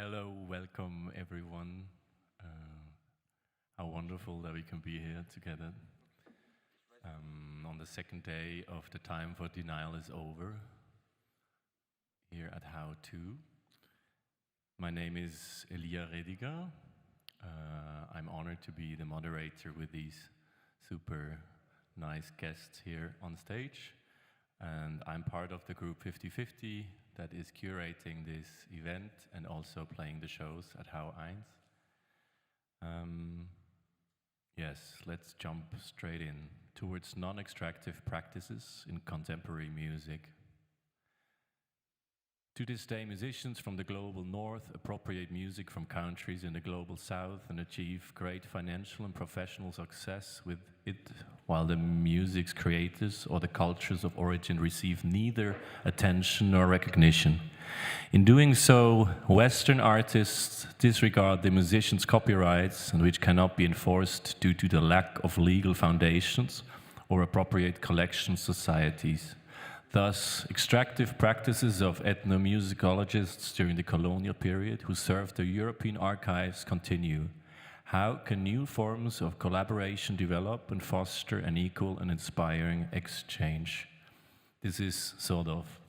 Hello, welcome everyone. How wonderful that we can be here together. On the second day of the time for denial is over, here at How To. My name is Elia Rediger. I'm honored to be the moderator with these super nice guests here on stage. And I'm part of the group 50/50 that is curating this event and also playing the shows at How Eins. Yes, let's jump straight in towards non-extractive practices in contemporary music. To this day, musicians from the global north appropriate music from countries in the global south and achieve great financial and professional success with it, while the music's creators or the cultures of origin receive neither attention nor recognition. In doing so, Western artists disregard the musicians' copyrights, and which cannot be enforced due to the lack of legal foundations or appropriate collection societies. Thus, extractive practices of ethnomusicologists during the colonial period who served the European archives continue. How can new forms of collaboration develop and foster an equal and inspiring exchange? This is sort of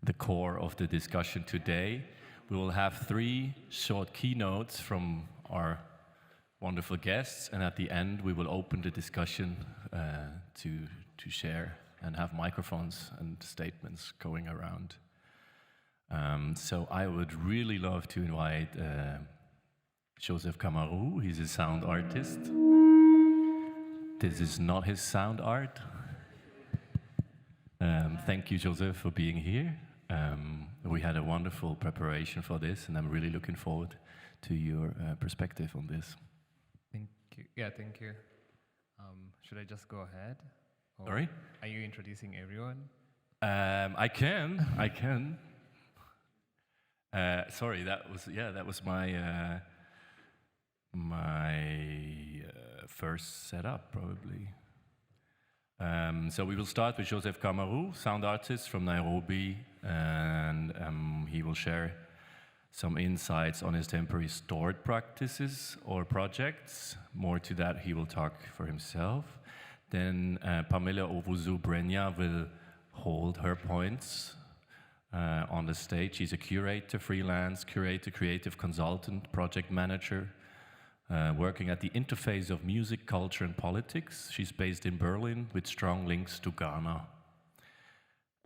the core of the discussion today. We will have 3 short keynotes from our wonderful guests, and at the end we will open the discussion to share and have microphones and statements going around. So I would really love to invite Joseph Kamaru. He's a sound artist. This is not his sound art. Thank you, Joseph, for being here. We had a wonderful preparation for this, and I'm really looking forward to your perspective on this. Thank you. Yeah, thank you. Should I just go ahead? Sorry? Are you introducing everyone? I can. Sorry, that was my first setup, probably. So we will start with Joseph Kamaru, sound artist from Nairobi, and he will share some insights on his temporary stored practices or projects. More to that, he will talk for himself. Then Pamela Owusu-Brenyah will hold her points on the stage. She's a curator, freelance curator, creative consultant, project manager, working at the interface of music, culture, and politics. She's based in Berlin with strong links to Ghana.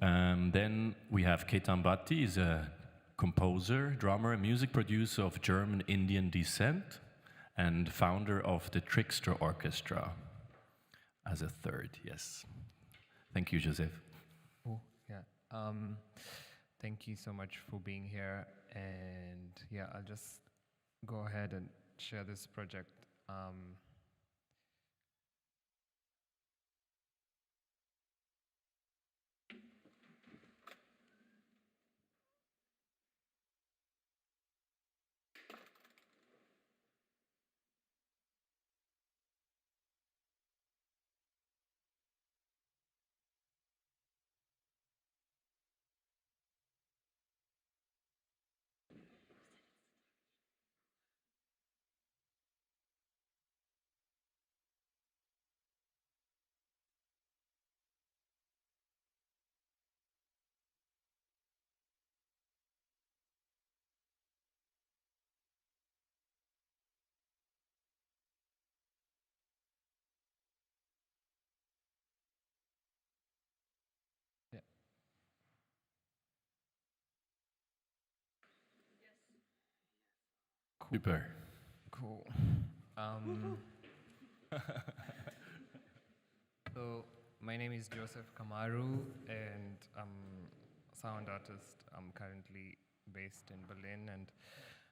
Then we have Ketan Bhatti. He's a composer, drummer, and music producer of German-Indian descent and founder of the Trickster Orchestra. As a third, yes. Thank you, Joseph. Oh, yeah. Thank you so much for being here. And yeah, I'll just go ahead and share this project. Yeah. Super. Cool. So my name is Joseph Kamaru, and I'm a sound artist. I'm currently based in Berlin and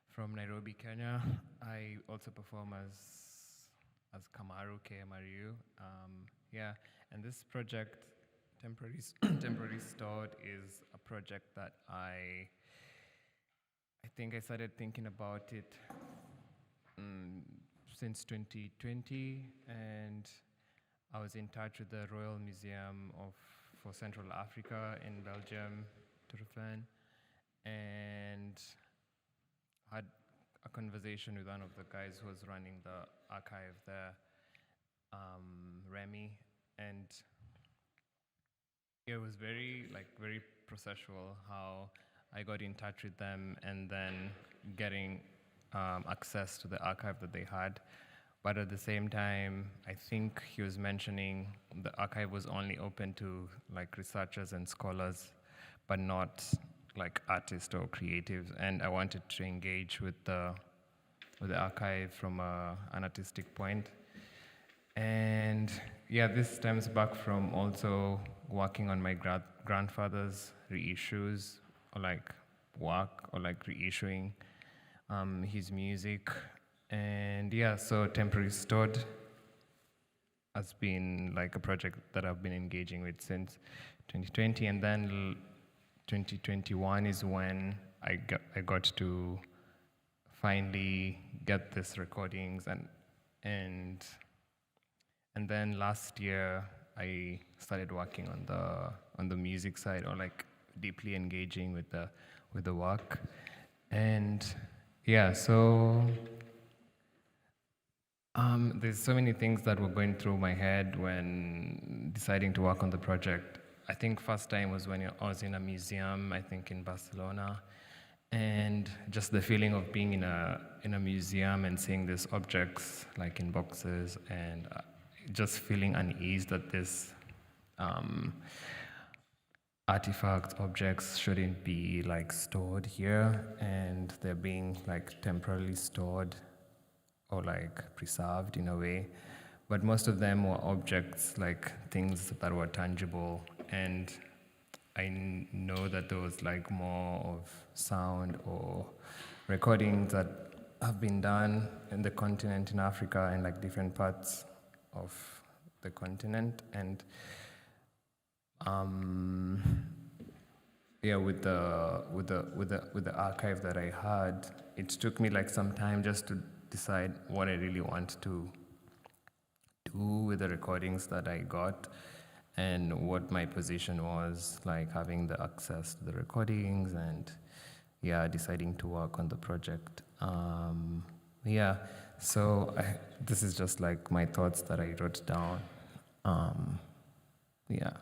from Nairobi, Kenya. I also perform as Kamaru, KMRU. Yeah, and this project, Temporary Stored, is a project that I think I started thinking about it since 2020, and I was in touch with the Royal Museum for Central Africa in Belgium, Turfan, and had a conversation with one of the guys who was running the archive there, Remy, and it was very processual how I got in touch with them and then getting access to the archive that they had. But at the same time, I think he was mentioning the archive was only open to like researchers and scholars, but not like artists or creatives. And I wanted to engage with the archive from an artistic point. And yeah, this stems back from also working on my grandfather's reissues or like work or like reissuing his music. And yeah, so Temporary Stored has been like a project that I've been engaging with since 2020, and then 2021 is when I got to finally get these recordings, and then last year I started working on the music side, or like deeply engaging with the work, and yeah, so. There's so many things that were going through my head when deciding to work on the project. I think first time was when I was in a museum, I think in Barcelona, and just the feeling of being in a museum and seeing these objects like in boxes, and just feeling unease that this artifacts, objects shouldn't be like stored here, and they're being like temporarily stored or like preserved in a way, but most of them were objects, like things that were tangible, and I know that there was like more of sound or recordings that have been done in the continent in Africa and like different parts of the continent, and yeah, with the archive that I had, it took me like some time just to decide what I really want to do with the recordings that I got and what my position was, like having the access to the recordings and yeah, deciding to work on the project. Yeah, so this is just like my thoughts that I wrote down. Yeah.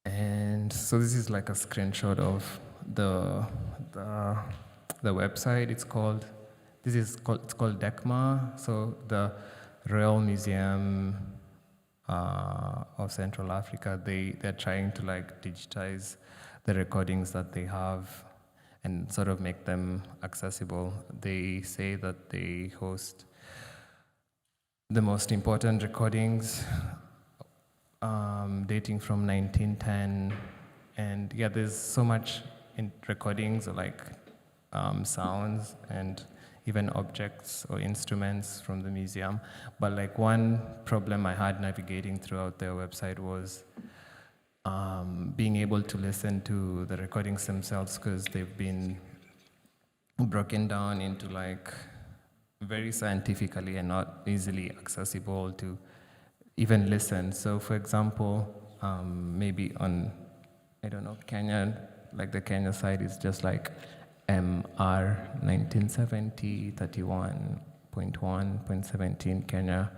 And so this is like a screenshot of the website. It's called DECMA, so the Royal Museum of Central Africa. They're trying to like digitize the recordings that they have and sort of make them accessible. They say that they host the most important recordings dating from 1910, and yeah, there's so much in recordings like sounds and even objects or instruments from the museum. But like one problem I had navigating throughout their website was being able to listen to the recordings themselves, because they've been broken down into like very scientifically and not easily accessible to even listen. So for example, maybe on, I don't know, Kenya, like the Kenya side is just like MR 1970 31.1.17 Kenya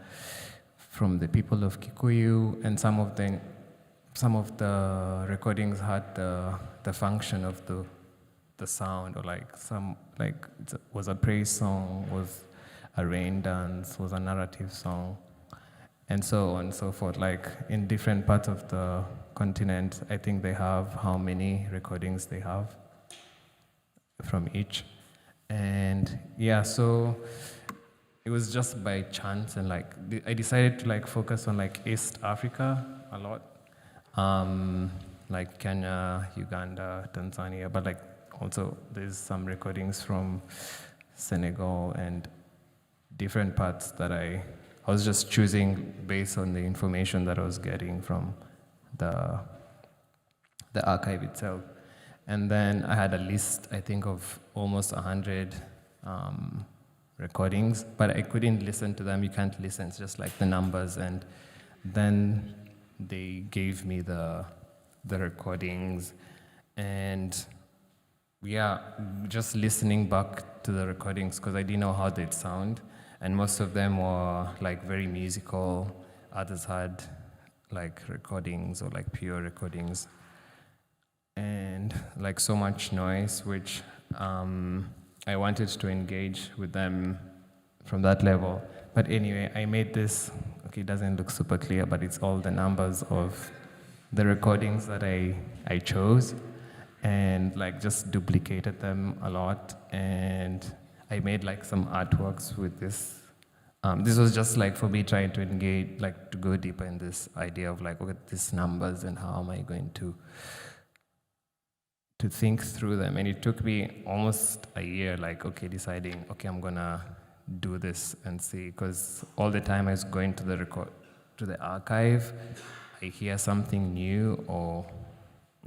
from the people of Kikuyu, and some of the recordings had the function of the sound, or like some, like it was a praise song, was a rain dance, was a narrative song, and so on and so forth. Like in different parts of the continent, I think they have how many recordings they have from each. And yeah, so it was just by chance, and like I decided to like focus on like East Africa a lot, like Kenya, Uganda, Tanzania, but like also there's some recordings from Senegal and different parts that I was just choosing based on the information that I was getting from the archive itself. And then I had a list, I think, of almost 100 recordings, but I couldn't listen to them. You can't listen, it's just like the numbers. And then they gave me the recordings, and yeah, just listening back to the recordings because I didn't know how they'd sound, and most of them were like very musical. Others had like recordings or like pure recordings, and like so much noise, which I wanted to engage with them from that level. But anyway, I made this. Okay, it doesn't look super clear, but it's all the numbers of the recordings that I chose, and like just duplicated them a lot, and I made like some artworks with this. This was just like for me trying to engage, like to go deeper in this idea of like, okay, these numbers and how am I going to think through them. And it took me almost a year, like, okay, deciding, okay, I'm gonna do this and see, because all the time I was going to the archive, I hear something new, or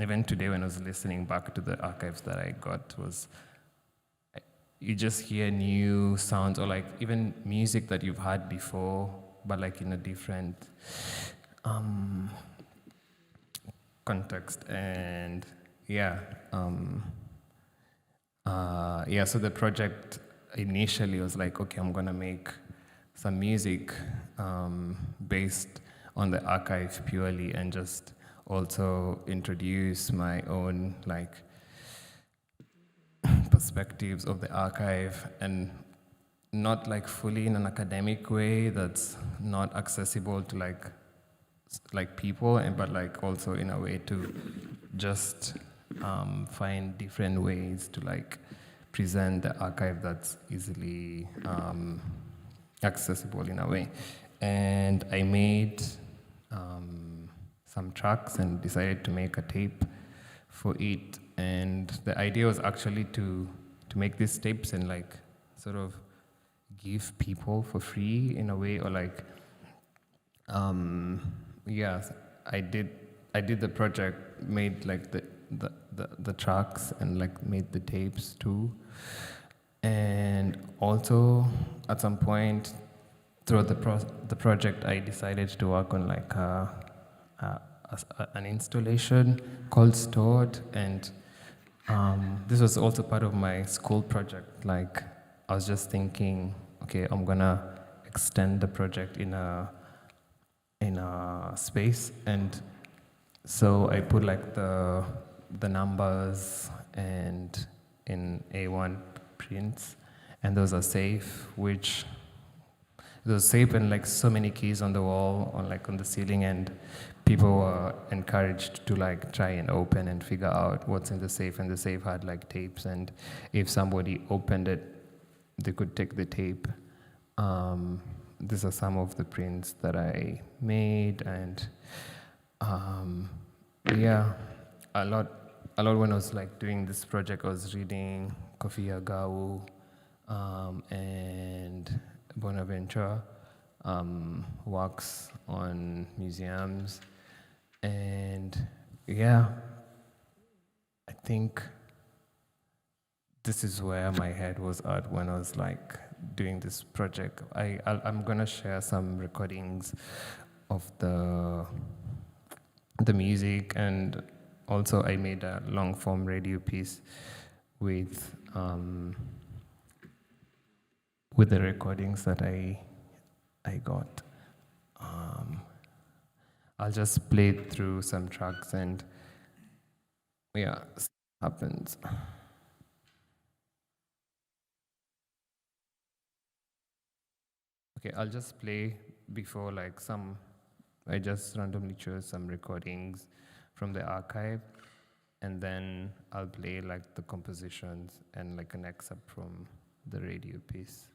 even today when I was listening back to the archives that I got, was you just hear new sounds, or like even music that you've heard before, but like in a different context. And yeah, so the project initially was like, okay, I'm gonna make some music based on the archive purely, and just also introduce my own like perspectives of the archive, and not like fully in an academic way that's not accessible to like people, and but like also in a way to just find different ways to like present the archive that's easily accessible in a way. And I made some tracks and decided to make a tape for it. And the idea was actually to make these tapes and like sort of give people for free in a way, or like I did the project, made like the tracks and like made the tapes too. And also at some point throughout the project, I decided to work on like an installation called Stored, and this was also part of my school project. Like I was just thinking, okay, I'm gonna extend the project in a space, and so I put like the numbers and in A1 prints, and those are safe, which those safe, and like so many keys on the wall, on the ceiling, and people were encouraged to like try and open and figure out what's in the safe, and the safe had like tapes, and if somebody opened it, they could take the tape. These are some of the prints that I made, and a lot when I was like doing this project, I was reading Kofi Agawu and Bonaventure works on museums, and I think this is where my head was at when I was like doing this project. I'm gonna share some recordings of the music, and also I made a long form radio piece with the recordings that I got. I'll just play through some tracks and see what happens. Okay, I'll just play before like I just randomly chose some recordings from the archive, and then I'll play like the compositions and like an excerpt from the radio piece.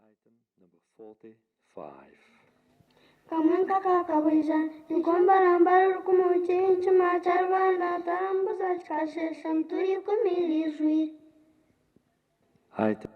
Item number 45. Kamanka Kakawishan, you come barambar kumuchi, Chumacharvana, Tarambusach Kashesham, Turikumi sweet. Item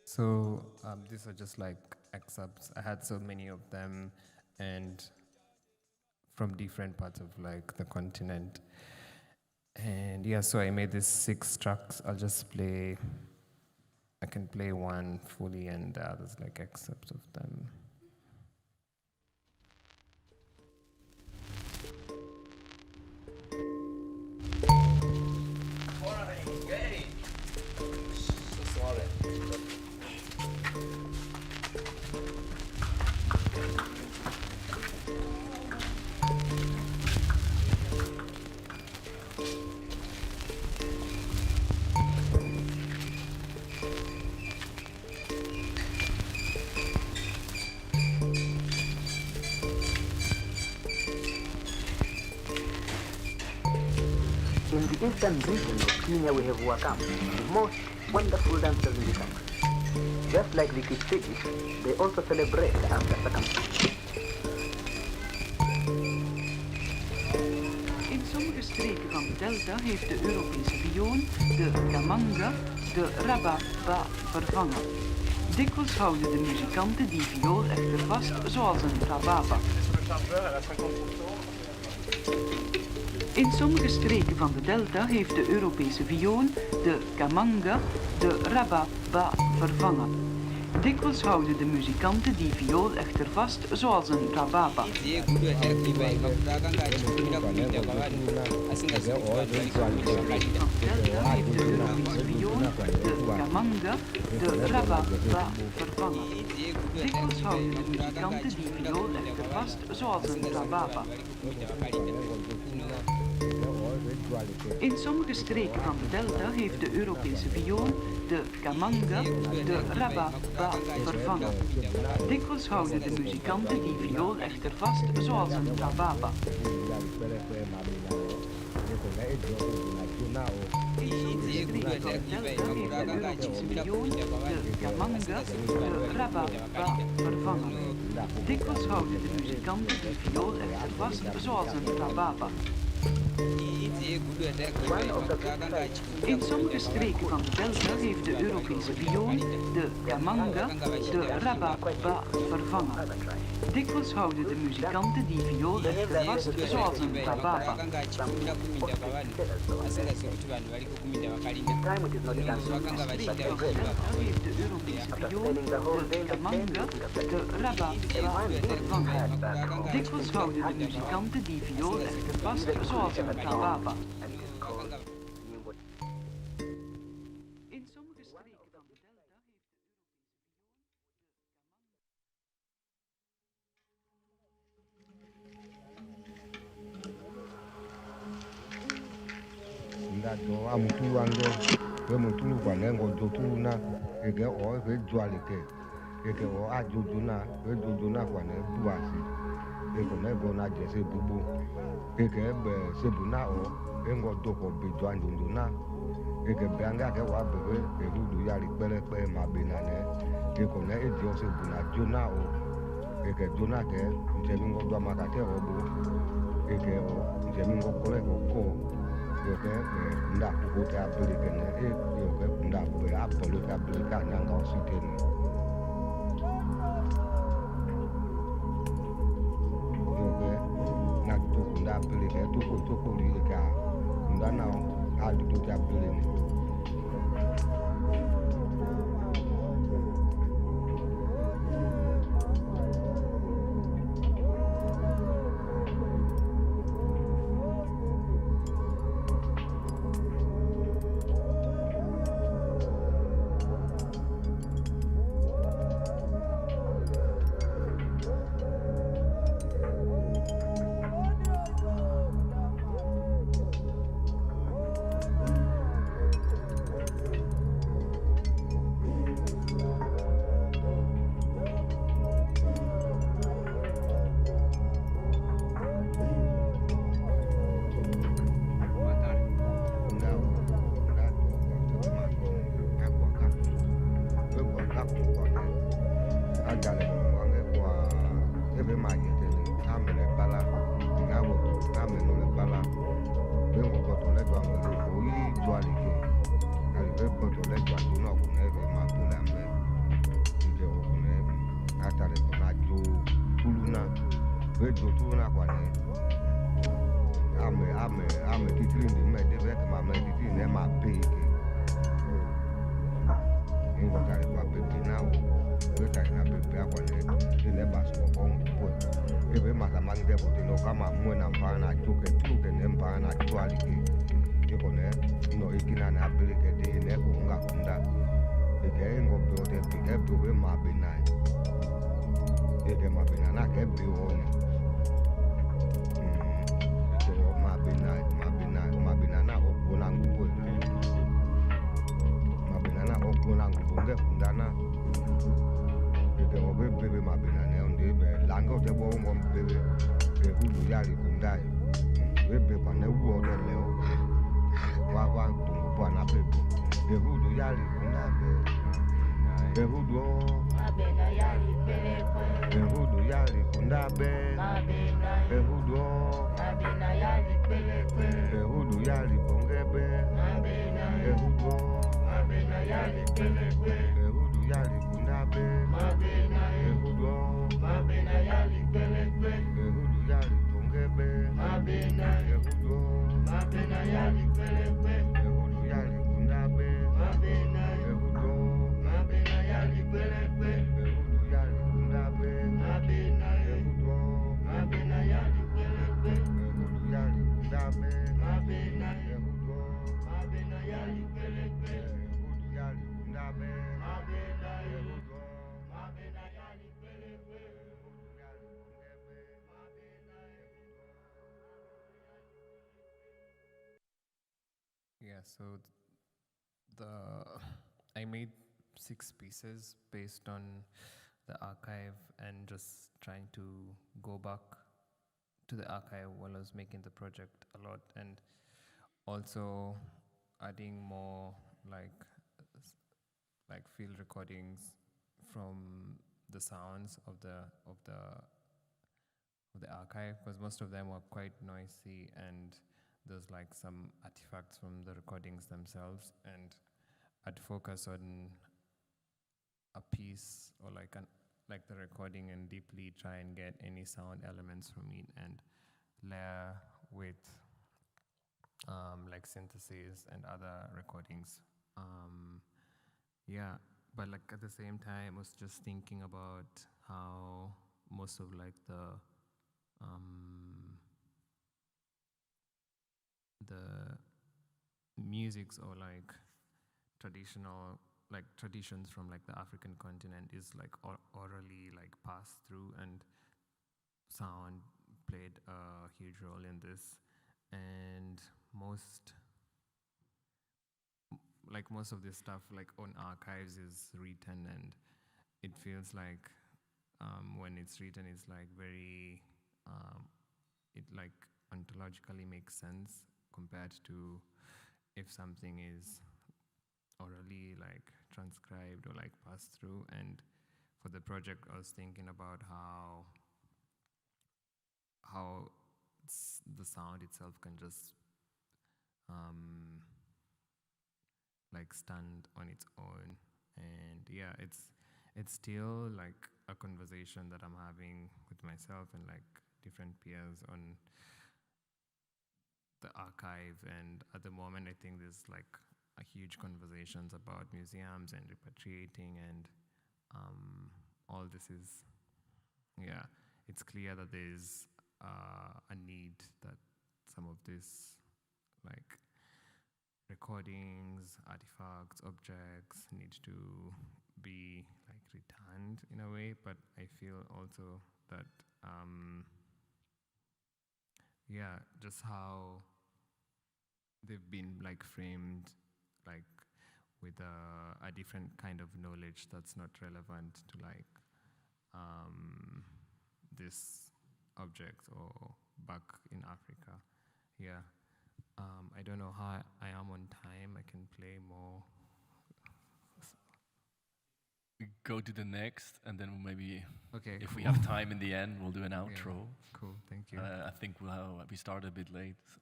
So these are just like excerpts. I had so many of them, and from different parts of like the continent. And yeah, so I made these 6 tracks. I'll just play. I can play one fully, and there's like excerpts of them. In the eastern region of Kenya, we have Wakam, the most wonderful dancers in the country. Just like the Kipsigis, they also celebrate after circumcision. In sommige streken van de delta heeft de Europese viool, de kamanga, de rababa vervangen. Dikwijls houden de muzikanten die viool echter vast, zoals een rababa. In sommige streken van de delta heeft de Europese viool, de kamanga, de rababa vervangen. Dikwijls houden de muzikanten die viool echter vast, zoals een rababa. In sommige streken van de delta heeft de Europese viool, de kamanga, de rababa vervangen. Dikwijls houden de muzikanten die viool echter vast, zoals een rababa. In sommige streken van de delta heeft de Europese viool, de kamanga, de rababa vervangen. Dikwijls houden de muzikanten die viool echter vast, zoals een rababa. In sommige streken van de delta heeft de Europese viool, de kamanga, de rababa vervangen. Dikwijls houden de muzikanten die viool echter vast, zoals een rababa. In sommige streken van de delta heeft de Europese viool, de kamanga, de rababa vervangen. Dikwijls houden de muzikanten die viool echter vast, zoals een rababa. In sommige streken van de delta heeft de Europese viool, de kamanga, de rababa vervangen. Dikwijls houden de muzikanten die viool echter vast, zoals een rababa. In sommige streken van de delta Ndato amutu wango we mutulu kwanengo jotuna ege o we dualite ege o ajojuna we jojuna kwane buasi ege ne gona jese bubu ege be sebuna o engo doko bido andunduna ege beanga ke wa bebe erudu yari pelepe mabenane ege ne edio sebuna jona o ege jona ke njemingo do makate obo ege o njemingo kole ko yoke nda kubote abulike ne yoke nda kubote apolote abulike ananga ositeni yoke na tuku nda abulike tuku lika nda na adudote abulike do tu na kwa ne ame titri ndi me de ve ma me titri ne ma peke ngo tari kwa pepe na o we tari na pepe kwa ne ba so ko ko ebe ma ta mangi de bote no kama mwe na mpana tuke ne mpana twalike iko ne no ikina na peleke de ne ko nga kunda eke ngo bote pike bobe ma benai eke ma benana ke bi woni ma benana okuna ngubo ma benana okuna ngubo nge kundana eke ngo bebe ma benana onde be lango te bo ngo bebe ke hudu yali kundai bebe pa ne wo de leo wa tungu pa na bebe ke hudu yali kundabe ke hudu Mabena yali pelekwe, ke hudu yali kundabe mabena ke hudu mabena yali pelekwe, ke hudu yali bongebe mabena ke hudu mabena yali pelekwe, ke hudu yali kundabe mabena ke hudu mabena yali pelekwe, ke hudu yali bongebe mabena ke hudu mabena yali pelekwe, ke hudu yali kundabe mabena ke hudu mabena yali pelekwe, ke hudu yali kundabe mabena ke hudu mabena yali pelekwe, ke hudu yali kundabe mabena ke hudu mabena yali pelekwe, hudu yali kundabe mabena ke hudu mabena yali pelekwe, hudu yali bongebe Yeah, so I made 6 pieces based on the archive and just trying to go back to the archive while I was making the project a lot, and also adding more like field recordings from the sounds of the archive, because most of them were quite noisy, and there's like some artifacts from the recordings themselves, and I'd focus on a piece or like the recording and deeply try and get any sound elements from it and layer with like synthesis and other recordings. Yeah, but like at the same time, I was just thinking about how most of like the musics or like traditions from like the African continent is like orally like passed through, and sound played a huge role in this, and most of this stuff like on archives is written, and it feels like when it's written it's like very it like ontologically makes sense compared to if something is orally like transcribed or like passed through. And for the project I was thinking about how the sound itself can just like stand on its own. And yeah, it's still like a conversation that I'm having with myself and like different peers on the archive. And at the moment I think there's like a huge conversations about museums and repatriating, and all this is, yeah, it's clear that there's a need that some of this like recordings, artifacts, objects need to be like returned in a way. But I feel also that yeah, just how they've been like framed like with a different kind of knowledge that's not relevant to like this object or back in Africa. Yeah. I don't know how I am on time. I can play more. We go to the next, and then maybe Okay. if we have time in the end, we'll do an outro. Yeah, cool. Thank you. I think we started a bit late. So.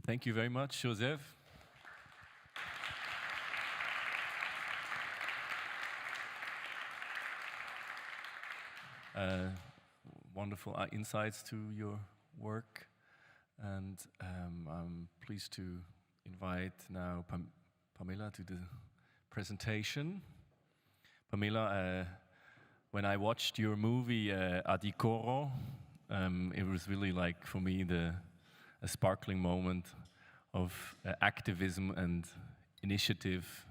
Thank you very much, Joseph. wonderful insights to your work. And I'm pleased to invite now Pamela to the presentation. Pamela, when I watched your movie Adikoro, it was really like, for me, a sparkling moment of activism and initiative.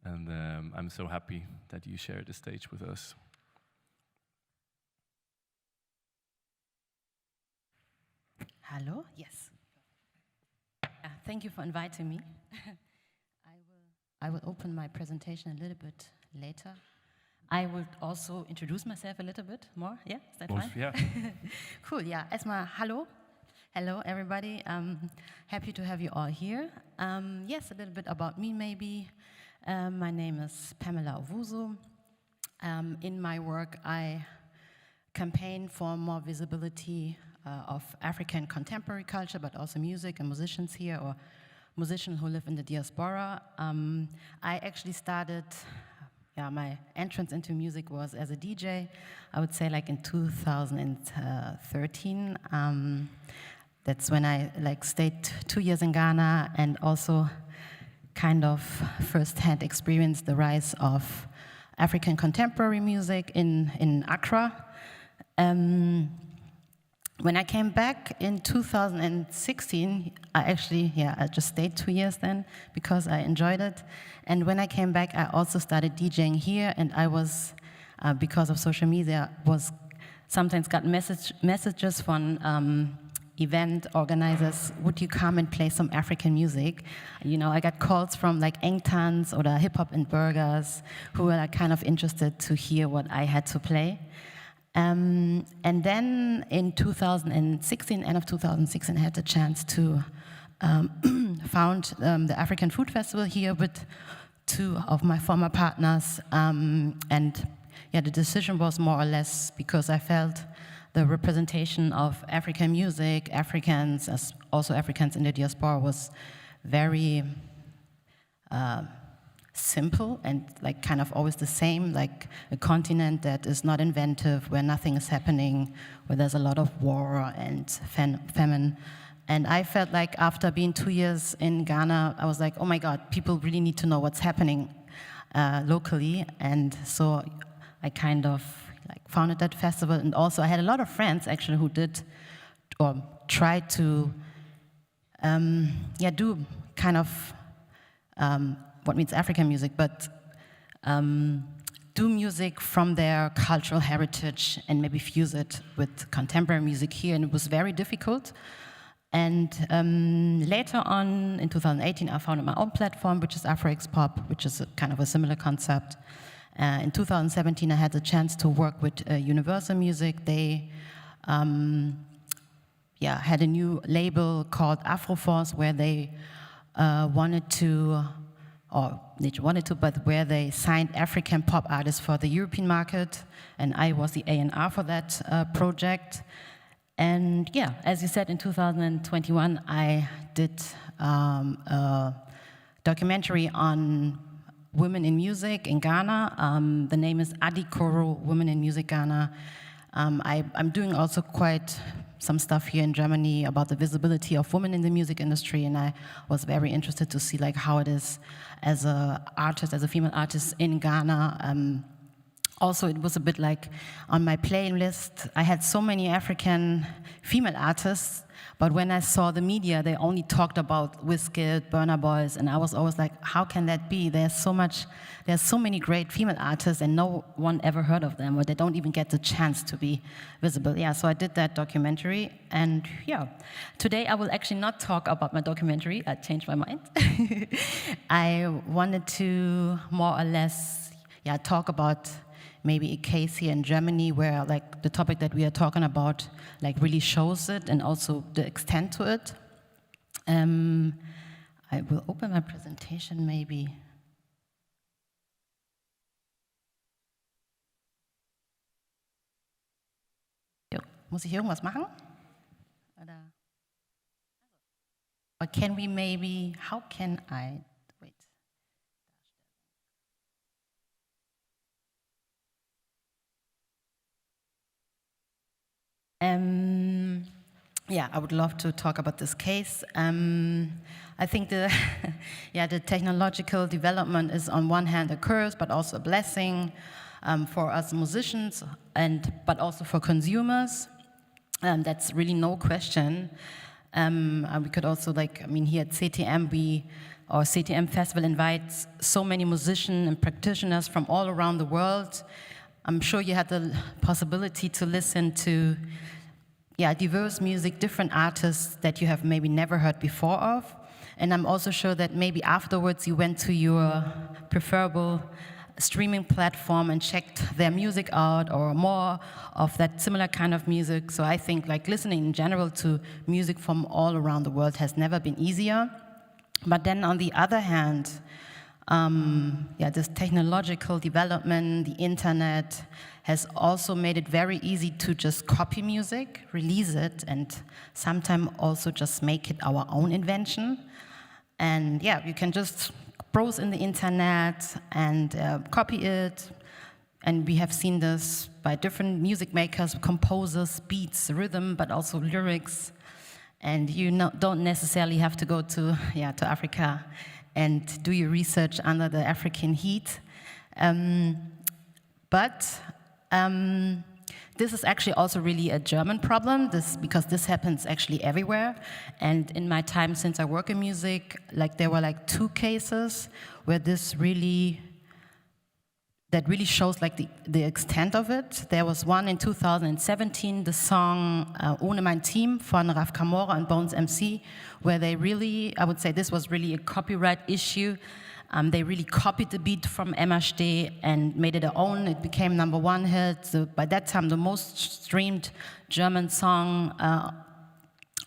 And I'm so happy that you share the stage with us. Hello, yes. Thank you for inviting me. I will open my presentation a little bit later. I will also introduce myself a little bit more. Yeah, is that fine? Yeah. Cool, yeah. Erstmal, hello. Hello, everybody. Happy to have you all here. Yes, a little bit about me, maybe. My name is Pamela Owusu. In my work, I campaign for more visibility of African contemporary culture, but also music and musicians here, or musicians who live in the diaspora. I actually started, my entrance into music was as a DJ, I would say like in 2013. That's when I stayed 2 years in Ghana and also kind of firsthand experienced the rise of African contemporary music in Accra. When I came back in 2016, I just stayed 2 years then because I enjoyed it. And when I came back, I also started DJing here, and I was, because of social media, sometimes got messages from event organizers, would you come and play some African music? You know, I got calls from like Engtans or the Hip Hop and Burgers who were like kind of interested to hear what I had to play. And then in 2016, end of 2016, I had the chance to found the African Food Festival here with 2 of my former partners. The decision was more or less because I felt the representation of African music, Africans, as also Africans in the diaspora, was very simple and like kind of always the same, like a continent that is not inventive, where nothing is happening, where there's a lot of war and famine. And I felt like after being 2 years in Ghana, I was like, oh my God, people really need to know what's happening locally. And so I kind of like founded that festival. And also I had a lot of friends actually who did or tried to do kind of what means African music, but do music from their cultural heritage and maybe fuse it with contemporary music here, and it was very difficult. And later on, in 2018, I founded my own platform, which is AfroX Pop, which is kind of a similar concept. In 2017, I had the chance to work with Universal Music. They had a new label called Afroforce, where they but where they signed African pop artists for the European market, and I was the A&R for that project. And as you said, in 2021, I did a documentary on women in music in Ghana. The name is Adikoro, Women in Music Ghana. I'm doing also quite some stuff here in Germany about the visibility of women in the music industry, and I was very interested to see like how it is as a female artist in Ghana. Also, it was a bit like on my playlist, I had so many African female artists, but when I saw the media, they only talked about Wizkid, Burna Boys, and I was always like, how can that be? There's so many great female artists, and no one ever heard of them, or they don't even get the chance to be visible. So I did that documentary, and today I will actually not talk about my documentary. I changed my mind. I wanted to more or less, talk about maybe a case here in Germany where like the topic that we are talking about like really shows it, and also the extent to it. I will open my presentation maybe. Muss ich irgendwas machen? Or can we maybe, how can I, wait. Yeah, I would love to talk about this case. I think the technological development is on one hand a curse, but also a blessing for us musicians, but also for consumers. That's really no question. We could also, here at CTM, our CTM festival invites so many musicians and practitioners from all around the world. I'm sure you had the possibility to listen to diverse music, different artists that you have maybe never heard before of. And I'm also sure that maybe afterwards you went to your preferable streaming platform and checked their music out, or more of that similar kind of music. So I think listening in general to music from all around the world has never been easier. But then on the other hand, this technological development, the internet, has also made it very easy to just copy music, release it, and sometimes also just make it our own invention. And you can just browse in the internet and copy it. And we have seen this by different music makers, composers, beats, rhythm, but also lyrics. And you don't necessarily have to go to Africa and do your research under the African heat. This is actually also really a German problem, because this happens actually everywhere. And in my time since I work in music, there were 2 cases where that really shows the extent of it. There was one in 2017, the song Ohne mein Team von Raf Kamora and Bones MC, where they really, I would say this was really a copyright issue. They really copied the beat from MHD and made it their own. It became #1 hit. So by that time, the most streamed German song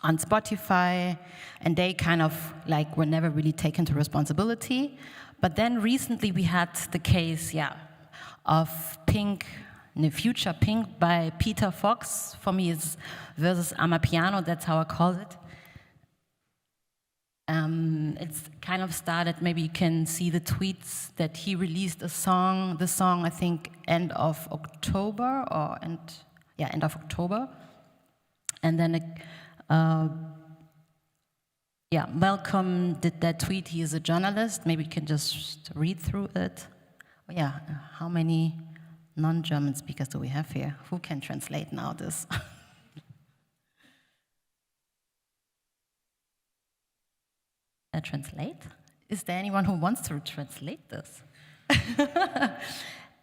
on Spotify, and they kind of were never really taken to responsibility. But then recently we had the case, of Future Pink by Peter Fox. For me, it's versus Amapiano. That's how I call it. It's kind of started, maybe you can see the tweets, that he released the song, I think, end of October. And then, Malcolm did that tweet. He is a journalist. Maybe you can just read through it. How many non-German speakers do we have here? Who can translate now this? Translate? Is there anyone who wants to translate this?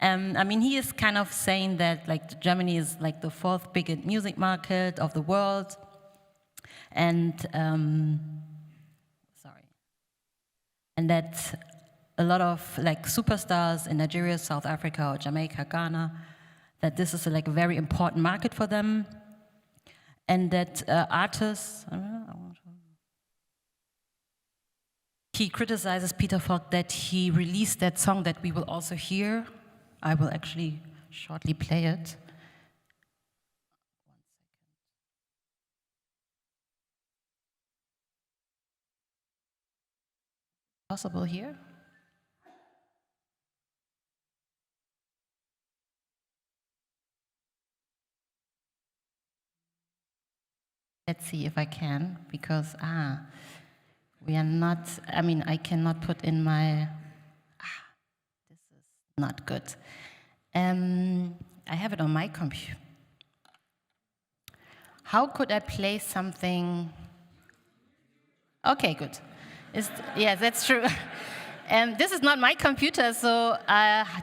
He is kind of saying that Germany is the 4th biggest music market of the world, and and that a lot of superstars in Nigeria, South Africa, or Jamaica, Ghana, that this is a very important market for them, and that artists. He criticizes Peter Falk that he released that song that we will also hear. I will actually shortly play it. Possible here? Let's see if I can, because we are not, I cannot put in my, this is not good. I have it on my computer. How could I play something? Okay, good. Yeah, that's true. This is not my computer, so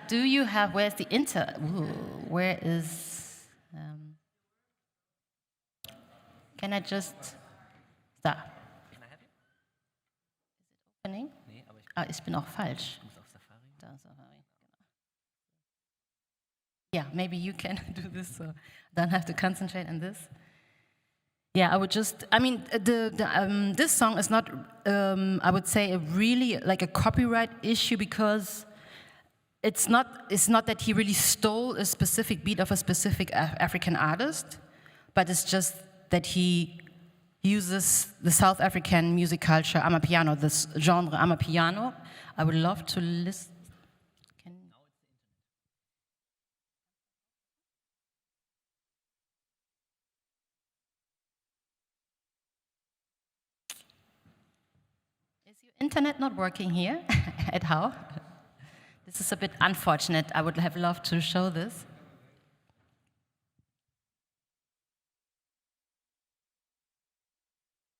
do you have, where's the where is, can I just, da. Opening? Nee, aber ich bin auch falsch. Yeah, maybe you can do this, so I don't have to concentrate on this. Yeah, I would just, this song is not, I would say, really a copyright issue, because it's not that he really stole a specific beat of a specific African artist, but it's just that he uses the South African music culture, Amapiano, this genre Amapiano. I would love to listen. Internet not working here at how? This is a bit unfortunate. I would have loved to show this.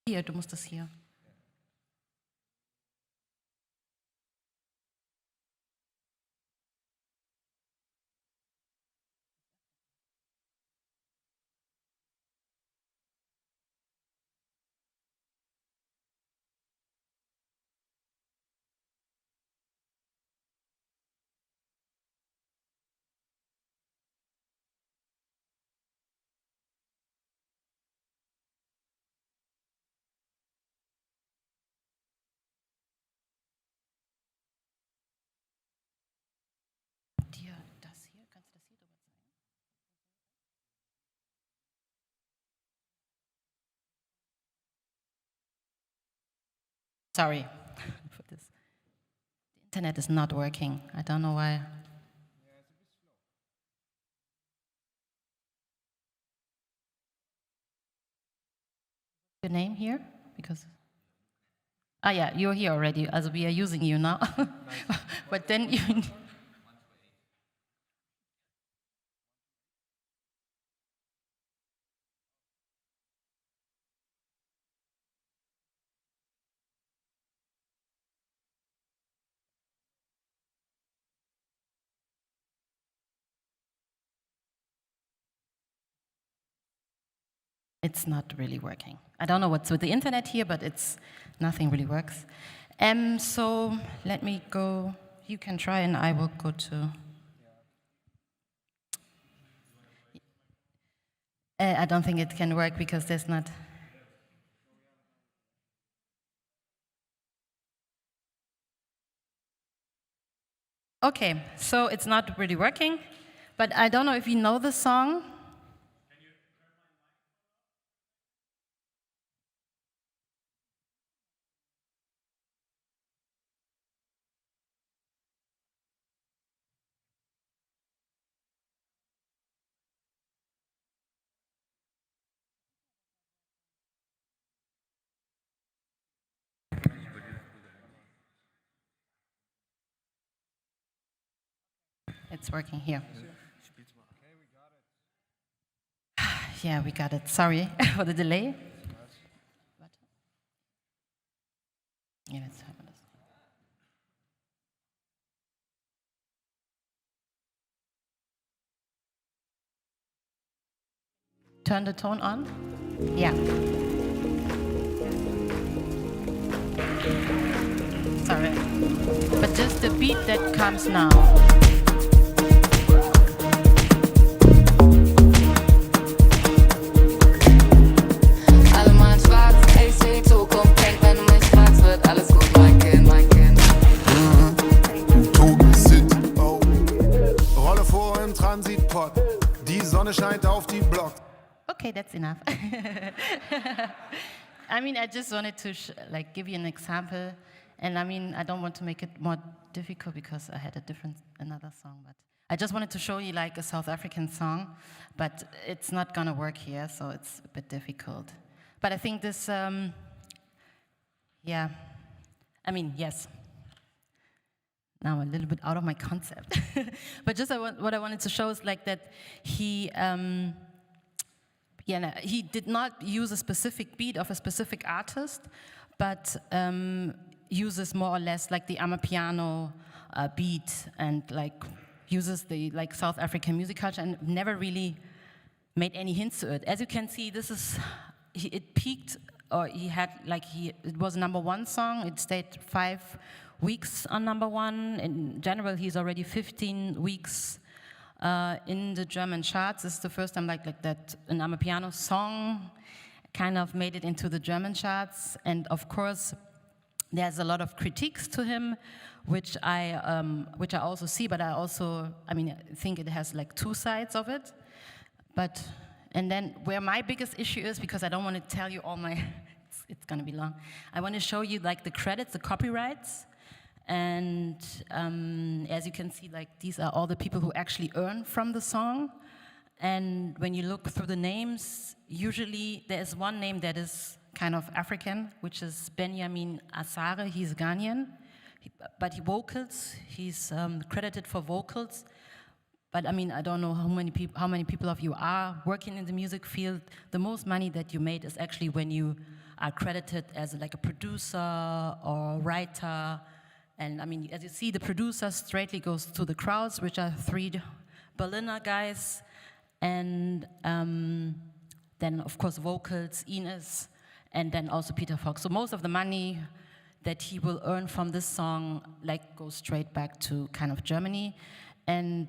Hier, du musst es hier. Dir das hier, kannst du das hier drüber zeigen? Sorry for this. The internet is not working. I don't know why. Your name here? Because yeah, you're here already. As we are using you now. But then you. It's not really working. I don't know what's with the internet here, but nothing really works. So let me go. You can try, and I will go to. I don't think it can work because there's not. Okay, so it's not really working, but I don't know if you know the song. It's working here. Yeah, we got it. Sorry for the delay. Yeah, let's have this. Turn the tone on. Yeah. Sorry. But just the beat that comes now. Scheint auf die Block. Okay, that's enough. I mean, I just wanted to give you an example, and I mean, I don't want to make it more difficult because I had another song, but I just wanted to show you like a South African song, but it's not gonna work here, so it's a bit difficult. But I think this, yeah, I mean, yes. Now I'm a little bit out of my concept. But just what I wanted to show is like that he did not use a specific beat of a specific artist, but uses more or less like the Amapiano beat and like uses the like South African music culture and never really made any hints to it. As you can see, this is, it peaked, or it was a #1 song. It stayed 5 weeks on #1. In general, he's already 15 weeks in the German charts. This is the first time like that an Amapiano song kind of made it into the German charts. And of course, there's a lot of critiques to him, which I also see. But I think it has like 2 sides of it. And then where my biggest issue is, because I don't want to tell you all my, it's gonna be long. I want to show you like the credits, the copyrights. And as you can see, like these are all the people who actually earn from the song. And when you look through the names, usually there is one name that is kind of African, which is Benjamin Asare. He's Ghanaian, but he vocals. He's credited for vocals. But I mean, I don't know how many people of you are working in the music field. The most money that you made is actually when you are credited as like a producer or writer. And I mean, as you see, the producer straightly goes to the crowds, which are 3 Berliner guys. And then, of course, vocals, Ines, and then also Peter Fox. So most of the money that he will earn from this song like goes straight back to kind of Germany. And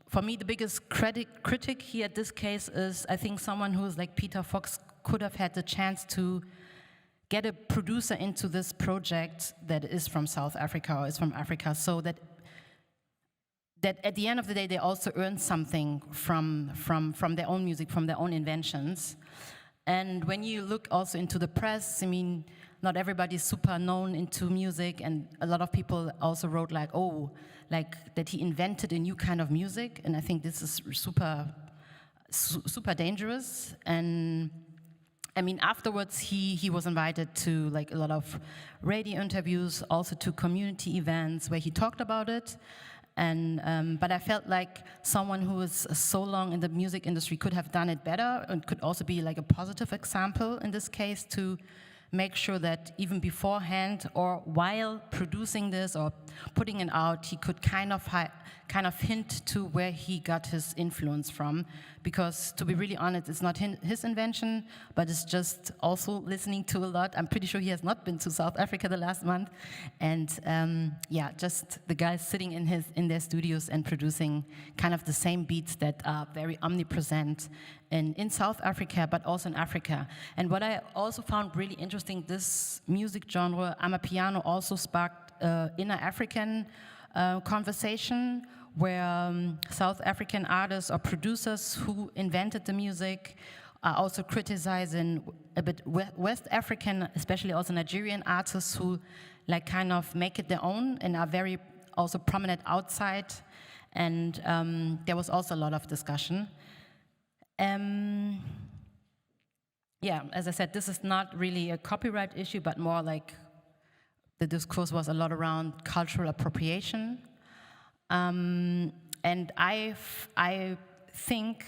for me, the biggest critic here at this case is, I think, someone who's like Peter Fox could have had the chance to get a producer into this project that is from South Africa or is from Africa, so that at the end of the day, they also earn something from their own music, from their own inventions. And when you look also into the press, I mean, not everybody's super known into music, and a lot of people also wrote like, oh, like that he invented a new kind of music, and I think this is super dangerous. And I mean, afterwards he was invited to like a lot of radio interviews, also to community events where he talked about it. And but I felt like someone who was so long in the music industry could have done it better, and could also be like a positive example in this case to make sure that even beforehand or while producing this or putting it out, he could kind of hint to where he got his influence from. Because to be really honest, it's not his invention, but it's just also listening to a lot. I'm pretty sure he has not been to South Africa the last month. And yeah, just the guys sitting in their studios and producing kind of the same beats that are very omnipresent in South Africa, but also in Africa. And what I also found really interesting, this music genre, Amapiano, also sparked inner African conversation, where South African artists or producers who invented the music are also criticizing a bit West African, especially also Nigerian artists who like kind of make it their own and are very also prominent outside. And there was also a lot of discussion. Yeah, as I said, this is not really a copyright issue, but more like the discourse was a lot around cultural appropriation. And I think,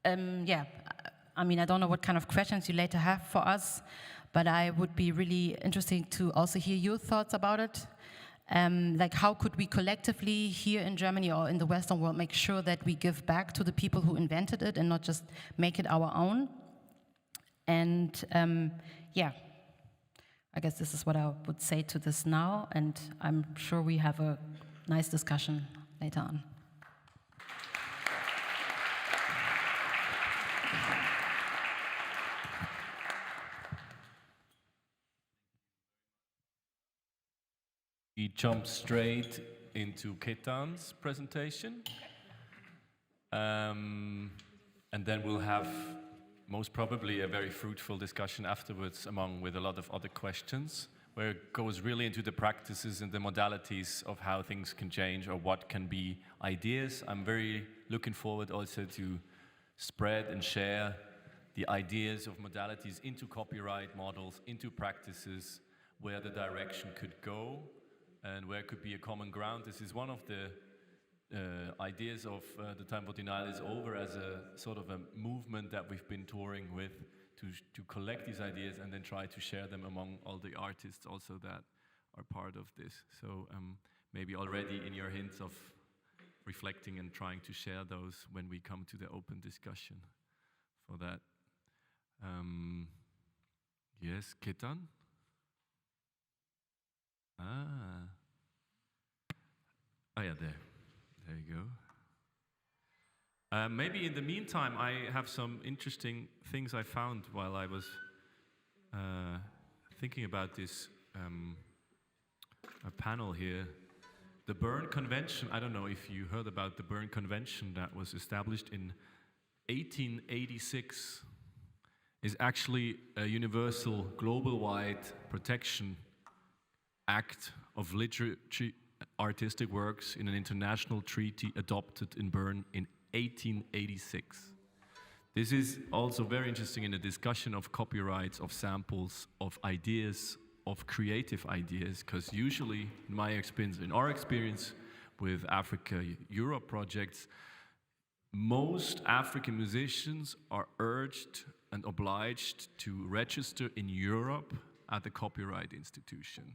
yeah, I mean, I don't know what kind of questions you later have for us, but I would be really interested to also hear your thoughts about it. Like, how could we collectively here in Germany or in the Western world make sure that we give back to the people who invented it and not just make it our own? And yeah, I guess this is what I would say to this now, and I'm sure we have a nice discussion later on. We jump straight into Ketan's presentation. And then we'll have most probably a very fruitful discussion afterwards with a lot of other questions, where it goes really into the practices and the modalities of how things can change or what can be ideas. I'm very looking forward also to spread and share the ideas of modalities into copyright models, into practices, where the direction could go and where could be a common ground. This is one of the ideas of the Time for Denial is Over as a sort of a movement that we've been touring with to collect these ideas and then try to share them among all the artists also that are part of this. So maybe already in your hints of reflecting and trying to share those when we come to the open discussion for that. Yes, Ketan? Oh yeah, there you go. Maybe in the meantime, I have some interesting things I found while I was thinking about this panel here. The Bern Convention, I don't know if you heard about the Bern Convention that was established in 1886, is actually a universal global-wide protection act of literature, artistic works in an international treaty adopted in Bern in 1886. This is also very interesting in the discussion of copyrights, of samples, of ideas, of creative ideas, because usually, in my experience, in our experience with Africa-Europe projects, most African musicians are urged and obliged to register in Europe at the copyright institution.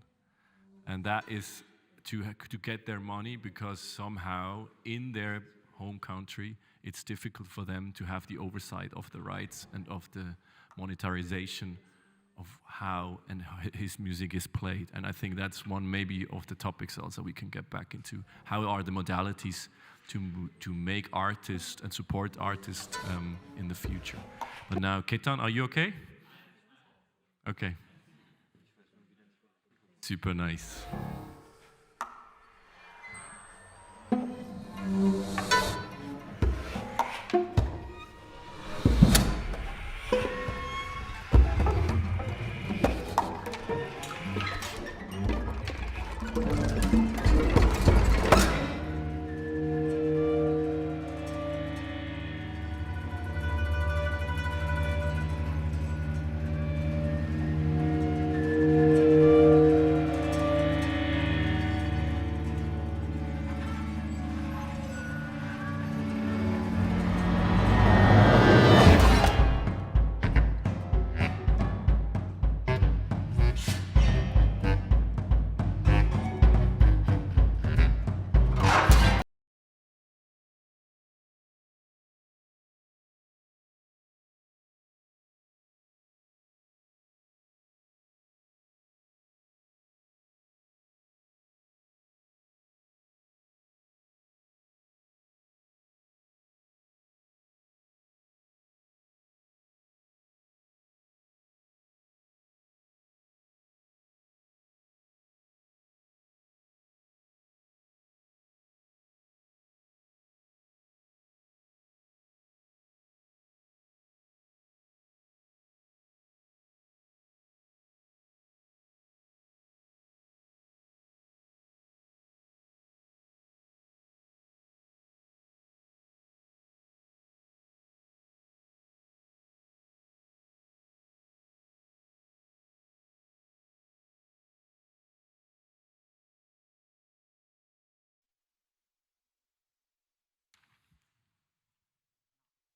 And that is to get their money, because somehow in their home country, it's difficult for them to have the oversight of the rights and of the monetarization of how and his music is played. And I think that's one maybe of the topics also we can get back into. How are the modalities to make artists and support artists in the future? But now, Ketan, are you okay? Okay. Super nice.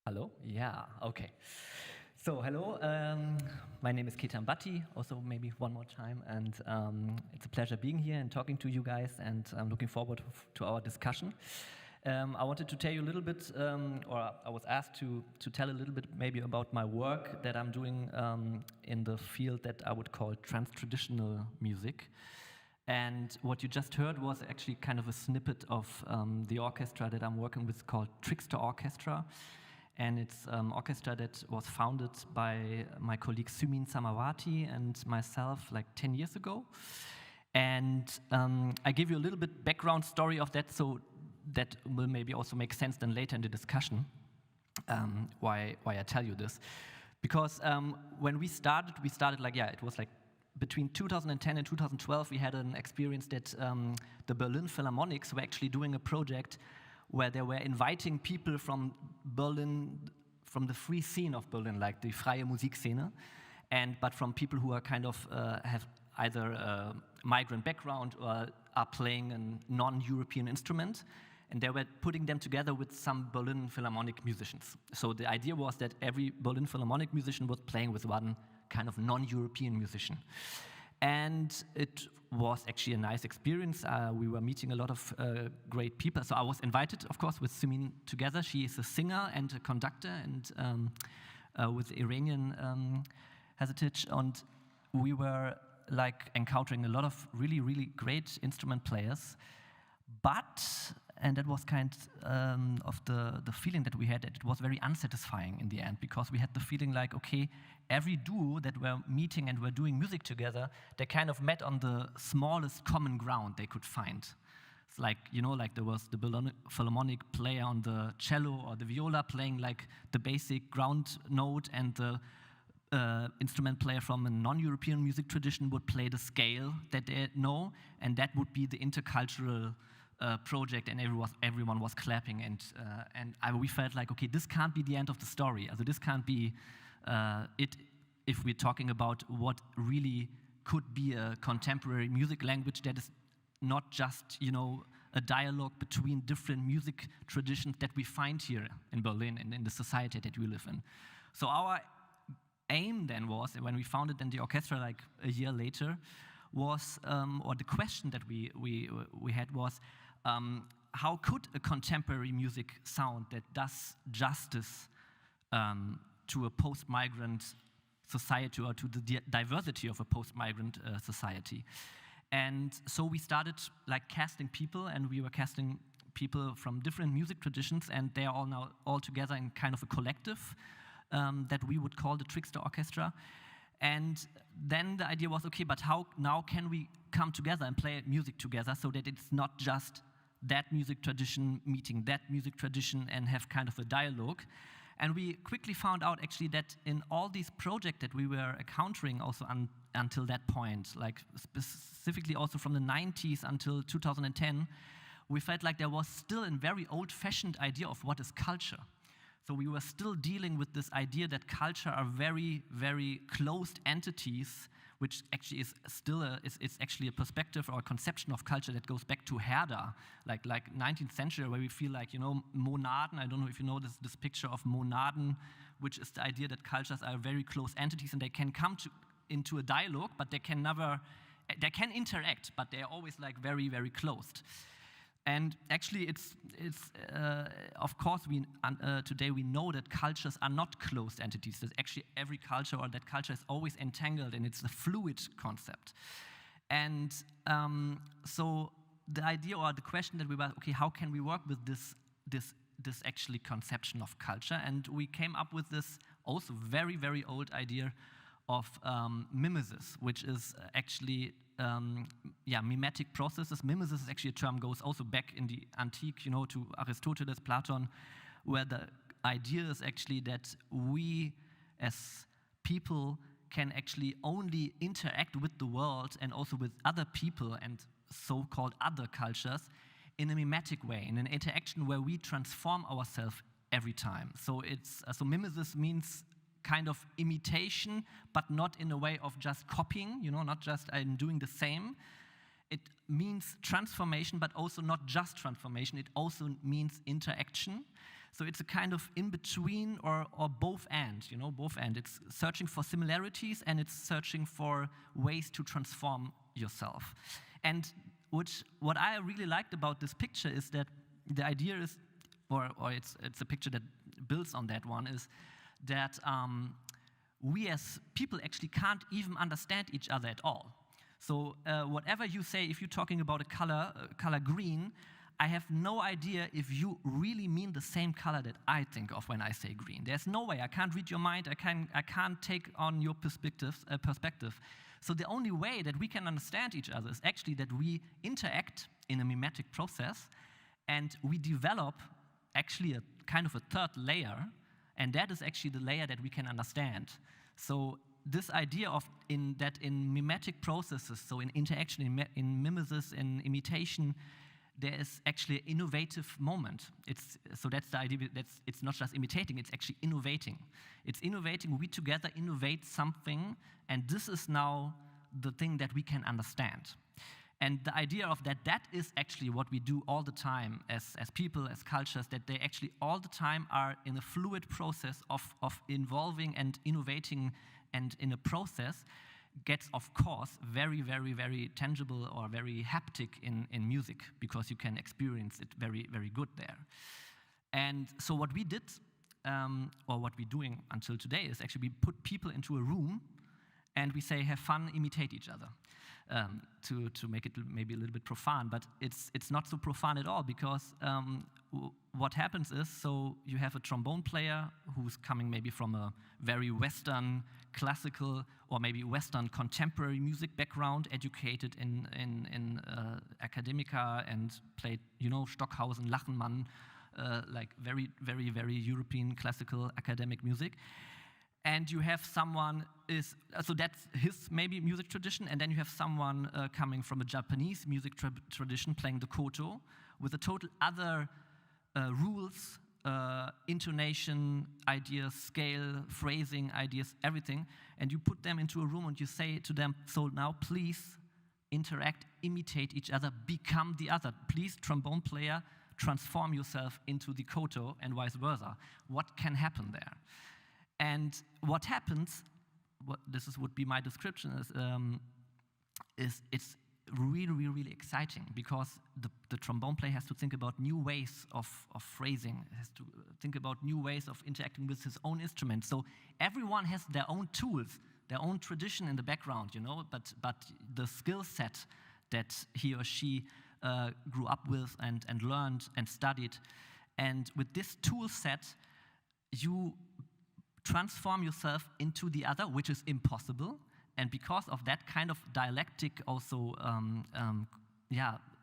Hello? Yeah, okay. So, hello, my name is Ketan Bhatti, also maybe one more time, and it's a pleasure being here and talking to you guys, and I'm looking forward to our discussion. I wanted to tell you a little bit, or I was asked to tell a little bit maybe about my work that I'm doing in the field that I would call trans-traditional music. And what you just heard was actually kind of a snippet of the orchestra that I'm working with called Trickster Orchestra. And it's an orchestra that was founded by my colleague Sumin Samawati and myself like 10 years ago. And I give you a little bit background story of that, so that will maybe also make sense then later in the discussion, why I tell you this. Because when we started like, yeah, it was like between 2010 and 2012, we had an experience that the Berlin Philharmonics were actually doing a project where they were inviting people from Berlin, from the free scene of Berlin, like the freie Musikszene, but from people who are kind of have either a migrant background or are playing a non-European instrument, and they were putting them together with some Berlin Philharmonic musicians. So the idea was that every Berlin Philharmonic musician was playing with one kind of non-European musician. And it was actually a nice experience. We were meeting a lot of great people. So I was invited, of course, with Sumin together. She is a singer and a conductor, and with Iranian heritage. And we were like encountering a lot of really, really great instrument players. But, and that was kind of the feeling that we had, that it was very unsatisfying in the end, because we had the feeling like, okay, every duo that were meeting and were doing music together, they kind of met on the smallest common ground they could find. It's like, you know, like there was the Berlin Philharmonic player on the cello or the viola playing like the basic ground note, and the instrument player from a non-European music tradition would play the scale that they know, and that would be the intercultural project, and everyone was clapping, and we felt like, okay, this can't be the end of the story. Also, this can't be it if we're talking about what really could be a contemporary music language that is not just, a dialogue between different music traditions that we find here in Berlin and in the society that we live in. So our aim then was, when we founded then the orchestra like a year later, was, or the question that we had was, how could a contemporary music sound that does justice to a post-migrant society, or to the diversity of a post-migrant society? And so we started like casting people, and we were casting people from different music traditions, and they are all now all together in kind of a collective that we would call the Trickster Orchestra. And then the idea was, okay, but how now can we come together and play music together so that it's not just that music tradition meeting that music tradition and have kind of a dialogue. And we quickly found out actually that in all these projects that we were encountering also until that point, like specifically also from the 90s until 2010, we felt like there was still a very old-fashioned idea of what is culture. So we were still dealing with this idea that culture are very, very closed entities, which actually is still it's actually a perspective or a conception of culture that goes back to Herder, like 19th century, where we feel like, monaden. I don't know if you know this picture of monaden, which is the idea that cultures are very close entities and they can come into a dialogue, but they can interact, but they're always like very, very closed. And actually, it's of course, today we know that cultures are not closed entities. That actually every culture, or that culture is always entangled, and it's a fluid concept. And so the idea or the question that we were, okay, how can we work with this actually conception of culture? And we came up with this also very, very old idea of mimesis, which is actually mimetic processes. Mimesis is actually a term goes also back in the antique, to Aristoteles, Platon, where the idea is actually that we as people can actually only interact with the world and also with other people and so-called other cultures in a mimetic way, in an interaction where we transform ourselves every time. So so mimesis means kind of imitation, but not in a way of just copying, not just I'm doing the same. It means transformation, but also not just transformation. It also means interaction. So it's a kind of in-between or both and, both and. It's searching for similarities and it's searching for ways to transform yourself. And what I really liked about this picture is that the idea is, or it's a picture that builds on that one, is that we as people actually can't even understand each other at all. So whatever you say, if you're talking about a color green, I have no idea if you really mean the same color that I think of when I say green. There's no way. I can't read your mind. I can't take on your perspective. So the only way that we can understand each other is actually that we interact in a mimetic process, and we develop actually a kind of a third layer. And that is actually the layer that we can understand. So this idea of in mimetic processes, so in interaction, in mimesis, in imitation, there is actually an innovative moment. So that's the idea. It's not just imitating; it's actually innovating. It's innovating. We together innovate something, and this is now the thing that we can understand. And the idea of that is actually what we do all the time as people, as cultures, that they actually all the time are in a fluid process of involving and innovating, and in a process gets, of course, very, very, very tangible or very haptic in music, because you can experience it very, very good there. And so what we did, or what we're doing until today, is actually we put people into a room and we say, have fun, imitate each other. To make it maybe a little bit profane, but it's not so profane at all, because what happens is, so you have a trombone player who's coming maybe from a very Western classical or maybe Western contemporary music background, educated in academica and played, Stockhausen, Lachenmann, like very, very, very European classical academic music. And you have someone so that's his maybe music tradition, and then you have someone coming from a Japanese music tradition playing the koto, with a total other rules, intonation, ideas, scale, phrasing, ideas, everything, and you put them into a room and you say to them, so now please interact, imitate each other, become the other. Please, trombone player, transform yourself into the koto and vice versa. What can happen there? And what happens, would be my description, is it's really, really, really exciting, because the trombone player has to think about new ways of phrasing, has to think about new ways of interacting with his own instrument. So everyone has their own tools, their own tradition in the background, you know, but the skill set that he or she grew up with and learned and studied. And with this tool set, you transform yourself into the other, which is impossible. And because of that kind of dialectic also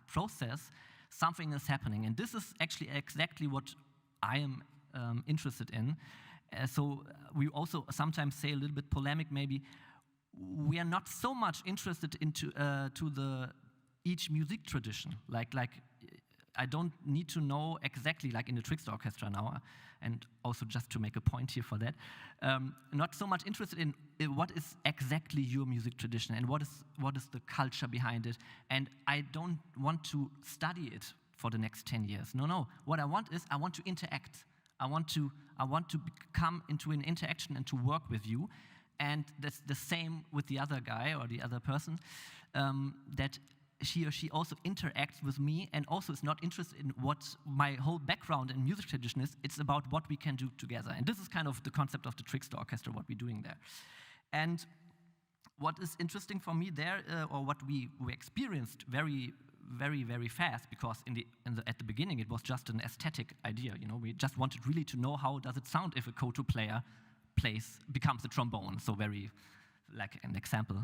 process, something is happening. And this is actually exactly what I am interested in. So we also sometimes say, a little bit polemic maybe, we are not so much interested into to the each music tradition. Like I don't need to know exactly, like in the Trickster Orchestra now, and also just to make a point here for that, not so much interested in what is exactly your music tradition and what is the culture behind it. And I don't want to study it for the next 10 years. No. What I want is I want to interact. I want to come into an interaction and to work with you. And that's the same with the other guy or the other person, that he or she also interacts with me and also is not interested in what my whole background in music tradition is. It's about what we can do together. And this is kind of the concept of the Trickster Orchestra, what we're doing there. And what is interesting for me there, or what we experienced very, very, very fast, because at the beginning it was just an aesthetic idea. You know, we just wanted really to know how does it sound if a koto player becomes a trombone. So very, like an example.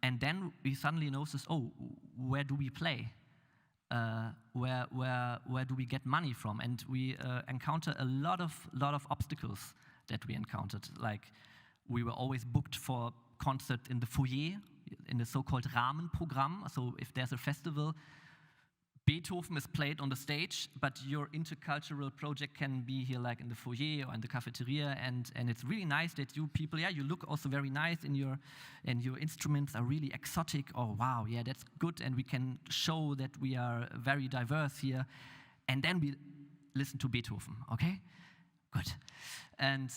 And then we suddenly noticed, oh, where do we play? Where do we get money from? And we encounter a lot of obstacles that we encountered. Like, we were always booked for concert in the foyer, in the so-called Rahmenprogramm. So if there's a festival, Beethoven is played on the stage, but your intercultural project can be here, like in the foyer or in the cafeteria, and it's really nice that you people, you look also very nice and your instruments are really exotic. Oh wow, yeah, that's good, and we can show that we are very diverse here, and then we listen to Beethoven. Okay, good. And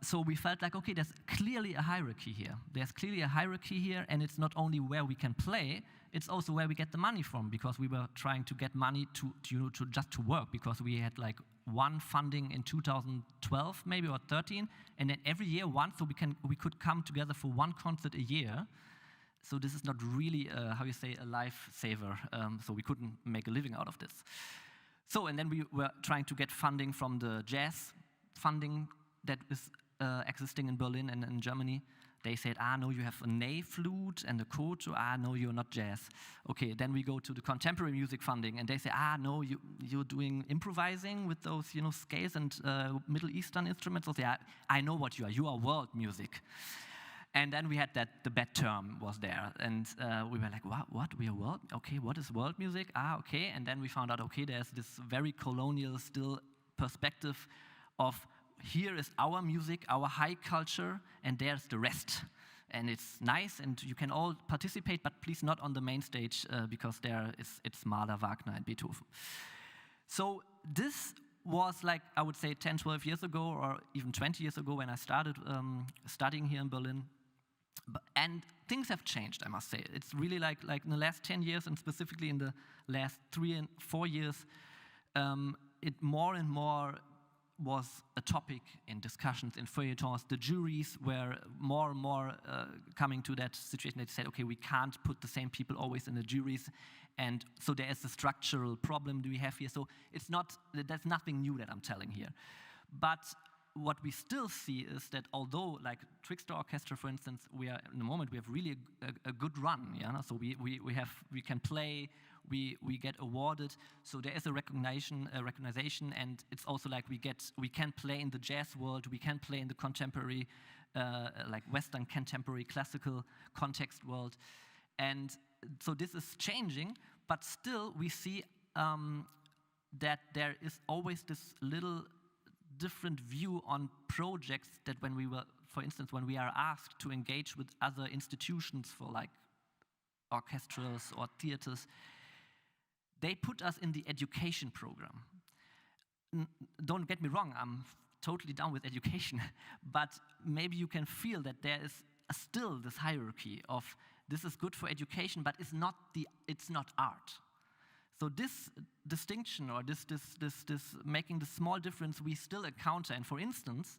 so we felt like, okay, there's clearly a hierarchy here. There's clearly a hierarchy here, and it's not only where we can play, it's also where we get the money from, because we were trying to get money to just to work, because we had like one funding in 2012 maybe, or 13, and then every year one, so we could come together for one concert a year. So this is not really how you say, a lifesaver. So we couldn't make a living out of this. So, and then we were trying to get funding from the jazz funding that is existing in Berlin and in Germany. They said, no, you have a ney flute and a koto. No, you're not jazz. Okay, then we go to the contemporary music funding, and they say, no, you're doing improvising with those, scales and Middle Eastern instruments. So they say, I know what you are. You are world music. And then we had the bad term was there, and we were like, what? We are world? Okay, what is world music? Okay. And then we found out, okay, there's this very colonial still perspective of, here is our music, our high culture, and there's the rest. And it's nice, and you can all participate, but please not on the main stage, because it's Mahler, Wagner, and Beethoven. So this was like, I would say 10, 12 years ago, or even 20 years ago when I started studying here in Berlin. And things have changed, I must say. It's really like in the last 10 years, and specifically in the last 3 and 4 years, it more and more was a topic in discussions, in feuilletons. The juries were more and more coming to that situation. They said, okay, we can't put the same people always in the juries, and so there is a structural problem we have here. So there's nothing new that I'm telling here. But what we still see is that although, like Trickster Orchestra, for instance, in the moment we have really a good run. Yeah, so we can play. We get awarded, so there is a recognition, and it's also like we can play in the jazz world, we can play in the contemporary, like Western contemporary classical context world, and so this is changing. but still we see that there is always this little different view on projects that when we were, for instance, when we are asked to engage with other institutions for like orchestrals or theaters, they put us in the education program. Don't get me wrong, I'm totally down with education, but maybe you can feel that there is still this hierarchy of this is good for education, but it's not art. So this distinction or this making the small difference we still encounter. And for instance,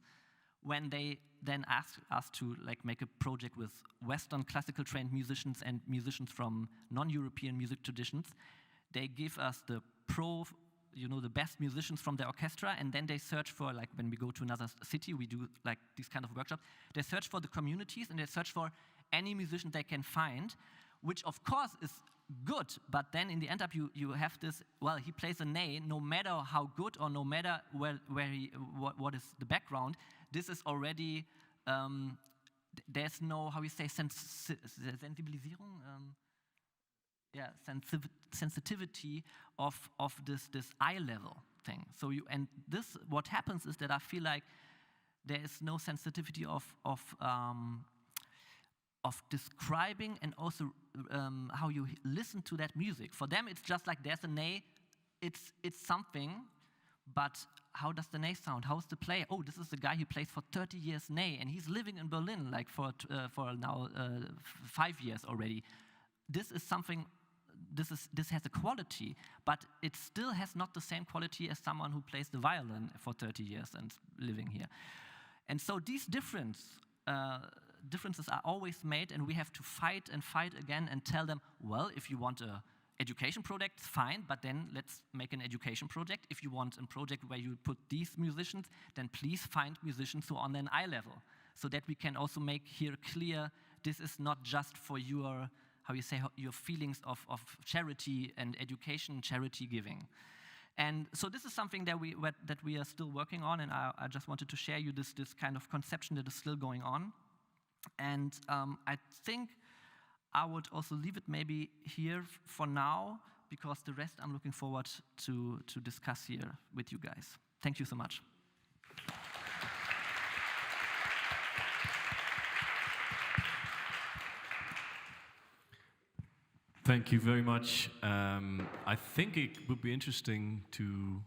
when they then ask us to like make a project with Western classical trained musicians and musicians from non-European music traditions, they give us the best musicians from the orchestra, and then they search for, like when we go to another city, we do like these kind of workshops, they search for the communities and they search for any musician they can find, which of course is good, but then in the end up you have this, well, he plays a ney, no matter how good or no matter what is the background, this is already, there's no, how you say, Sensibilisierung? Sensitivity of this eye level thing. So what happens is that I feel like there is no sensitivity of describing and also how you listen to that music. For them, it's just like there's a ney, it's something, but how does the ney sound? How's the player? Oh, this is the guy who plays for 30 years ney, and he's living in Berlin like for now 5 years already. This is something. This has a quality, but it still has not the same quality as someone who plays the violin for 30 years and living here. And so these differences are always made, and we have to fight and fight again and tell them, well, if you want an education project, fine, but then let's make an education project. If you want a project where you put these musicians, then please find musicians who are on an eye level, so that we can also make here clear this is not just for your, how you say, your feelings of charity and education, charity giving. And so this is something that we are still working on, and I just wanted to share you this kind of conception that is still going on. And I think I would also leave it maybe here for now, because the rest I'm looking forward to discuss here with you guys. Thank you so much. Thank you very much. I think it would be interesting to,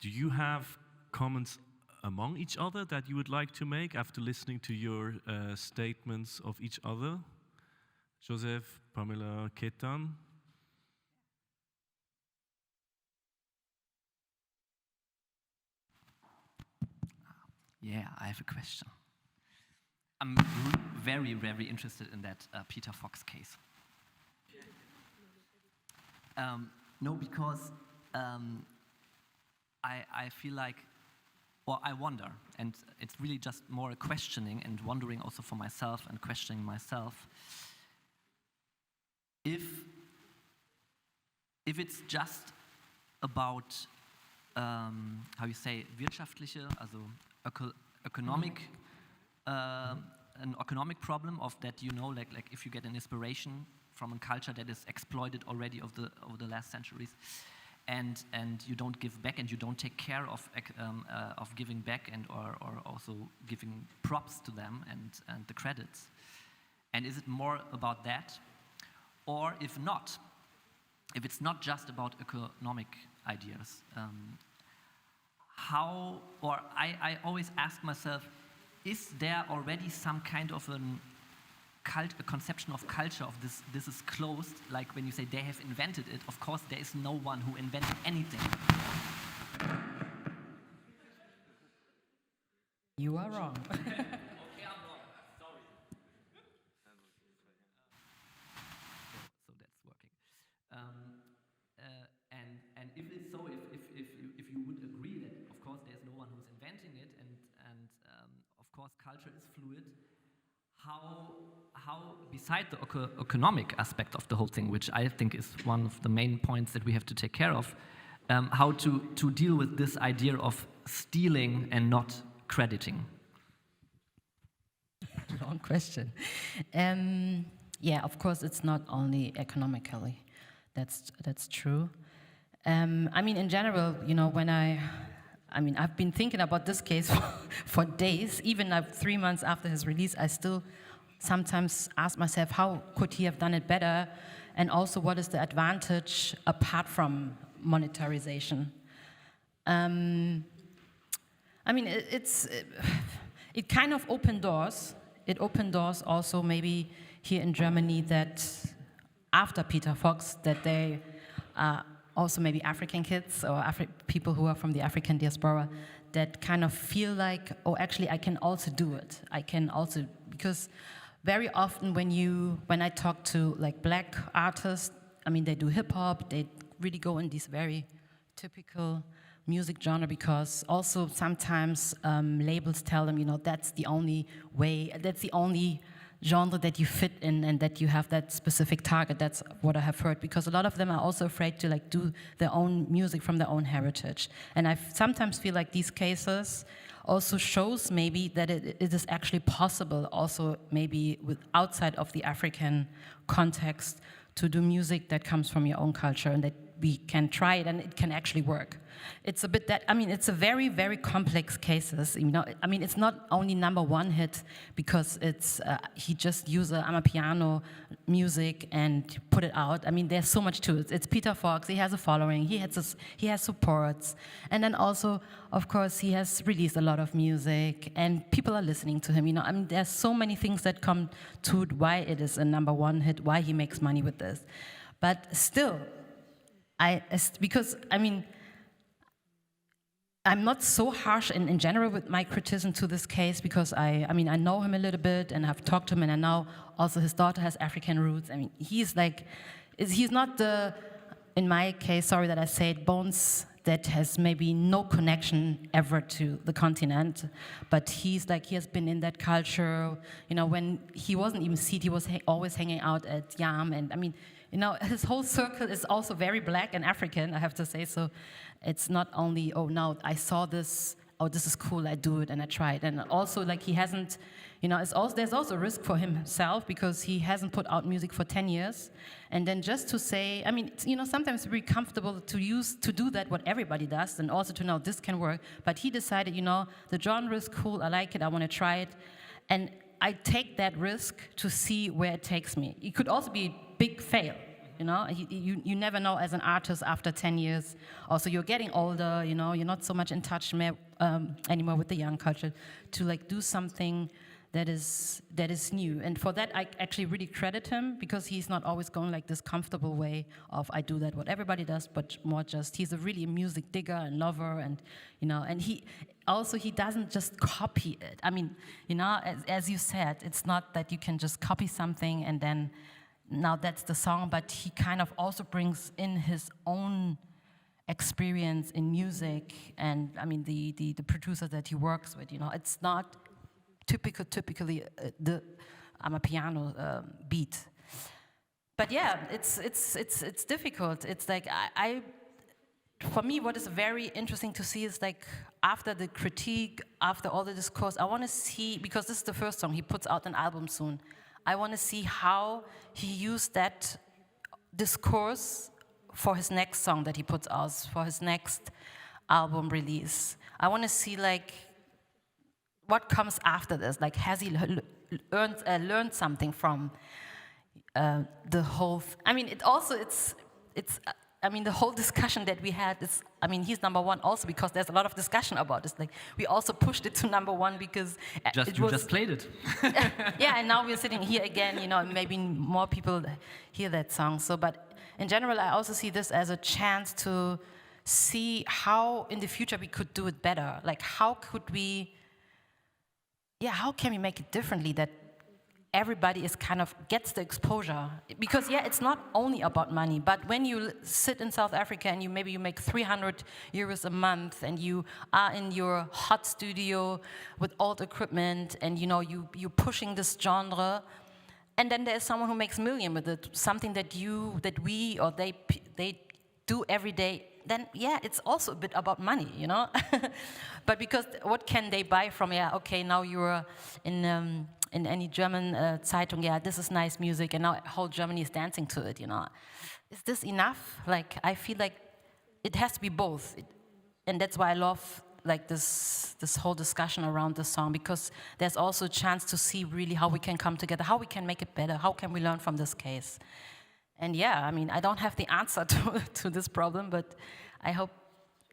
do you have comments among each other that you would like to make after listening to your statements of each other? Joseph, Pamela, Ketan? Yeah, I have a question. I'm very, very interested in that Peter Fox case. No, because I feel like, or I wonder, and it's really just more a questioning and wondering also for myself and questioning myself, if it's just about, how you say, wirtschaftliche, also economic, an economic problem of that, you know, like if you get an inspiration from a culture that is exploited already over the last centuries, and you don't give back and you don't take care of giving back and or also giving props to them and the credits. And is it more about that? Or if not, if it's not just about economic ideas, how, or I always ask myself, is there already some kind of a conception of culture of this is closed, like when you say they have invented it? Of course, there is no one who invented anything. You are wrong. Okay, I'm wrong. Sorry. So that's working. And if it's so, if you would agree that of course there's no one who's inventing it, and of course culture is fluid, how beside the economic aspect of the whole thing, which I think is one of the main points that we have to take care of, how to deal with this idea of stealing and not crediting? Long question. yeah, of course, it's not only economically. That's true. I mean, in general, you know, I've been thinking about this case for days. Even 3 months after his release, I still sometimes ask myself, how could he have done it better? And also, what is the advantage apart from monetarization? I mean, it kind of opened doors. It opened doors also maybe here in Germany that after Peter Fox, that they also maybe African kids or people who are from the African diaspora that kind of feel like, oh, actually I can also do it. I can also, because very often when I talk to like black artists, I mean, they do hip hop, they really go in these very typical music genre, because also sometimes labels tell them, you know, that's the only way, that's the only genre that you fit in and that you have that specific target. That's what I have heard, because a lot of them are also afraid to like do their own music from their own heritage. And I sometimes feel like these cases also shows maybe that it is actually possible also maybe outside of the African context to do music that comes from your own culture, and that we can try it and it can actually work. It's a bit that, I mean, it's a very, very complex cases. You know, I mean, it's not only #1 hit because it's he just used amapiano music and put it out. I mean, there's so much to it. It's Peter Fox. He has a following. He has supports, and then also, of course, he has released a lot of music, and people are listening to him. You know, I mean, there's so many things that come to why it is a #1 hit, why he makes money with this, but still. Because, I mean, I'm not so harsh in general with my criticism to this case, because I know him a little bit and I've talked to him, and I know also his daughter has African roots. I mean, he's not the, in my case, sorry that I say it, Bones that has maybe no connection ever to the continent, but he has been in that culture. You know, when he wasn't even Seed, he was always hanging out at Yam, and I mean, you know, his whole circle is also very black and African, I have to say. So it's not only, oh, now I saw this, oh, this is cool, I do it and I try it. And also, like, he hasn't, you know, there's also a risk for himself, because he hasn't put out music for 10 years. And then just to say, I mean, you know, sometimes it's very comfortable to do that, what everybody does, and also to know this can work. But he decided, you know, the genre is cool, I like it, I want to try it. And I take that risk to see where it takes me. It could also be a big fail, you know? You never know as an artist after 10 years. Also, you're getting older, you know, you're not so much in touch anymore with the young culture, to like do something that is new. And for that, I actually really credit him, because he's not always going like this comfortable way of, I do that what everybody does, but more just, he's a really music digger and lover, and, you know, and he doesn't just copy it. I mean, you know, as you said, it's not that you can just copy something and then now that's the song, but he kind of also brings in his own experience in music, and I mean, the producer that he works with, you know, it's not typically the amapiano beat. But yeah, it's difficult. It's like for me, what is very interesting to see is like after the critique, after all the discourse, I want to see, because this is the first song, he puts out an album soon. I want to see how he used that discourse for his next song that he puts out, for his next album release. I want to see like what comes after this. Like, has he learned something from the whole? I mean, the whole discussion that we had is, I mean, he's #1 also because there's a lot of discussion about this. Like, we also pushed it to #1 because you just played it. Yeah, and now we're sitting here again, you know, maybe more people hear that song. So, but in general, I also see this as a chance to see how in the future we could do it better. Like, how can we make it differently that everybody is kind of gets the exposure? Because yeah, it's not only about money, but when you sit in South Africa and you make 300 euros a month and you are in your hot studio with old equipment and you know you're pushing this genre, and then there's someone who makes million with it, something that we or they do every day, then yeah, it's also a bit about money, you know. But because what can they buy from? Yeah, okay, now you're in in any German Zeitung, yeah, this is nice music, and now whole Germany is dancing to it, you know. Is this enough? Like, I feel like it has to be both. And that's why I love like this whole discussion around the song, because there's also a chance to see really how we can come together, how we can make it better, how can we learn from this case. And yeah, I mean, I don't have the answer to this problem, but I hope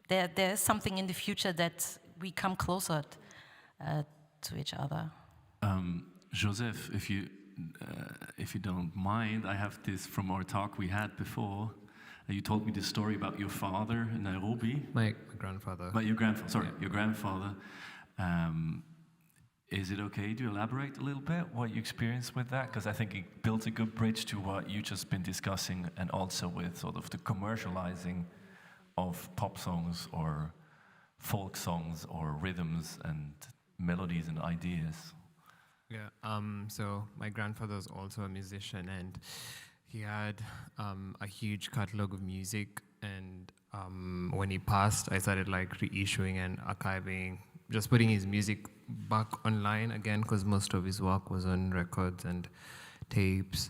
there is something in the future that we come closer to each other. Joseph, if you don't mind, I have this from our talk we had before. You told me the story about your father in Nairobi. My grandfather. But your grandfather, sorry, your grandfather. Is it okay to elaborate a little bit what you experienced with that? Because I think it builds a good bridge to what you just been discussing, and also with sort of the commercializing of pop songs or folk songs or rhythms and melodies and ideas. Yeah, so my grandfather was also a musician, and he had a huge catalog of music, and when he passed, I started like reissuing and archiving, just putting his music back online again, because most of his work was on records and tapes.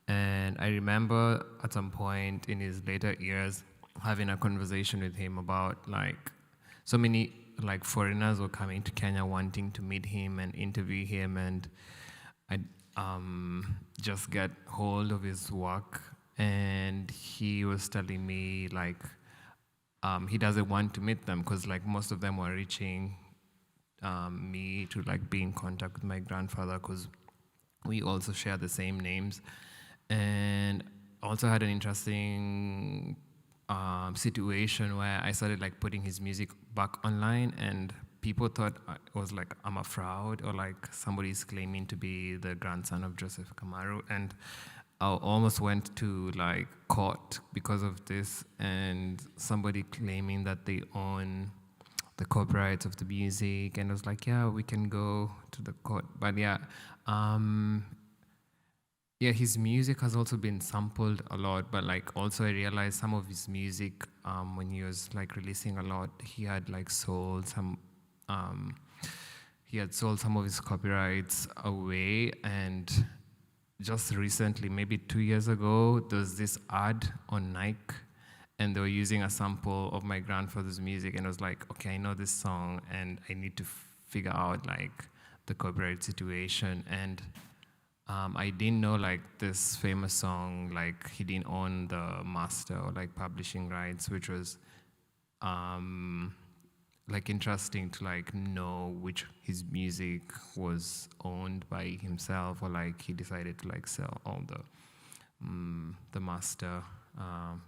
And I remember at some point in his later years having a conversation with him about like so many like foreigners were coming to Kenya wanting to meet him and interview him, and I just get hold of his work, and he was telling me like he doesn't want to meet them because like most of them were reaching me to like be in contact with my grandfather because we also share the same names, and also had an interesting situation where I started like putting his music back online, and people thought it was like I'm a fraud or like somebody's claiming to be the grandson of Joseph Kamaru, and I almost went to like court because of this, and somebody claiming that they own the copyrights of the music, and I was like, yeah, we can go to the court, but yeah. Yeah, his music has also been sampled a lot, but like also I realized some of his music, when he was like releasing a lot, he had like sold some of his copyrights away. And just recently, maybe 2 years ago, there was this ad on Nike, and they were using a sample of my grandfather's music, and I was like, okay, I know this song, and I need to figure out like the copyright situation. And I didn't know like this famous song, like he didn't own the master or like publishing rights, which was like interesting to like know which his music was owned by himself, or like he decided to like sell all the master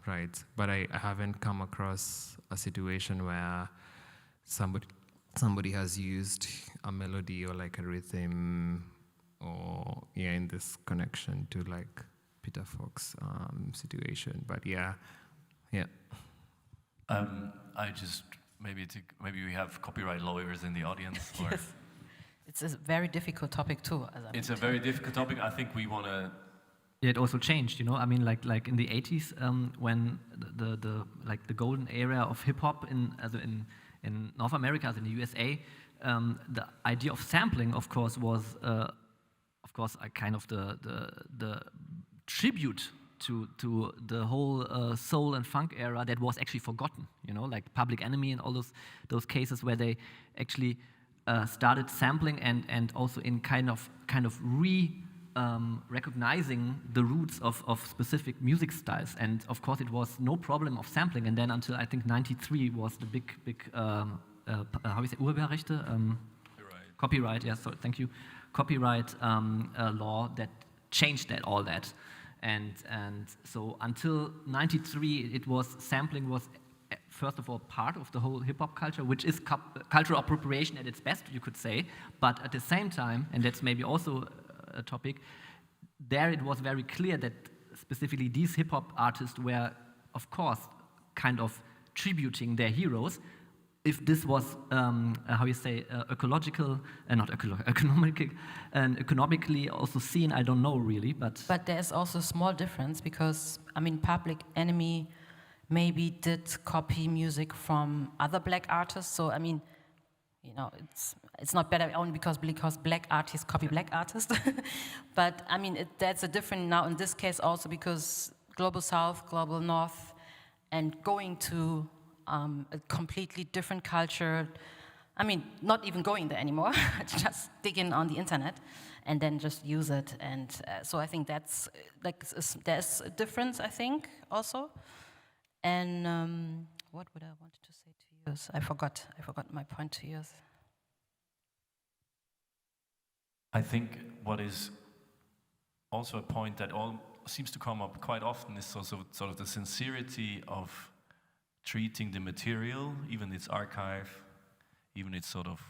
rights. But I haven't come across a situation where somebody has used a melody or like a rhythm, or yeah, in this connection to like Peter Fox situation. But yeah. I just maybe we have copyright lawyers in the audience. Or Yes. It's a very difficult topic too. it's a very difficult topic. I think we want to. Yeah, it also changed, you know. I mean, like in the 80s, when the golden era of hip hop in North America, in the USA, the idea of sampling, of course, was a kind of the tribute to the whole soul and funk era that was actually forgotten, you know, like Public Enemy and all those cases where they actually started sampling and also in kind of recognizing the roots of specific music styles. And of course it was no problem of sampling, and then until I think 93 was the big how do you say, Urheberrechte? Copyright, yeah, so thank you. Copyright law that changed all that. And so until 93, sampling was first of all part of the whole hip-hop culture, which is cultural appropriation at its best, you could say. But at the same time, and that's maybe also a topic, there it was very clear that specifically these hip-hop artists were, of course, kind of tributing their heroes. If this was, ecological, not economical, and economically also seen, I don't know really, but there's also a small difference, because, I mean, Public Enemy maybe did copy music from other black artists, so, I mean, you know, It's not better only because black artists copy black artists. But I mean, that's a different now in this case also because global south, global north, and going to a completely different culture. I mean, not even going there anymore, just digging on the internet and then just use it. And so I think that's, like, there's a difference, I think, also. And what would I want to say to you? I forgot my point to you. I think what is also a point that seems to come up quite often is also sort of the sincerity of treating the material, even its archive, even its sort of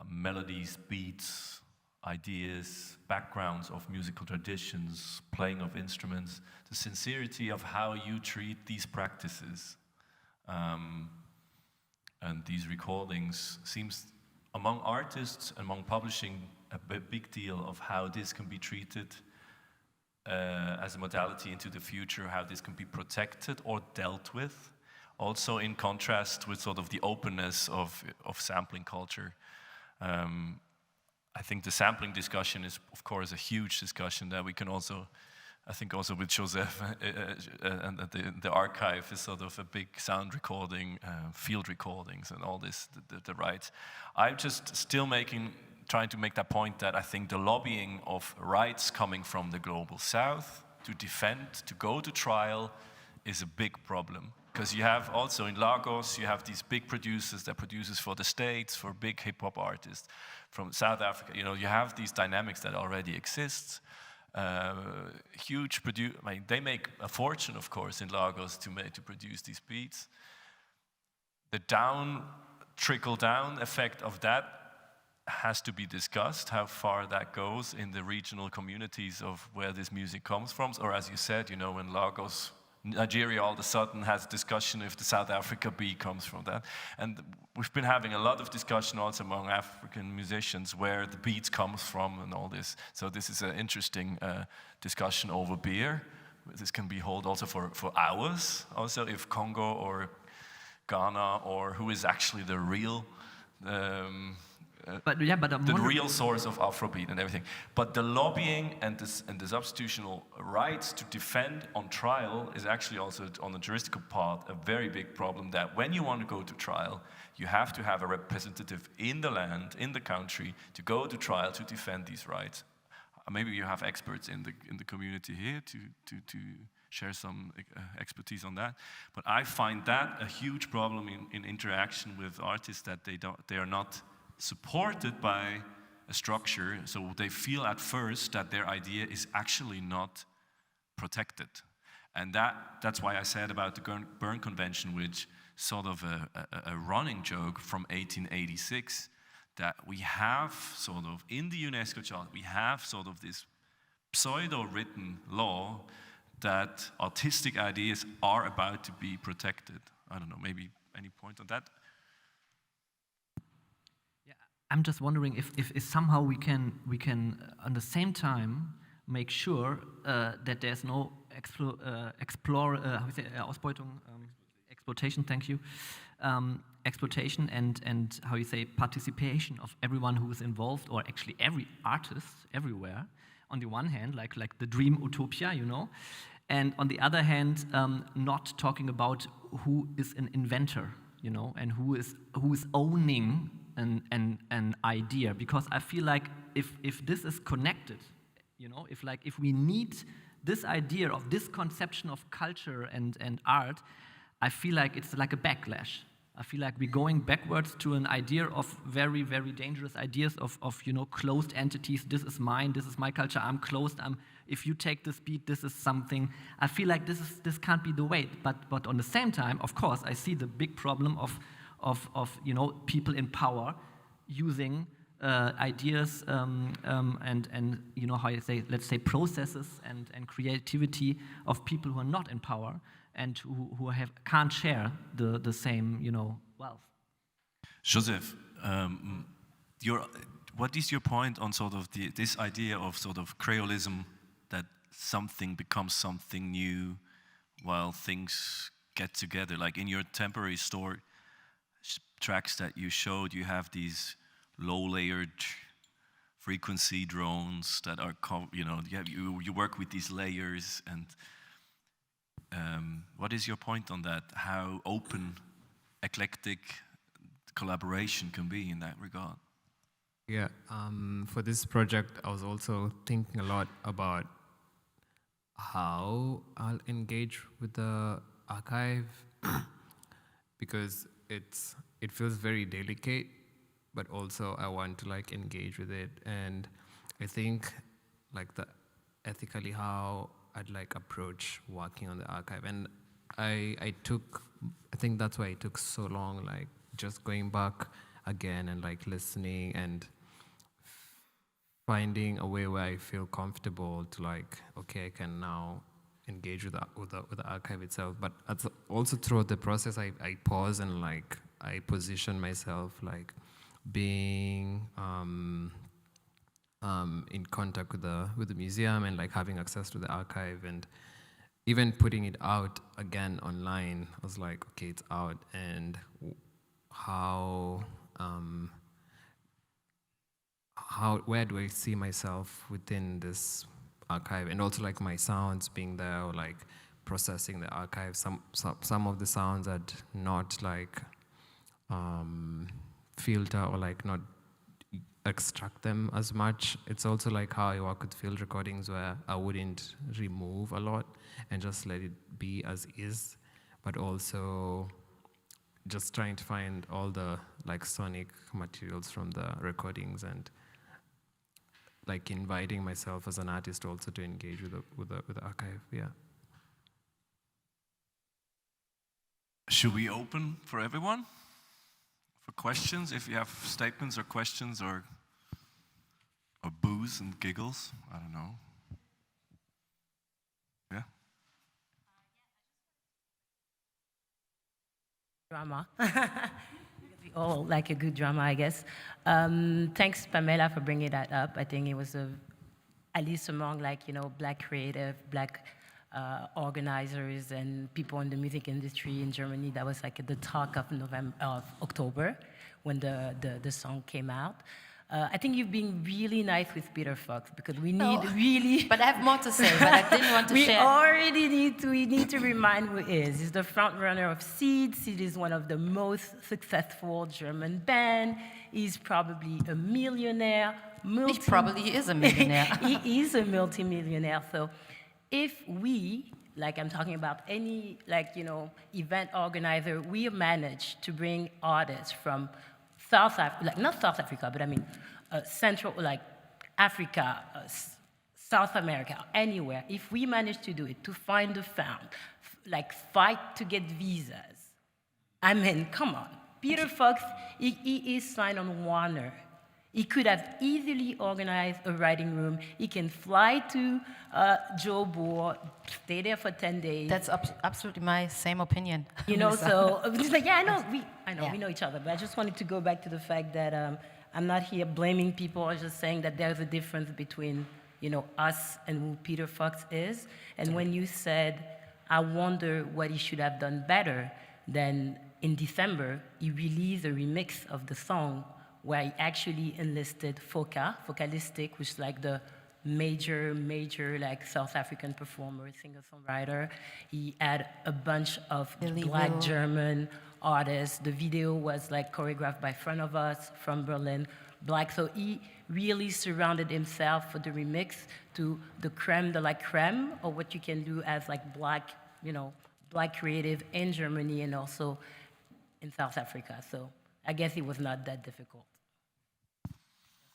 melodies, beats, ideas, backgrounds of musical traditions, playing of instruments, the sincerity of how you treat these practices. And these recordings seems, among artists, among publishing, a big deal of how this can be treated as a modality into the future, how this can be protected or dealt with. Also in contrast with sort of the openness of sampling culture. I think the sampling discussion is, of course, a huge discussion that we can also, I think also with Joseph and the archive is sort of a big sound recording, field recordings and all this, the rights. I'm just still trying to make that point that I think the lobbying of rights coming from the global south to defend, to go to trial is a big problem. Because you have also in Lagos, you have these big producers that produces for the States, for big hip-hop artists. From South Africa, you know, you have these dynamics that already exist. Huge they make a fortune, of course, in Lagos to produce these beats. The trickle-down effect of that has to be discussed, how far that goes in the regional communities of where this music comes from. Or as you said, you know, in Lagos, Nigeria all of a sudden has discussion if the South Africa beat comes from that. And we've been having a lot of discussion also among African musicians where the beats comes from and all this. So this is an interesting discussion over beer. This can be held also for hours. Also if Congo or Ghana or who is actually the real the real source of Afrobeat and everything. But the lobbying and the substitutional rights to defend on trial is actually also, on the juridical part, a very big problem that when you want to go to trial, you have to have a representative in the land, in the country, to go to trial to defend these rights. Maybe you have experts in the community here to share some expertise on that. But I find that a huge problem in interaction with artists, that they are not supported by a structure, so they feel at first that their idea is actually not protected. And that's why I said about the Berne Convention, which sort of a running joke from 1886, that we have sort of, in the UNESCO Charter, we have sort of this pseudo-written law that artistic ideas are about to be protected. I don't know, maybe any point on that? I'm just wondering if somehow we can at the same time make sure that there's no exploitation. Thank you, exploitation and how you say participation of everyone who is involved, or actually every artist everywhere. On the one hand, like the dream utopia, you know, and on the other hand, not talking about who is an inventor, you know, and who is owning an idea, because I feel like if this is connected, you know, if we need this idea of this conception of culture and art, I feel like it's like a backlash. I feel like we're going backwards to an idea of very, very dangerous ideas of you know, closed entities. This is mine, this is my culture, I'm closed, if you take this beat, this is something. I feel like this can't be the way, but on the same time, of course, I see the big problem of you know, people in power using ideas and you know, how you say, let's say processes and creativity of people who are not in power and who can't share the same, you know, wealth. Joseph, what is your point on sort of this idea of sort of creolism, that something becomes something new while things get together? Like in your temporary store tracks that you showed, you have these low-layered frequency drones that are, you work with these layers, and what is your point on that? How open, eclectic collaboration can be in that regard? Yeah, for this project, I was also thinking a lot about how I'll engage with the archive because it feels very delicate, but also I want to like engage with it, and I think like the ethically how I'd like approach working on the archive, and I think that's why it took so long, like just going back again and like listening and finding a way where I feel comfortable to like, okay, I can now engage with the archive itself. But also throughout the process, I pause and like I position myself like being in contact with the museum and like having access to the archive, and even putting it out again online. I was like, okay, it's out, and where do I see myself within this archive, and also like my sounds being there, or like processing the archive. Some of the sounds I'd not like filter or like not extract them as much. It's also like how I work with field recordings where I wouldn't remove a lot and just let it be as is, but also just trying to find all the like sonic materials from the recordings, and like inviting myself as an artist also to engage with the archive. Yeah. Should we open for everyone for questions? If you have statements or questions or boos and giggles, I don't know. Yeah. Drama. We all like a good drama, I guess. Thanks, Pamela, for bringing that up. I think it was at least among like, Black creative, Black organizers and people in the music industry in Germany, that was like the talk of October when the song came out. I think you've been really nice with Peter Fox because we need really. But I have more to say, but I didn't want to share. We need to remind who he is. He's the front runner of Seed. Seed is one of the most successful German band. He's probably a millionaire. He probably is a millionaire. He is a multimillionaire. So if we, like I'm talking about any, event organizer, we manage to bring artists from not South Africa, but I mean Central, like Africa, South America, anywhere. If we manage to do it, to find a fund, like fight to get visas, I mean, come on. Peter Fox, he is signed on Warner. He could have easily organized a writing room. He can fly to Joburg, stay there for 10 days. That's absolutely my same opinion. So it's like, yeah, we know each other, but I just wanted to go back to the fact that I'm not here blaming people. I'm just saying that there's a difference between, us and who Peter Fox is. And when you said, I wonder what he should have done better, then in December, he released a remix of the song where he actually enlisted Focalistic, which is like the major like South African performer, singer-songwriter. He had a bunch of Black German artists. The video was like choreographed by friend of us from Berlin, Black. So he really surrounded himself for the remix to the creme de la creme of what you can do as like Black, Black creative in Germany and also in South Africa. So I guess it was not that difficult.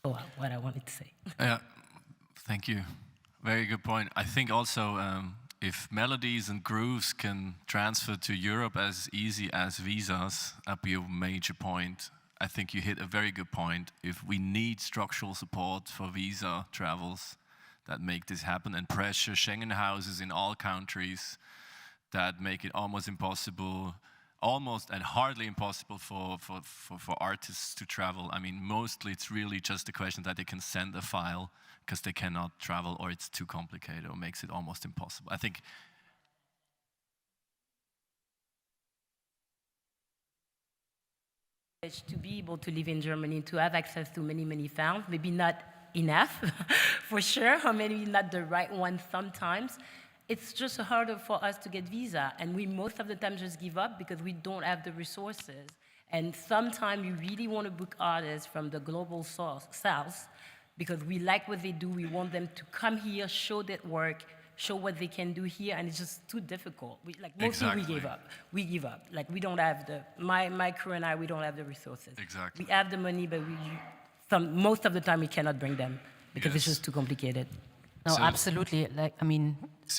Oh, what I wanted to say. Yeah, thank you. Very good point. I think also if melodies and grooves can transfer to Europe as easy as visas, that'd be a major point. I think you hit a very good point. If we need structural support for visa travels that make this happen, and pressure Schengen houses in all countries that make it almost impossible, almost and hardly impossible for artists to travel. I mean, mostly it's really just a question that they can send a file because they cannot travel, or it's too complicated, or makes it almost impossible. I think to be able to live in Germany, to have access to many, many films, maybe not enough, for sure, or maybe not the right one sometimes. It's just harder for us to get visa, and we most of the time just give up because we don't have the resources. And sometimes you really want to book artists from the global south because we like what they do, we want them to come here, show their work, show what they can do here, and it's just too difficult. Mostly we give up. We give up. Like, we don't have my crew and I, we don't have the resources. Exactly. We have the money, but most of the time we cannot bring them because it's just too complicated. No, absolutely. That's...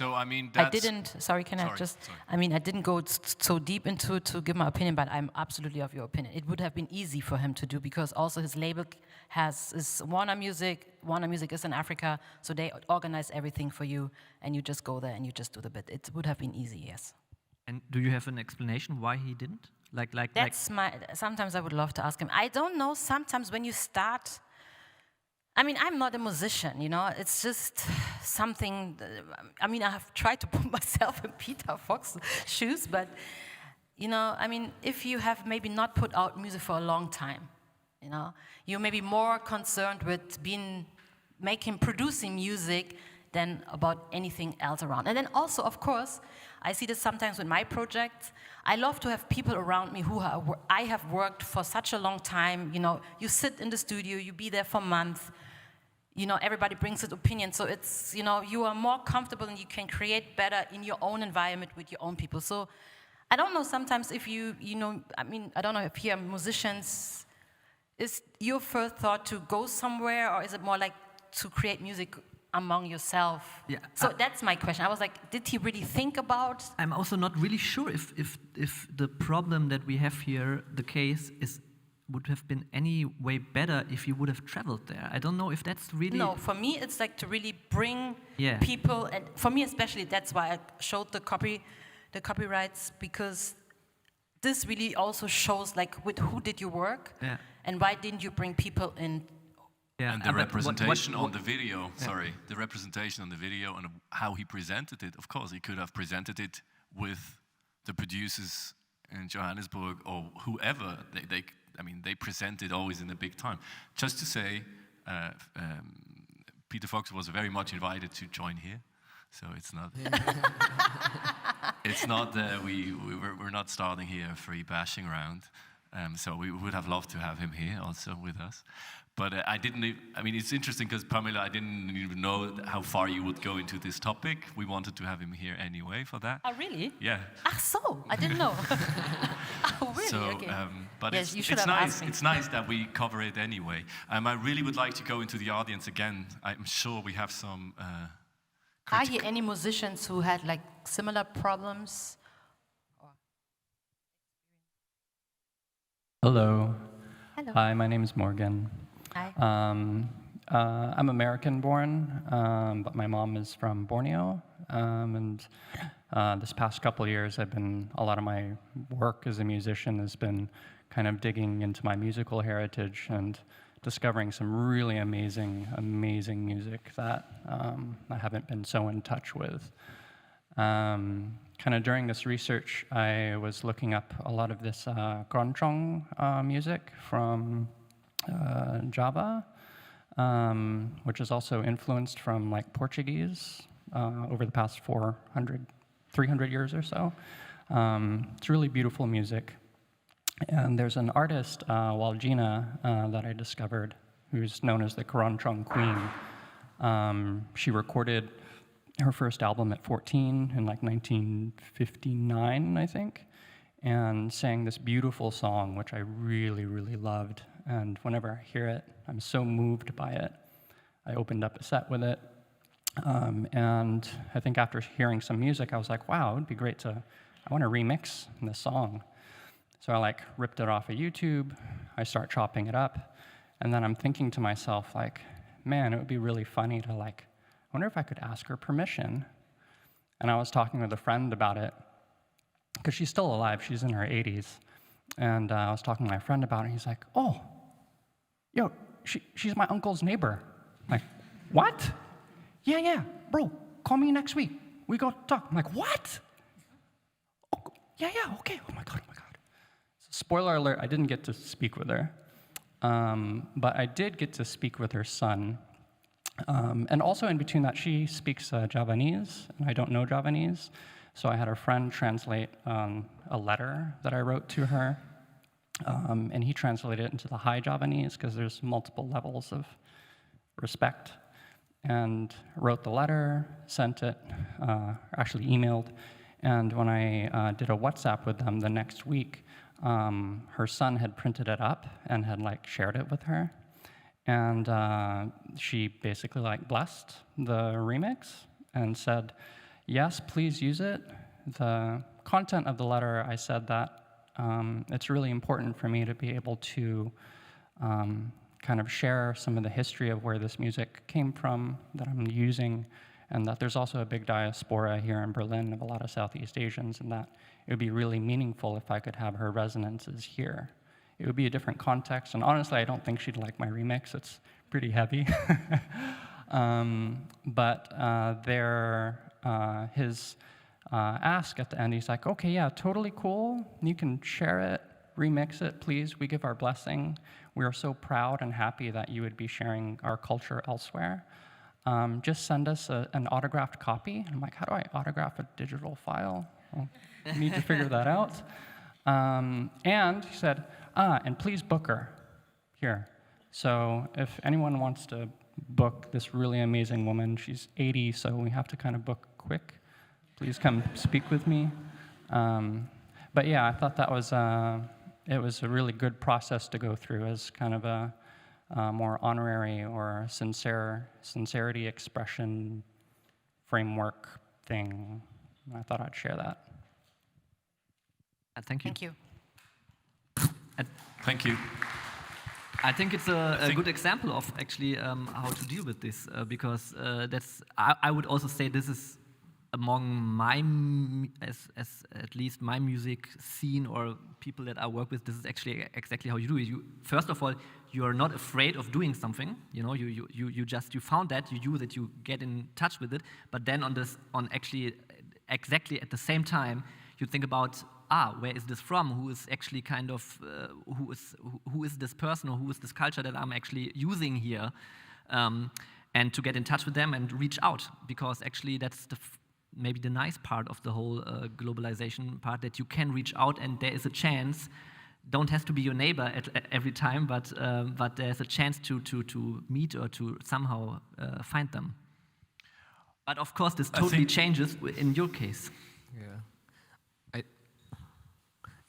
I didn't. Sorry, can I just? Sorry. I didn't go so deep into to give my opinion, but I'm absolutely of your opinion. It would have been easy for him to do because also his label is Warner Music. Warner Music is in Africa, so they organize everything for you, and you just go there and you just do the bit. It would have been easy, yes. And do you have an explanation why he didn't? Sometimes I would love to ask him. I don't know. Sometimes when you start. I'm not a musician, it's just something, I have tried to put myself in Peter Fox's shoes, but, if you have maybe not put out music for a long time, you're maybe more concerned with producing music than about anything else around. And then also, of course, I see this sometimes with my projects. I love to have people around me I have worked for such a long time, you sit in the studio, you be there for months, everybody brings his opinion, so it's, you are more comfortable and you can create better in your own environment with your own people. So I don't know, sometimes if I don't know if here musicians, is your first thought to go somewhere, or is it more like to create music among yourself? Yeah. So that's my question. I was like, did he really think about? I'm also not really sure if the problem that we have here, the case would have been any way better if you would have traveled there. I don't know if that's really... No, for me, it's like to really bring people, and for me especially, that's why I showed the copyrights, because this really also shows like with who did you work, and why didn't you bring people in? Yeah. And the representation on the video, the representation on the video and how he presented it, of course, he could have presented it with the producers in Johannesburg or whoever. They present it always in a big time. Just to say, Peter Fox was very much invited to join here, so it's not. It's not we're not starting here a free bashing round. So we would have loved to have him here also with us. But it's interesting because Pamela, I didn't even know how far you would go into this topic. We wanted to have him here anyway for that. Oh, really? Yeah. So I didn't know. Oh, really? So, okay. But yes, it's nice. It's nice that we cover it anyway. I really would like to go into the audience again. I'm sure we have some. Are here any musicians who had like similar problems? Hello. Hello. Hi, my name is Morgan. Hi. I'm American-born, but my mom is from Borneo, and this past couple of years, a lot of my work as a musician has been kind of digging into my musical heritage and discovering some really amazing music that I haven't been so in touch with. Kind of during this research, I was looking up a lot of this keroncong music from Java, which is also influenced from like Portuguese over the past 300 years or so. It's really beautiful music. And there's an artist, Waljina, that I discovered, who's known as the keroncong queen. She recorded her first album at 14 in like 1959, I think, and sang this beautiful song, which I really, really loved. And whenever I hear it, I'm so moved by it. I opened up a set with it. And I think after hearing some music, I was like, wow, it would be great I want to remix this song. So I like ripped it off of YouTube. I start chopping it up. And then I'm thinking to myself, like, man, it would be really funny to like, I wonder if I could ask her permission. And I was talking with a friend about it, because she's still alive, she's in her 80s. And I was talking to my friend about it, and he's like, oh, yo, she's my uncle's neighbor. I'm like, what? Yeah, bro, call me next week. We go talk. I'm like, what? Oh, yeah, okay, oh my God. So spoiler alert, I didn't get to speak with her. But I did get to speak with her son. And also in between that, she speaks Javanese, and I don't know Javanese. So I had a friend translate a letter that I wrote to her. And he translated it into the High Javanese, because there's multiple levels of respect. And wrote the letter, sent it, actually emailed. And when I did a WhatsApp with them the next week, her son had printed it up and had shared it with her. And she basically blessed the remix and said, yes, please use it. The content of the letter, I said that it's really important for me to be able to kind of share some of the history of where this music came from that I'm using, and that there's also a big diaspora here in Berlin of a lot of Southeast Asians, and that it would be really meaningful if I could have her resonances here. It would be a different context, and honestly, I don't think she'd like my remix. It's pretty heavy. But his ask at the end, he's like, okay, yeah, totally cool. You can share it, remix it, please. We give our blessing. We are so proud and happy that you would be sharing our culture elsewhere. Just send us an autographed copy. And I'm like, how do I autograph a digital file? Well, I need to figure that out. And he said, and please book her here. So if anyone wants to book this really amazing woman, she's 80, so we have to kind of book quick. Please come speak with me. But yeah, I thought that was it was a really good process to go through as kind of a more honorary or sincerity expression framework thing. I thought I'd share that. Thank you. Thank you. Thank you. I think it's a good example of actually how to deal with this, because I would also say this is among my, as at least my music scene or people that I work with, this is actually exactly how you do it. First of all, you are not afraid of doing something. You know, you found that, you use it, you get in touch with it. But then on actually exactly at the same time, you think about, where is this from? Who is actually kind of who is this person, or who is this culture that I'm actually using here? And to get in touch with them and reach out, because actually that's maybe the nice part of the whole globalization part, that you can reach out and there is a chance. Don't have to be your neighbor at every time, but there's a chance to meet or to somehow find them. But of course, this totally changes in your case.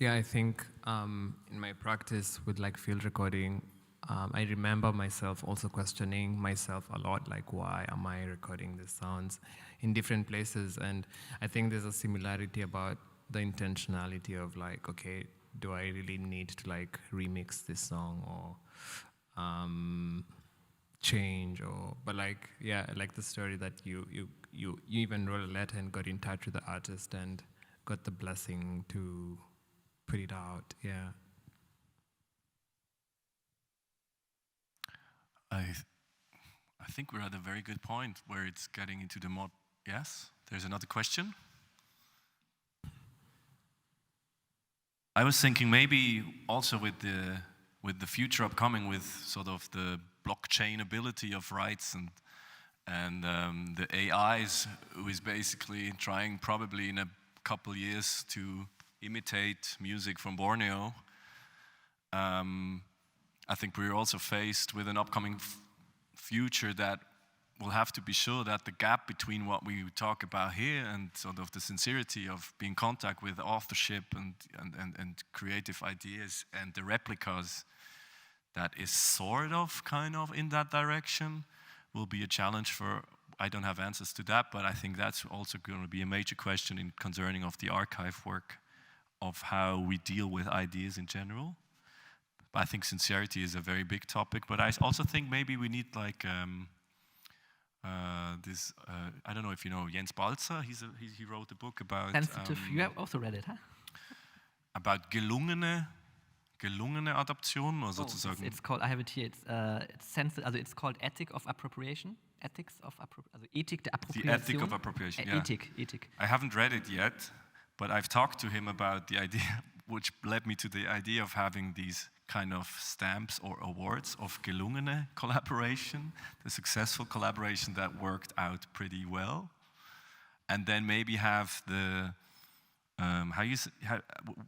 I think in my practice with field recording, I remember myself also questioning myself a lot, why am I recording these sounds in different places? And I think there's a similarity about the intentionality of okay, do I really need to remix this song or change, or but the story that you even wrote a letter and got in touch with the artist and got the blessing to put it out. Yeah. I think we're at a very good point where it's getting into the more. Yes, there's another question. I was thinking maybe also with the future upcoming, with sort of the blockchain ability of rights and the AIs, who is basically trying probably in a couple years to imitate music from Borneo. I think we're also faced with an upcoming future that will have to be sure that the gap between what we talk about here and sort of the sincerity of being in contact with authorship and creative ideas and the replicas, that is sort of kind of in that direction, will be a challenge for. I don't have answers to that, but I think that's also going to be a major question in concerning of the archive work, of how we deal with ideas in general. I think sincerity is a very big topic, but I also think maybe we need this. I don't know if you know Jens Balzer. He wrote a book about sensitive. You have also read it, huh? About gelungene Adaption, or sozusagen. It's called. I have it here. It's called Ethic of Appropriation. Ethics of Ethik der Appropriation. The ethic of appropriation. Yeah. Ethic. I haven't read it yet, but I've talked to him about the idea. which led me to the idea of having these kind of stamps or awards of gelungene collaboration, the successful collaboration that worked out pretty well, and then maybe have the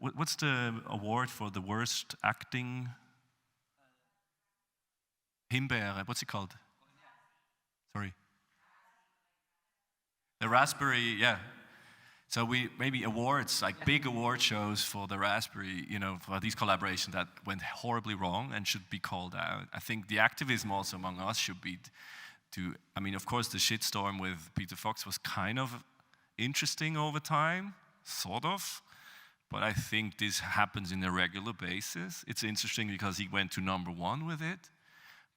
what's the award for the worst acting? Himbeere, what's it called? Sorry. The Raspberry, yeah. So we maybe awards, like big award shows for the Raspberry, you know, for these collaborations that went horribly wrong and should be called out. I think the activism also among us should be I mean, of course, the shitstorm with Peter Fox was kind of interesting over time, sort of, but I think this happens in a regular basis. It's interesting because he went to #1 with it,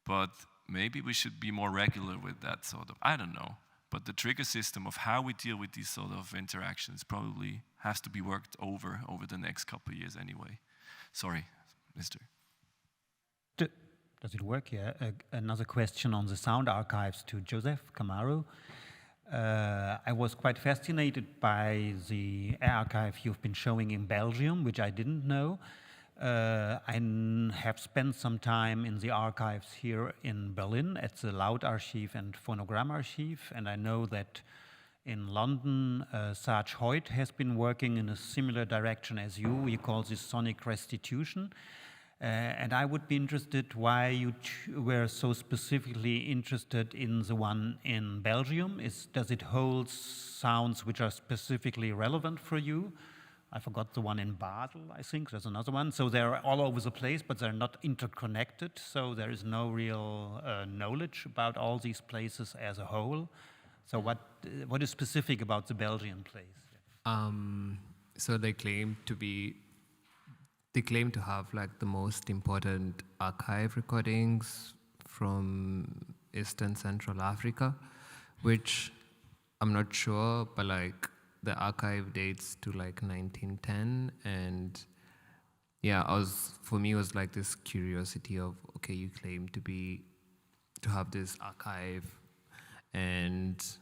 but maybe we should be more regular with that sort of, I don't know. But the trigger system of how we deal with these sort of interactions probably has to be worked over the next couple of years anyway. Sorry, Mr. Does it work? Yeah. Another question on the sound archives to Joseph Kamaru. I was quite fascinated by the archive you've been showing in Belgium, which I didn't know. I have spent some time in the archives here in Berlin at the Loud Archive and Phonogram Archive, and I know that in London, Sarge Hoyt has been working in a similar direction as you. He calls this sonic restitution. And I would be interested why you were so specifically interested in the one in Belgium. Does it hold sounds which are specifically relevant for you? I forgot the one in Basel, I think. There's another one. So they're all over the place, but they're not interconnected. So there is no real knowledge about all these places as a whole. So what is specific about the Belgian place? So they claim to have like the most important archive recordings from Eastern Central Africa, which I'm not sure, but like the archive dates to like 1910, and yeah, for me it was like this curiosity of, okay, you claim to have this archive, and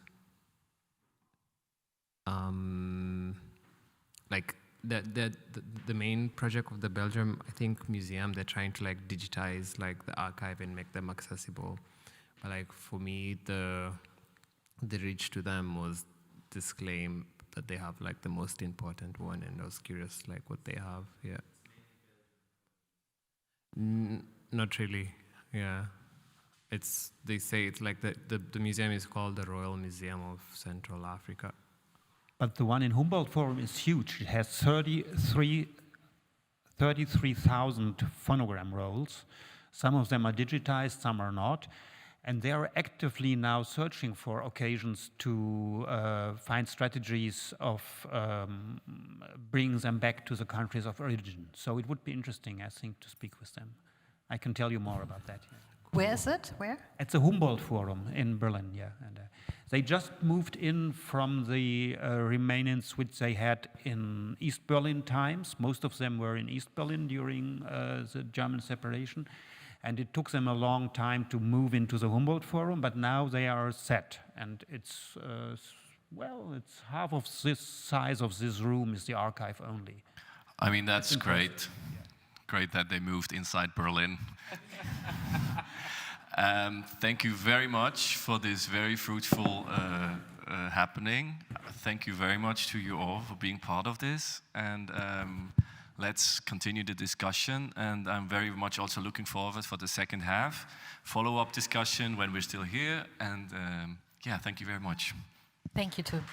like the main project of the Belgium, I think, museum, they're trying to like digitize like the archive and make them accessible, but like for me the reach to them was this claim that they have like the most important one, and I was curious like what they have. Yeah. Not really. Yeah. They say it's like the museum is called the Royal Museum of Central Africa. But the one in Humboldt Forum is huge. It has 33,000 phonogram rolls. Some of them are digitized, some are not. And they are actively now searching for occasions to find strategies of bringing them back to the countries of origin. So it would be interesting, I think, to speak with them. I can tell you more about that. Yeah. Where is it? Where? At the Humboldt Forum in Berlin, yeah. And they just moved in from the remains which they had in East Berlin times. Most of them were in East Berlin during the German separation. And it took them a long time to move into the Humboldt Forum, but now they are set. And it's, it's half of this size of this room is the archive only. I mean, that's great. Yeah. Great that they moved inside Berlin. Thank you very much for this very fruitful happening. Thank you very much to you all for being part of this. And let's continue the discussion, and I'm very much also looking forward for the second half, follow-up discussion when we're still here, and yeah, thank you very much. Thank you too.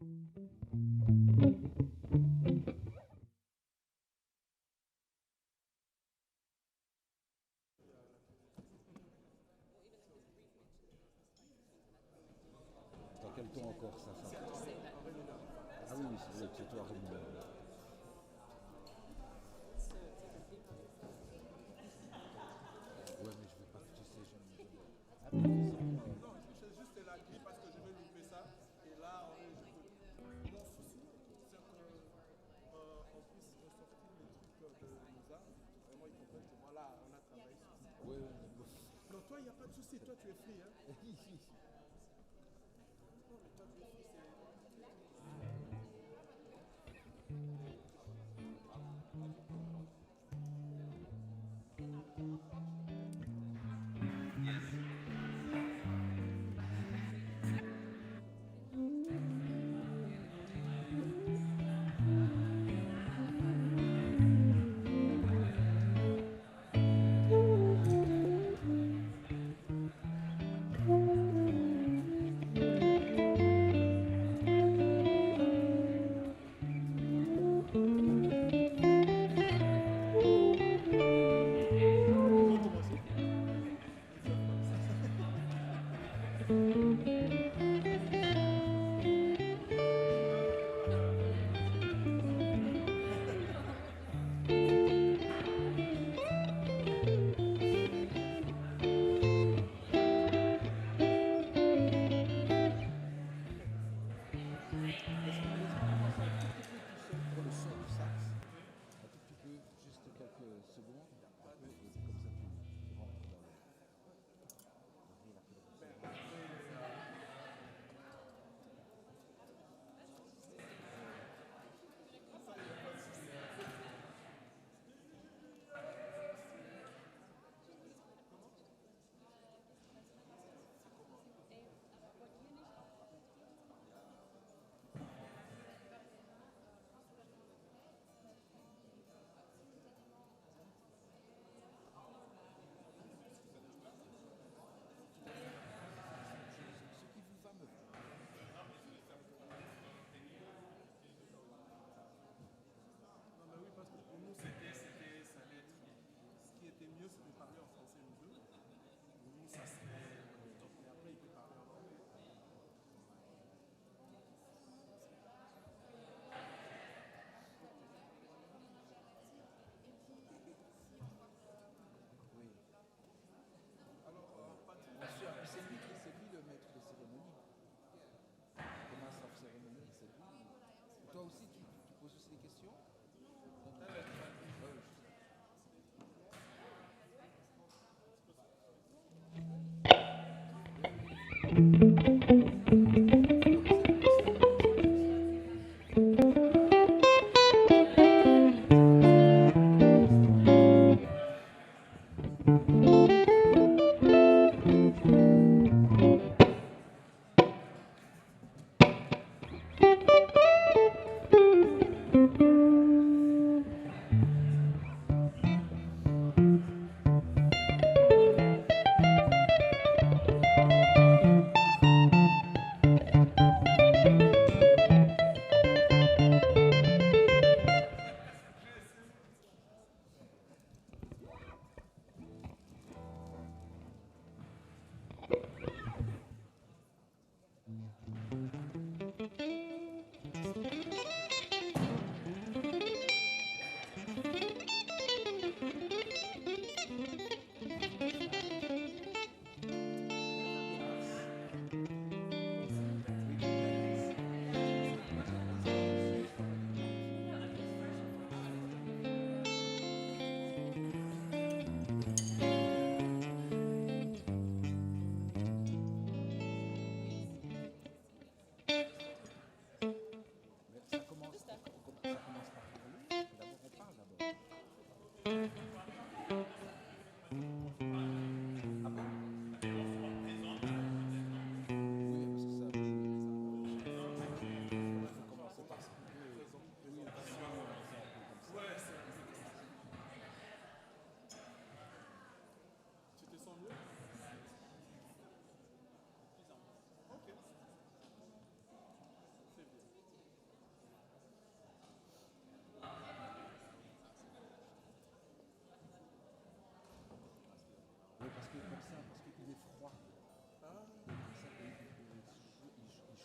Dans quel ton encore ça Ah oui, c'est toi Rémi. Ouais, mais je veux pas que tu sais, j'aime. Non, je sais juste élargir parce que je vais louper ça. Et là, mon souci, c'est qu'on puisse ressortir les trucs de Mozart. Vraiment, ils comprennent que voilà, on a travaillé sur ça. Ouais. Non, toi, il n'y a pas de souci. Toi, tu es free. Hein?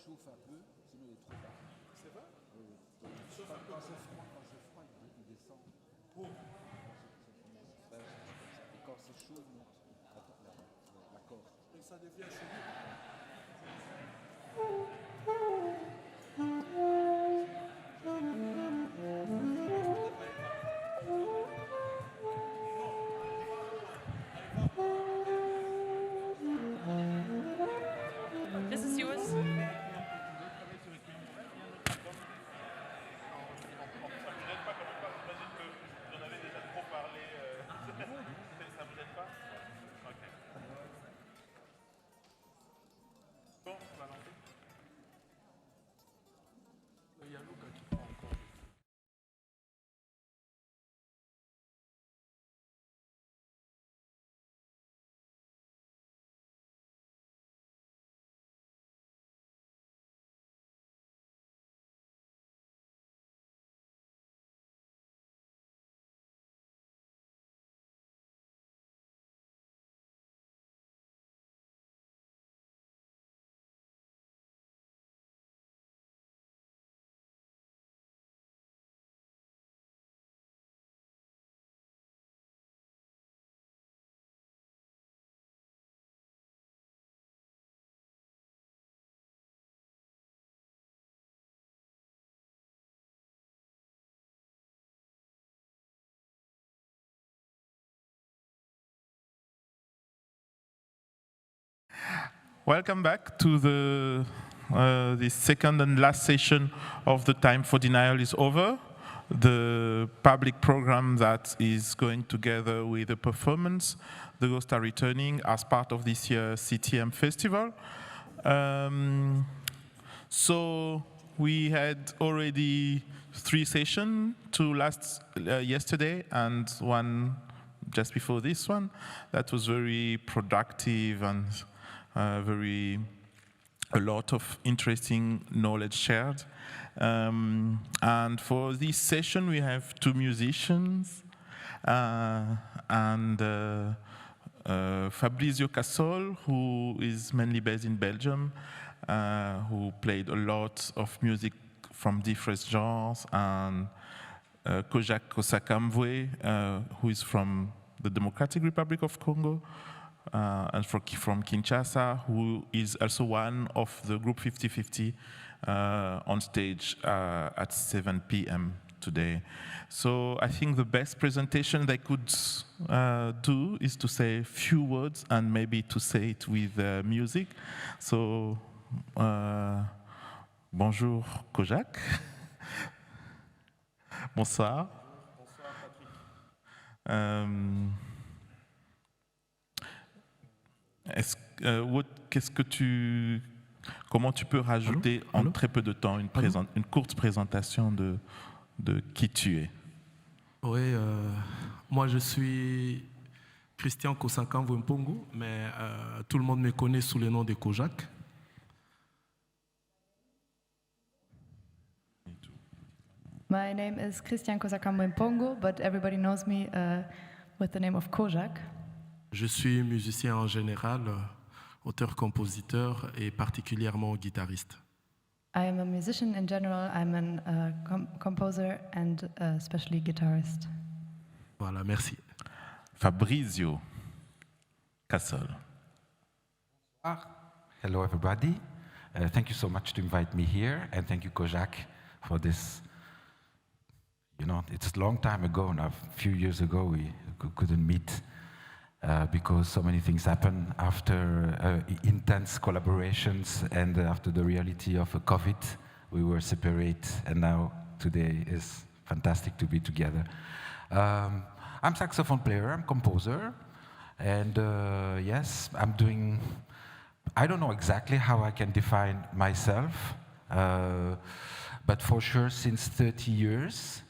chauffe un peu, sinon il est trop bas. C'est vrai? Oui, oui. Donc, quand c'est froid, il descend. Oh. Et quand c'est chaud, il monte la corde. Et ça devient chelou. This is yours. Welcome back to the second and last session of the Time for Denial is over. The public program that is going together with the performance, the ghosts are returning as part of this year's CTM festival. So we had already 3 sessions, 2 last yesterday and 1 just before this one. That was very productive and a lot of interesting knowledge shared. And for this session, we have 2 musicians, and Fabrizio Cassol, who is mainly based in Belgium, who played a lot of music from different genres, and Kojak Kossakamwe, who is from the Democratic Republic of Congo, and from Kinshasa, who is also one of the group 50/50 on stage at 7 p.m. today. So I think the best presentation they could do is to say a few words and maybe to say it with music. So bonjour Kojak. Bonsoir. Bonsoir Patrick. Comment tu peux rajouter en très peu de temps une courte présentation de qui tu es? Oui, moi je suis Christian Kossakamwe, mais tout le monde me connaît sous le nom de Kojak. My name is Christian Kossakamwe, but everybody knows me with the name of Kojak. Je suis musicien en général, auteur-compositeur et particulièrement guitariste. I am a musician in general. I'm a composer and especially guitarist. Voilà, merci. Fabrizio Cassol. Hello, everybody. Thank you so much to invite me here, and thank you, Kojak, for this. You know, it's a long time ago now. A few years ago, we couldn't meet because so many things happened after intense collaborations, and after the reality of COVID, we were separate, and now today is fantastic to be together. I'm saxophone player, I'm composer, and yes, I'm doing, I don't know exactly how I can define myself, but for sure since 30 years,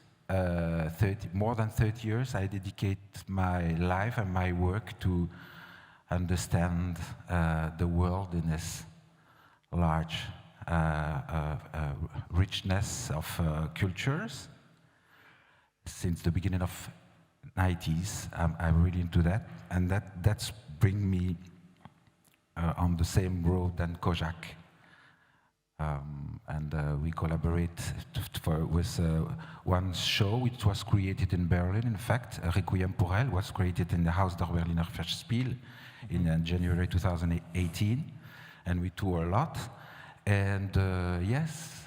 more than 30 years, I dedicate my life and my work to understand the world in this large richness of cultures. Since the beginning of 90s, I'm really into that, and that's bring me on the same road than Kojak. And we collaborate with one show which was created in Berlin. In fact, Requiem pour Elle was created in the Haus der Berliner Festspiel in January 2018, and we tour a lot. And yes,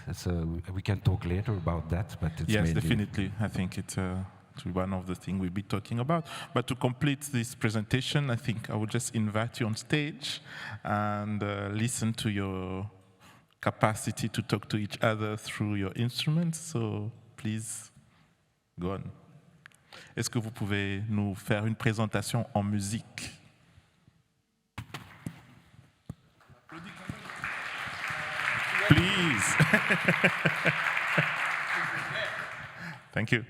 we can talk later about that, but it's yes, mainly definitely. I think it's one of the things we'll be talking about. But to complete this presentation, I think I will just invite you on stage and listen to your capacity to talk to each other through your instruments. So please, go on. Est-ce que vous pouvez nous faire une présentation en musique? Please. Thank you.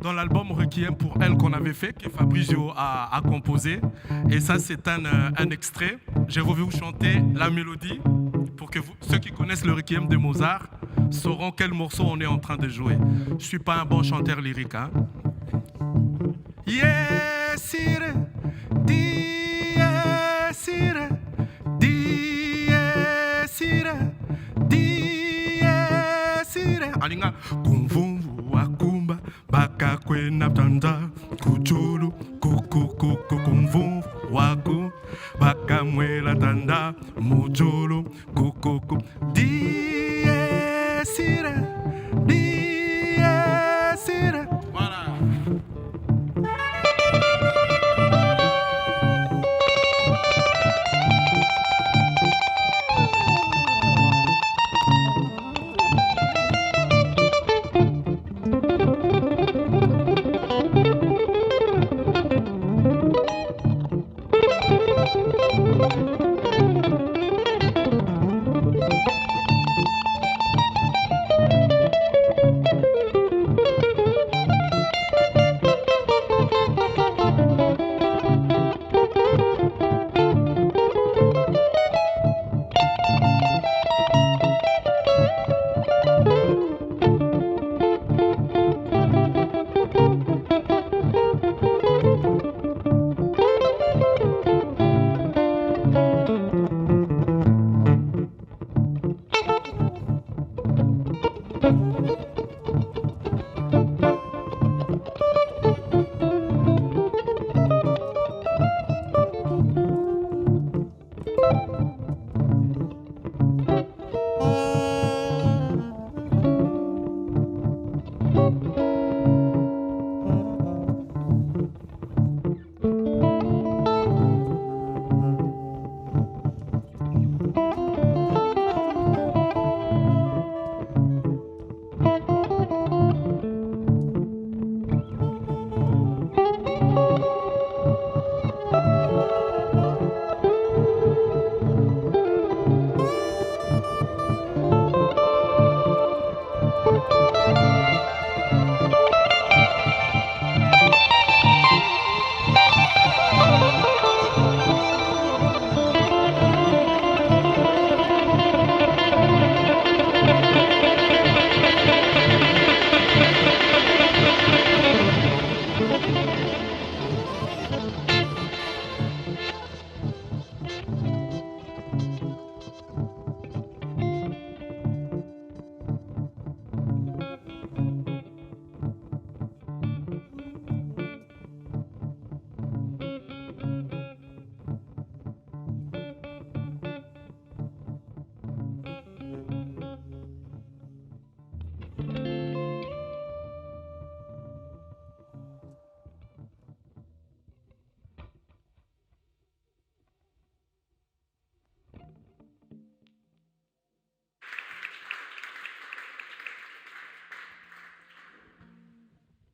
dans l'album Requiem pour Elle qu'on avait fait, que Fabrizio a composé. Et ça, c'est un extrait. J'ai voulu vous chanter la mélodie pour que ceux qui connaissent le Requiem de Mozart sauront quel morceau on est en train de jouer. Je ne suis pas un bon chanteur lyrique. Hein? Yes, ire, di, yes, aninga kumvumvu akumba bakakwe naptanda kuchulu kuku kuku kumvu waku bakamwe la tanda mojolo kuku kuku diesire diesire. Voilà.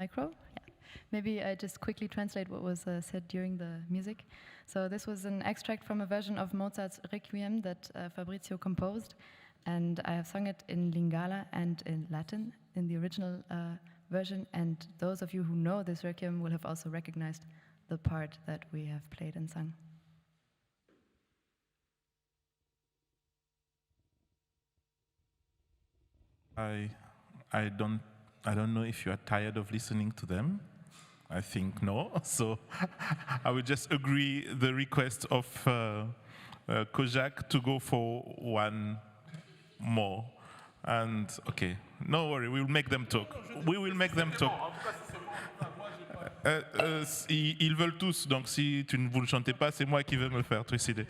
Micro? Yeah. Maybe I just quickly translate what was said during the music. So this was an extract from a version of Mozart's Requiem that Fabrizio composed, and I have sung it in Lingala and in Latin in the original version, and those of you who know this Requiem will have also recognized the part that we have played and sung. I don't know if you are tired of listening to them. I think no. So I would just agree the request of Kojak to go for one more. And okay, no worry, we will make them talk. We will make them talk. Ils veulent tous, donc si tu ne vous le chantez pas, c'est moi qui vais me faire trucider.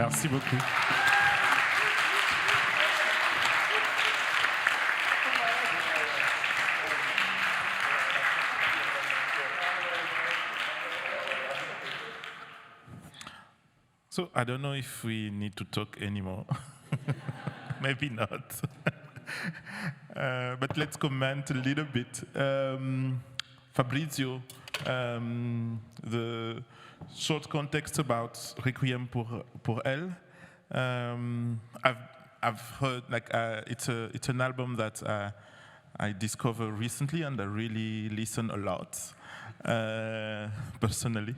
Merci beaucoup. So I don't know if we need to talk anymore. Maybe not. But let's comment a little bit. Fabrizio, the short context about Requiem pour Elle. I've heard it's an album that I discovered recently, and I really listen a lot. Personally.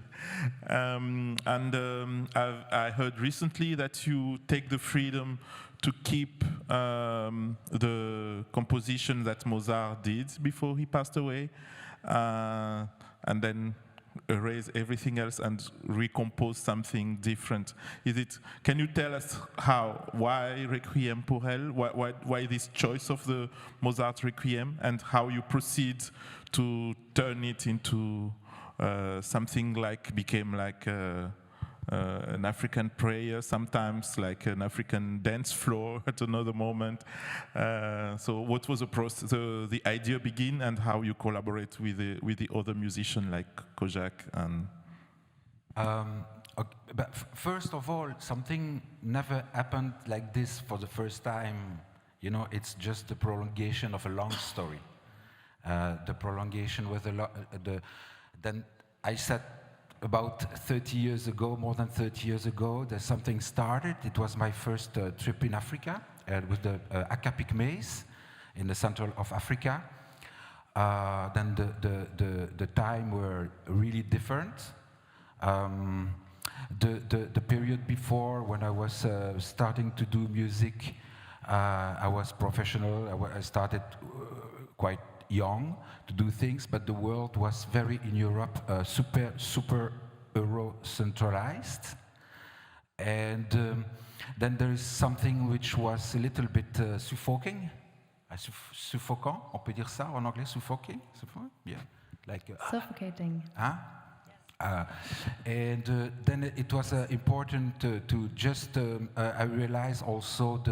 I heard recently that you take the freedom to keep the composition that Mozart did before he passed away, and then erase everything else and recompose something different. Can you tell us why Requiem pour Elle, why this choice of the Mozart Requiem, and how you proceed to turn it into something became like an African prayer, sometimes like an African dance floor at another moment. So what was the process, the idea begin, and how you collaborate with the other musicians like Kojak and? Okay, but first of all, something never happened like this for the first time. You know, it's just the prolongation of a long story. The prolongation with then I said about 30 years ago, more than 30 years ago, there's something started. It was my first trip in Africa with the Akapic maize in the center of Africa. Then the time were really different. The period before, when I was starting to do music, I was professional. I started quite young to do things, but the world was very, in Europe, super Euro-centralized. And then there is something which was a little bit suffocating. Suffocant, on peut dire ça en anglais, suffocating? Yeah. Suffocating. Huh? And then it was important to just, I realized also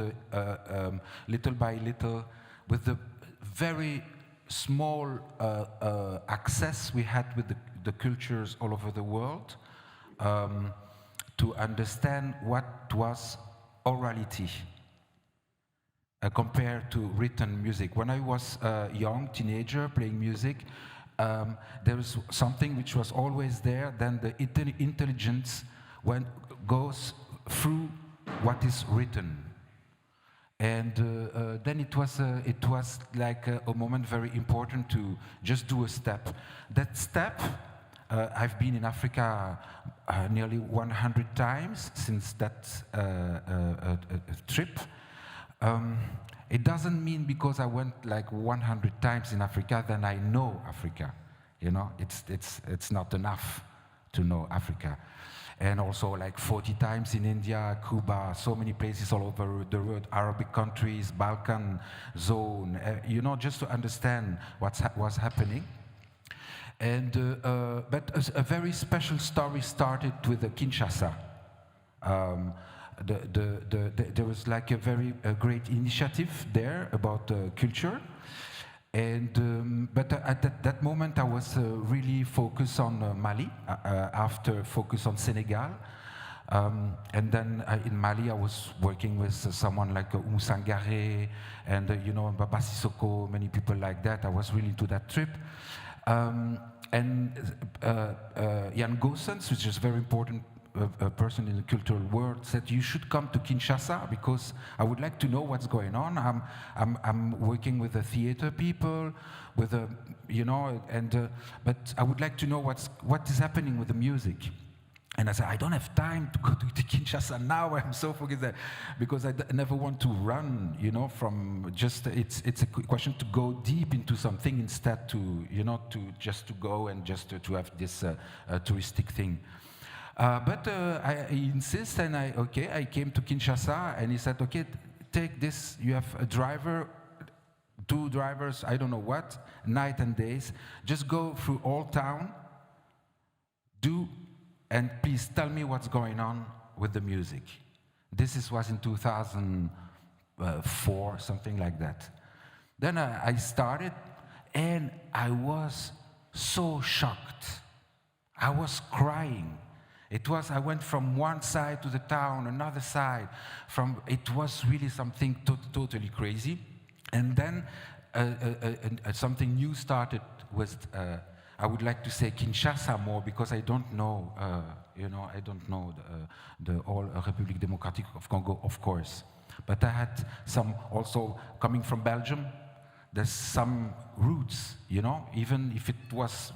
little by little, with the very small access we had with the cultures all over the world, to understand what was orality compared to written music. When I was a young teenager playing music, there was something which was always there. Then the intelligence goes through what is written. And then it was like a moment very important to just do a step. That step, I've been in Africa nearly 100 times since that trip. It doesn't mean because I went like 100 times in Africa, then I know Africa. You know, it's not enough to know Africa. And also like 40 times in India, Cuba, so many places all over the world, Arabic countries, Balkan zone, you know, just to understand what's happening. And but a very special story started with Kinshasa. There was like a very great initiative there about culture. And but at that moment I was really focused on Mali, after focus on Senegal. And then in Mali I was working with someone like Owusu-Brenyah and you know, Baba Sissoko, many people like that. I was really into that trip. And Jan Goossens, which is very important a person in the cultural world, said you should come to Kinshasa because I would like to know what's going on. I'm working with the theater people, with the, you know, and but I would like to know what is happening with the music. And I said, I don't have time to go to Kinshasa now. I'm so focused there because I never want to run, you know, from just, it's a question to go deep into something instead to, you know, to just to go and just to have this touristic thing. But I insist, and I came to Kinshasa, and he said, okay, take this, you have a driver, 2 drivers, I don't know what, night and days, just go through all town, and please tell me what's going on with the music. was in 2004, something like that. Then I started, and I was so shocked. I was crying. I went from one side to the town, another side. It was really something totally crazy. And then something new started with, I would like to say Kinshasa more, because I don't know, I don't know the whole Republic Democratique of Congo, of course. But I had some also coming from Belgium. There's some roots, even if it was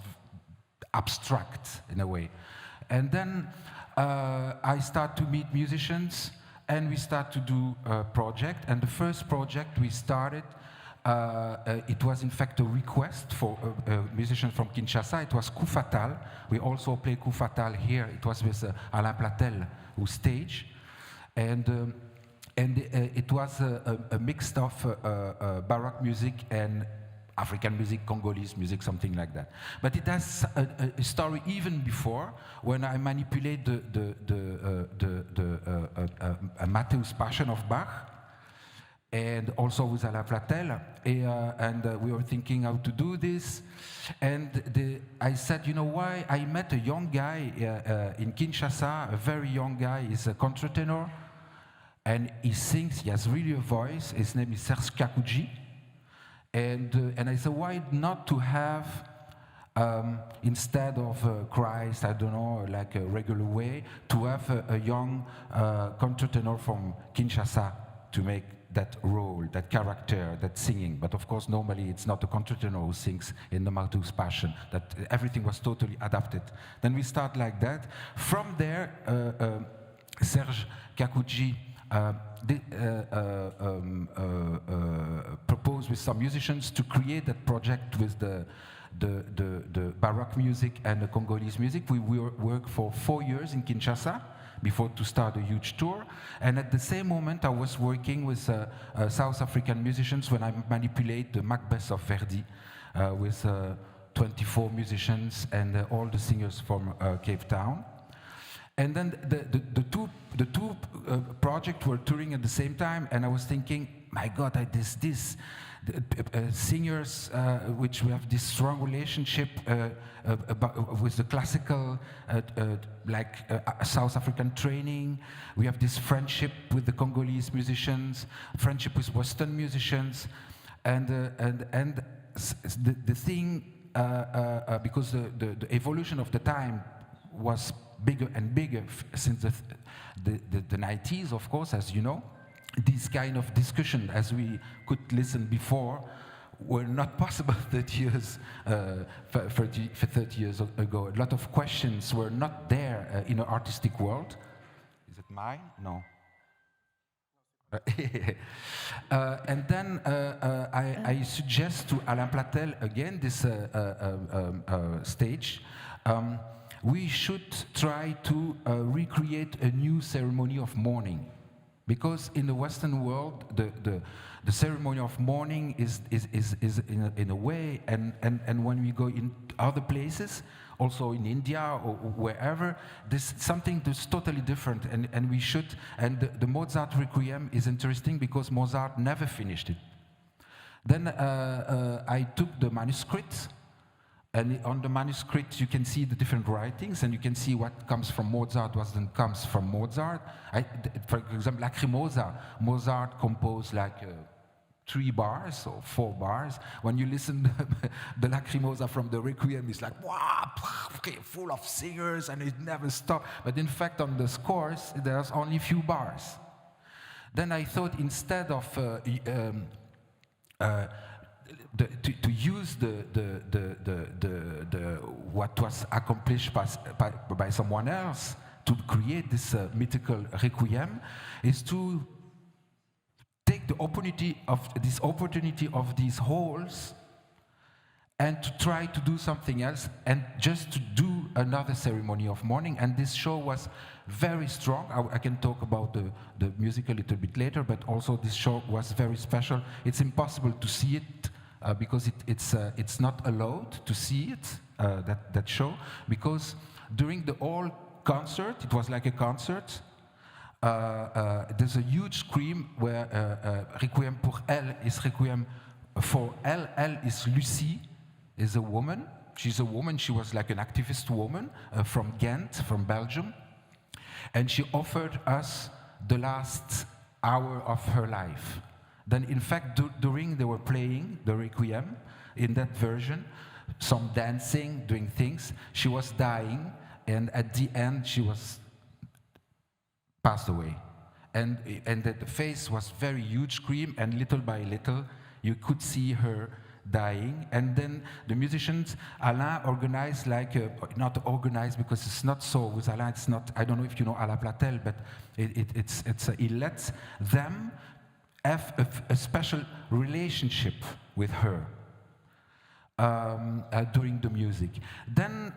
abstract in a way. And then I start to meet musicians, and we start to do a project. And the first project we started, it was in fact a request for a musician from Kinshasa. It was Coup Fatal. We also play Coup Fatal here. It was with Alain Platel who staged. And it was a mix of Baroque music and African music, Congolese music, something like that. But it has a story even before, when I manipulate the Matthäus Passion of Bach, and also with Alain Platel, and we were thinking how to do this. And I said, why? I met a young guy in Kinshasa, a very young guy. He's a countertenor, and he sings. He has really a voice. His name is Serge Kakouji. And I said, why not to have, instead of Christ, I don't know, like a regular way, to have a young countertenor from Kinshasa to make that role, that character, that singing. But of course, normally it's not the countertenor who sings in the Matthäus Passion. That everything was totally adapted. Then we start like that. From there, Serge Kakouji proposed with some musicians to create that project with the Baroque music and the Congolese music. We worked for 4 years in Kinshasa before to start a huge tour. And at the same moment, I was working with South African musicians when I manipulate the Macbeth of Verdi with 24 musicians and all the singers from Cape Town. And then the two projects were touring at the same time, and I was thinking, my God, singers, which we have this strong relationship with the classical, South African training. We have this friendship with the Congolese musicians, friendship with Western musicians, and the thing, because the evolution of the time was bigger and bigger since the 90s, of course, as you know. This kind of discussion, as we could listen before, were not possible 30 years ago. A lot of questions were not there in an artistic world. Is it mine? No. And then I suggest to Alain Platel again this stage. We should try to recreate a new ceremony of mourning. Because in the Western world, the ceremony of mourning is in a way, and when we go in other places, also in India or wherever, there's something that's totally different, and we should, and the Mozart Requiem is interesting because Mozart never finished it. Then I took the manuscript, and on the manuscript, you can see the different writings, and you can see what comes from Mozart, what comes from Mozart. For example, Lacrimosa, Mozart composed like 3 bars or 4 bars. When you listen the Lacrimosa from the Requiem, it's like, wow, full of singers, and it never stops. But in fact, on the scores, there's only a few bars. Then I thought, instead of to use what was accomplished by someone else to create this mythical requiem, is to take the opportunity of these halls and to try to do something else, and just to do another ceremony of mourning. And this show was very strong. I can talk about the music a little bit later, but also this show was very special. It's impossible to see it because it's not allowed to see it, that show, because during the whole concert, it was like a concert, there's a huge scream where Requiem pour elle is Requiem for elle. Elle is Lucie, is a woman. She's a woman, she was like an activist woman from Ghent, from Belgium. And she offered us the last hour of her life. Then in fact, during they were playing the Requiem, in that version, some dancing, doing things, she was dying, and at the end she was passed away. And the face was very huge scream, and little by little, you could see her dying. And then the musicians, Alain organized like, not organized because it's not so, with Alain it's not, I don't know if you know Alain Platel, but he lets them have a special relationship with her. During the music. Then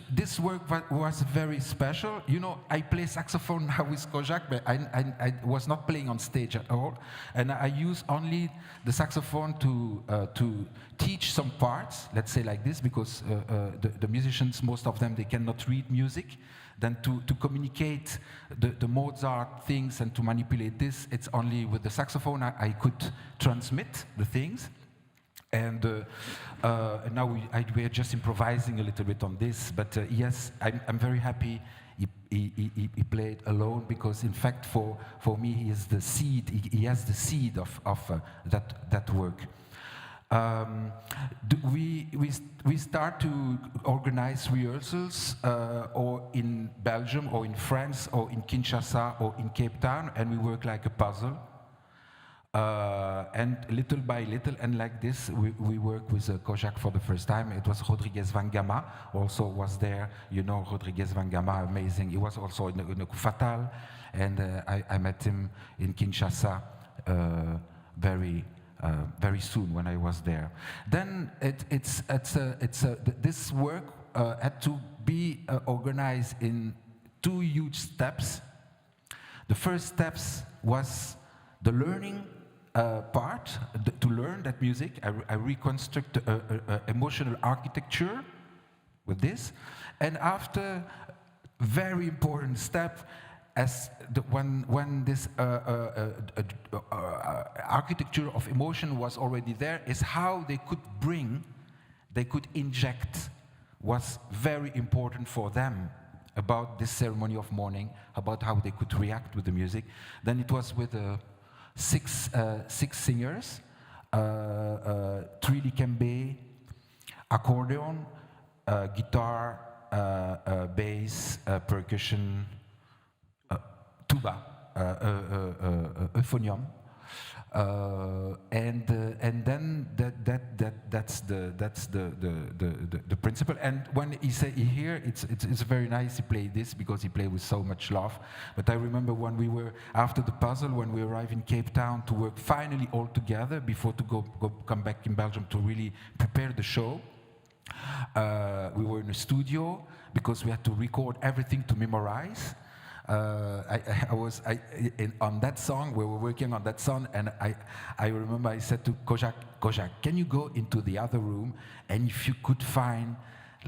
this work was very special. You know, I play saxophone now with Kojak, but I was not playing on stage at all. And I use only the saxophone to teach some parts, let's say like this, because the musicians, most of them, they cannot read music. Then to communicate the Mozart things and to manipulate this, it's only with the saxophone I could transmit the things. And now we are just improvising a little bit on this, but yes, I'm very happy he played alone, because in fact for me he is the seed, he has the seed of that work. We start to organize rehearsals or in Belgium or in France or in Kinshasa or in Cape Town, and we work like a puzzle. And little by little, and like this, we work with Kojak for the first time. It was Rodriguez Van Gama, also was there. You know Rodriguez Van Gama, amazing. He was also in the Fatal, and I met him in Kinshasa very soon when I was there. Then this work had to be organized in two huge steps. The first steps was the learning part, to learn that music. I reconstruct emotional architecture with this. And after, very important step, as when this architecture of emotion was already there, is how they could inject what's very important for them about this ceremony of mourning, about how they could react with the music. Then it was with six singers, 3 dikembe, accordion, guitar, bass, percussion, tuba, euphonium, and then that's the principle. And when he say here, it's very nice. He played this because he played with so much love. But I remember when we were after the puzzle, when we arrived in Cape Town to work finally all together before to come back in Belgium to really prepare the show. We were in a studio because we had to record everything to memorize. On that song, we were working on that song, and I remember I said to Kojak, can you go into the other room, and if you could find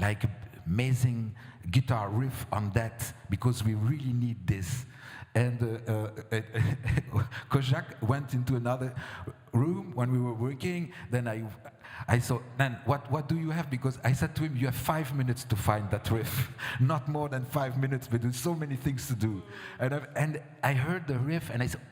like amazing guitar riff on that, because we really need this. And Kojak went into another room when we were working. Then I saw, then what do you have? Because I said to him, you have 5 minutes to find that riff. Not more than 5 minutes, but there's so many things to do. And I heard the riff, and I said,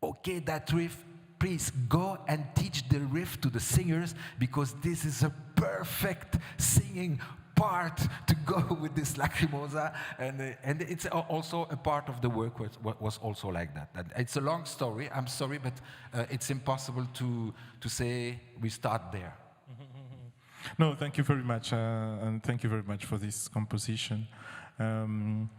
okay, that riff, please go and teach the riff to the singers, because this is a perfect singing part to go with this lacrimosa, and it's also a part of the work was also like that. And it's a long story, I'm sorry, but it's impossible to say we start there. No, thank you very much, and thank you very much for this composition. And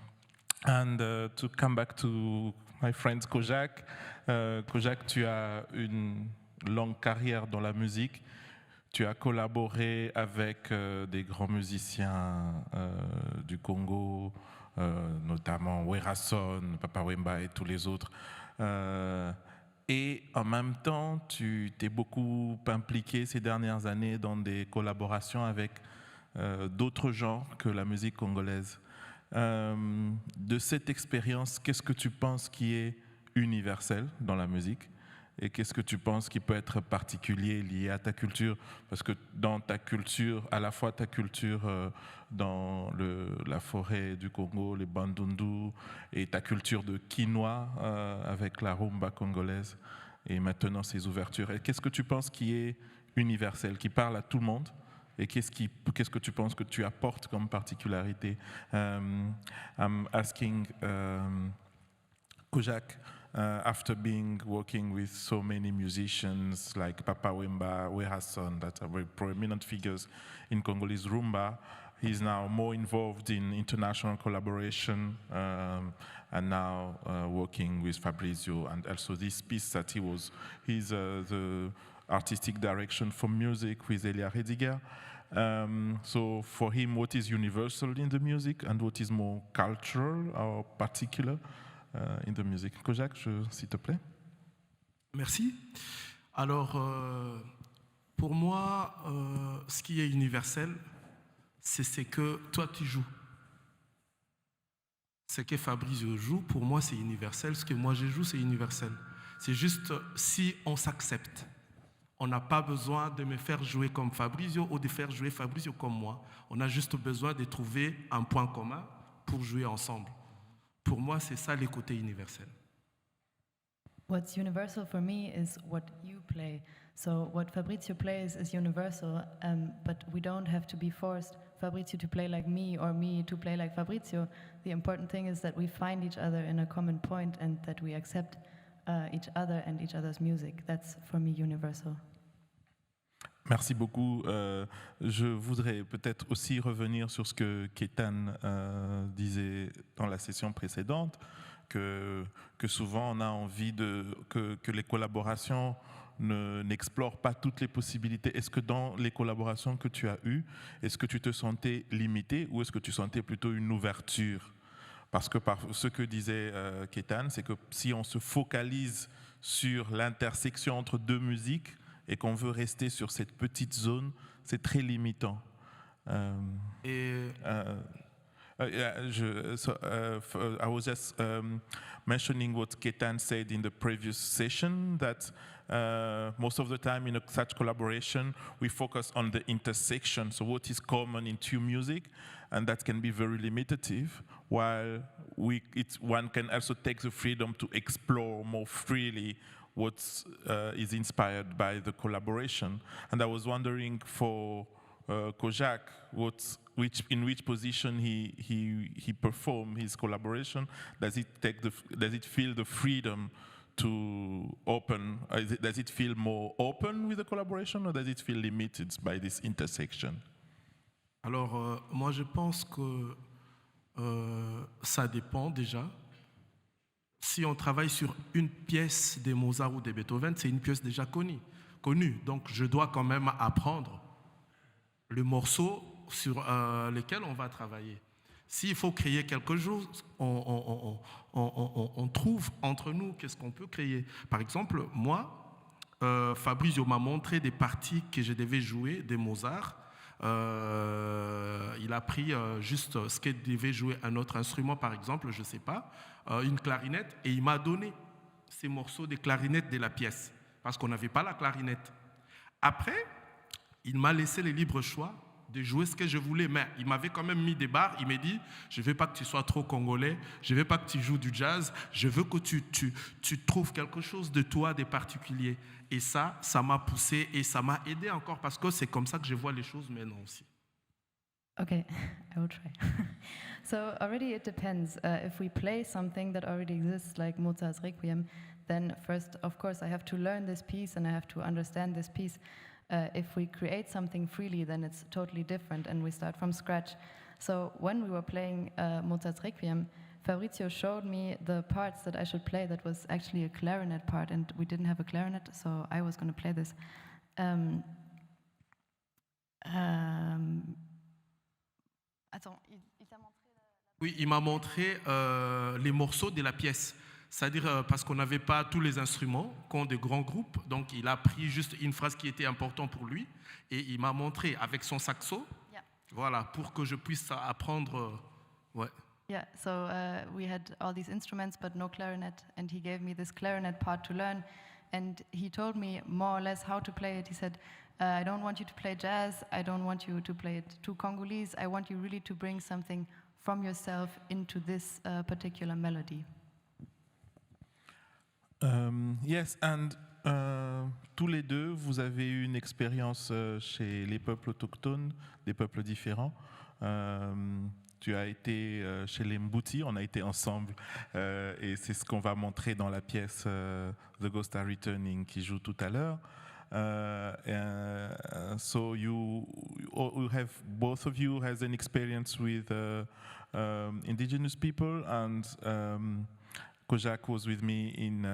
to come back to my friend Kojak, Kojak, tu as une longue carrière dans la musique. Tu as collaboré avec des grands musiciens du Congo, notamment Werason, Papa Wemba et tous les autres. Et en même temps, tu t'es beaucoup impliqué ces dernières années dans des collaborations avec d'autres genres que la musique congolaise. De cette expérience, qu'est-ce que tu penses qui est universel dans la musique et qu'est-ce que tu penses qui peut être particulier lié à ta culture? Parce que dans ta culture, à la fois ta culture dans la forêt du Congo, les bandundu, et ta culture de quinoa avec la rumba congolaise, et maintenant ces ouvertures. Et qu'est-ce que tu penses qui est universel, qui parle à tout le monde? Et qu'est-ce que tu penses que tu apportes comme particularité? I'm asking Kojak, after working with so many musicians like Papa Wemba, Wehason, that are very prominent figures in Congolese rumba, he's now more involved in international collaboration and now working with Fabrizio, and also this piece that he's the artistic direction for music with Elia Rediger. So for him, what is universal in the music and what is more cultural or particular in the music? Kojak, s'il te plaît. Merci. Alors, pour moi, ce qui est universel, c'est ce que toi tu joues. Ce que Fabrizio joue, pour moi, c'est universel. Ce que moi je joue, c'est universel. C'est juste si on s'accepte. On n'a pas besoin de me faire jouer comme Fabrizio ou de faire jouer Fabrizio comme moi. On a juste besoin de trouver un point commun pour jouer ensemble. Pour moi, c'est ça les côtés universels. What's universal for me is what you play. So what Fabrizio plays is universal, but we don't have to be forced Fabrizio to play like me or me to play like Fabrizio. The important thing is that we find each other in a common point and that we accept each other and each other's music. That's for me universal. Merci beaucoup. Je voudrais peut-être aussi revenir sur ce que Ketan disait dans la session précédente, que souvent on a envie que les collaborations n'explorent pas toutes les possibilités. Est-ce que dans les collaborations que tu as eues, est-ce que tu te sentais limité ou est-ce que tu sentais plutôt une ouverture? Parce que ce que disait Ketan, c'est que si on se focalise sur l'intersection entre deux musiques, et qu'on veut rester sur cette petite zone, c'est très limitant. I was just mentioning what Ketan said in the previous session, that most of the time in such collaboration, we focus on the intersection, so what is common in two music, and that can be very limitative, while one can also take the freedom to explore more freely what is inspired by the collaboration. And I was wondering for Kojak, in which position he performed his collaboration. Does it feel the freedom to open? Does it feel more open with the collaboration, or does it feel limited by this intersection? Alors, moi je pense que ça dépend déjà. Si on travaille sur une pièce de Mozart ou de Beethoven, c'est une pièce déjà connue. Donc, je dois quand même apprendre le morceau sur lequel on va travailler. S'il faut créer quelque chose, on trouve entre nous qu'est-ce qu'on peut créer. Par exemple, moi, Fabrizio m'a montré des parties que je devais jouer de Mozart. Il a pris juste ce que devait jouer un autre instrument, par exemple, je ne sais pas, une clarinette, et il m'a donné ces morceaux de clarinette de la pièce, parce qu'on n'avait pas la clarinette. Après, il m'a laissé le libre choix de jouer ce que je voulais, mais il m'avait quand même mis des barres. Il m'a dit, je ne veux pas que tu sois trop congolais, je ne veux pas que tu joues du jazz, je veux que tu trouves quelque chose de toi, de particulier. Et ça m'a poussé et ça m'a aidé encore, parce que c'est comme ça que je vois les choses maintenant aussi. Okay, I will try. So already it depends. If we play something that already exists, like Mozart's Requiem, then first, of course, I have to learn this piece and I have to understand this piece. If we create something freely, then it's totally different and we start from scratch. So when we were playing Mozart's Requiem, Fabrizio showed me the parts that I should play. That was actually a clarinet part, and we didn't have a clarinet, so I was going to play this. Attends, il t'a montré Oui, il m'a montré les morceaux de la pièce. C'est-à-dire parce qu'on n'avait pas tous les instruments, qu'ont de grands groupes. Donc, il a pris juste une phrase qui était importante pour lui et il m'a montré avec son saxo, voilà, pour que je puisse apprendre. Ouais. Yeah, so we had all these instruments, but no clarinet, and he gave me this clarinet part to learn, and he told me more or less how to play it. He said, I don't want you to play jazz, I don't want you to play it too Congolese, I want you really to bring something from yourself into this particular melody. Yes, and tous les deux, vous avez eu une expérience chez les peuples autochtones, des peuples différents. Tu as été chez les Mbouti, on a été ensemble, et c'est ce qu'on va montrer dans la pièce The Ghosts Are Returning qui joue tout à l'heure. So you have, both of you has an experience with indigenous people, and Kojak was with me in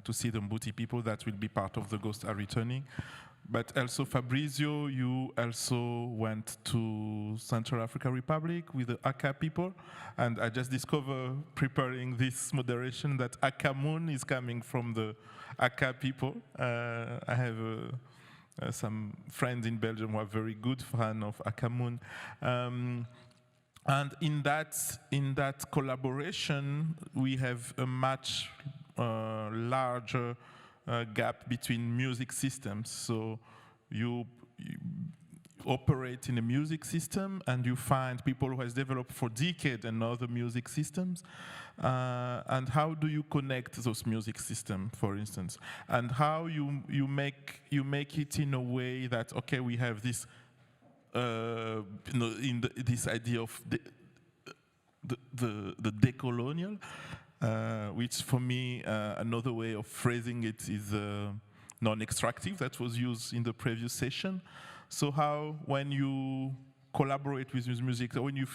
to see the Mbuti people that will be part of The Ghosts Are Returning. But also Fabrizio, you also went to Central African Republic with the Aka people, and I just discovered preparing this moderation that Akamun is coming from the Aka people. I have some friends in Belgium who are very good fan of Akamun. And in that collaboration, we have a much larger gap between music systems. So you operate in a music system, and you find people who has developed for decades another music systems. And how do you connect those music systems, for instance? And how you make it in a way that, okay, we have this this idea of the decolonial, which for me, another way of phrasing it is non-extractive, that was used in the previous session. So how, when you collaborate with music, when you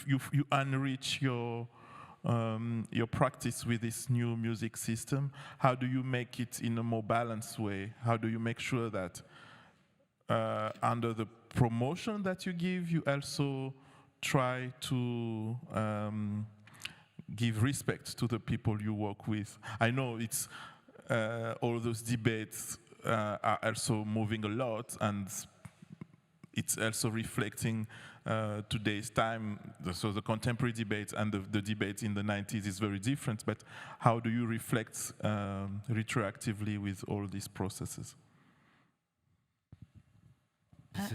enrich your practice with this new music system, how do you make it in a more balanced way? How do you make sure that under the promotion that you give, you also try to give respect to the people you work with? I know it's all those debates are also moving a lot, and it's also reflecting today's time. So the contemporary debate and the debate in the 90s is very different, but how do you reflect retroactively with all these processes?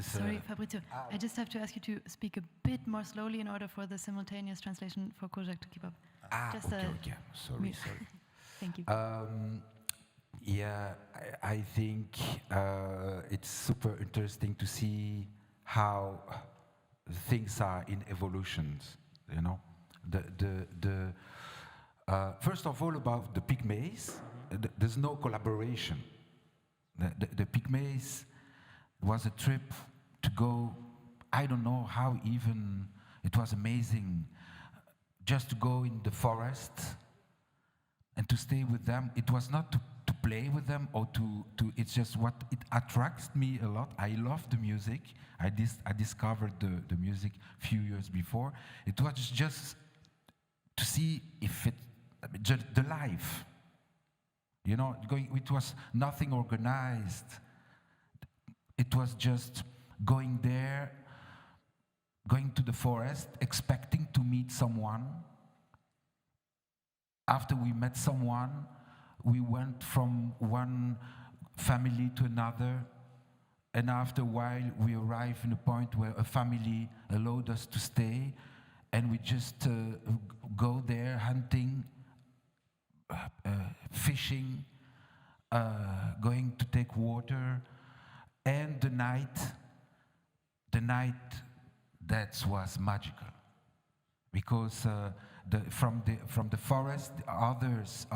Sorry, Fabrizio, I just have to ask you to speak a bit more slowly in order for the simultaneous translation for Kojak to keep up. Okay. Sorry. Thank you. Yeah, I think it's super interesting to see how things are in evolutions. You know, first of all, about the Pygmies, there's no collaboration. The Pygmies was a trip to go, I don't know how even, it was amazing, just to go in the forest and to stay with them. It was not to play with them or to it's just what it attracts me a lot. I love the music. I discovered the music a few years before. It was just to see if the life, you know, it was nothing organized. It was just going there, going to the forest, expecting to meet someone. After we met someone, we went from one family to another, and after a while, we arrived in a point where a family allowed us to stay, and we just go there hunting, fishing, going to take water. And the night that was magical, because from the forest, others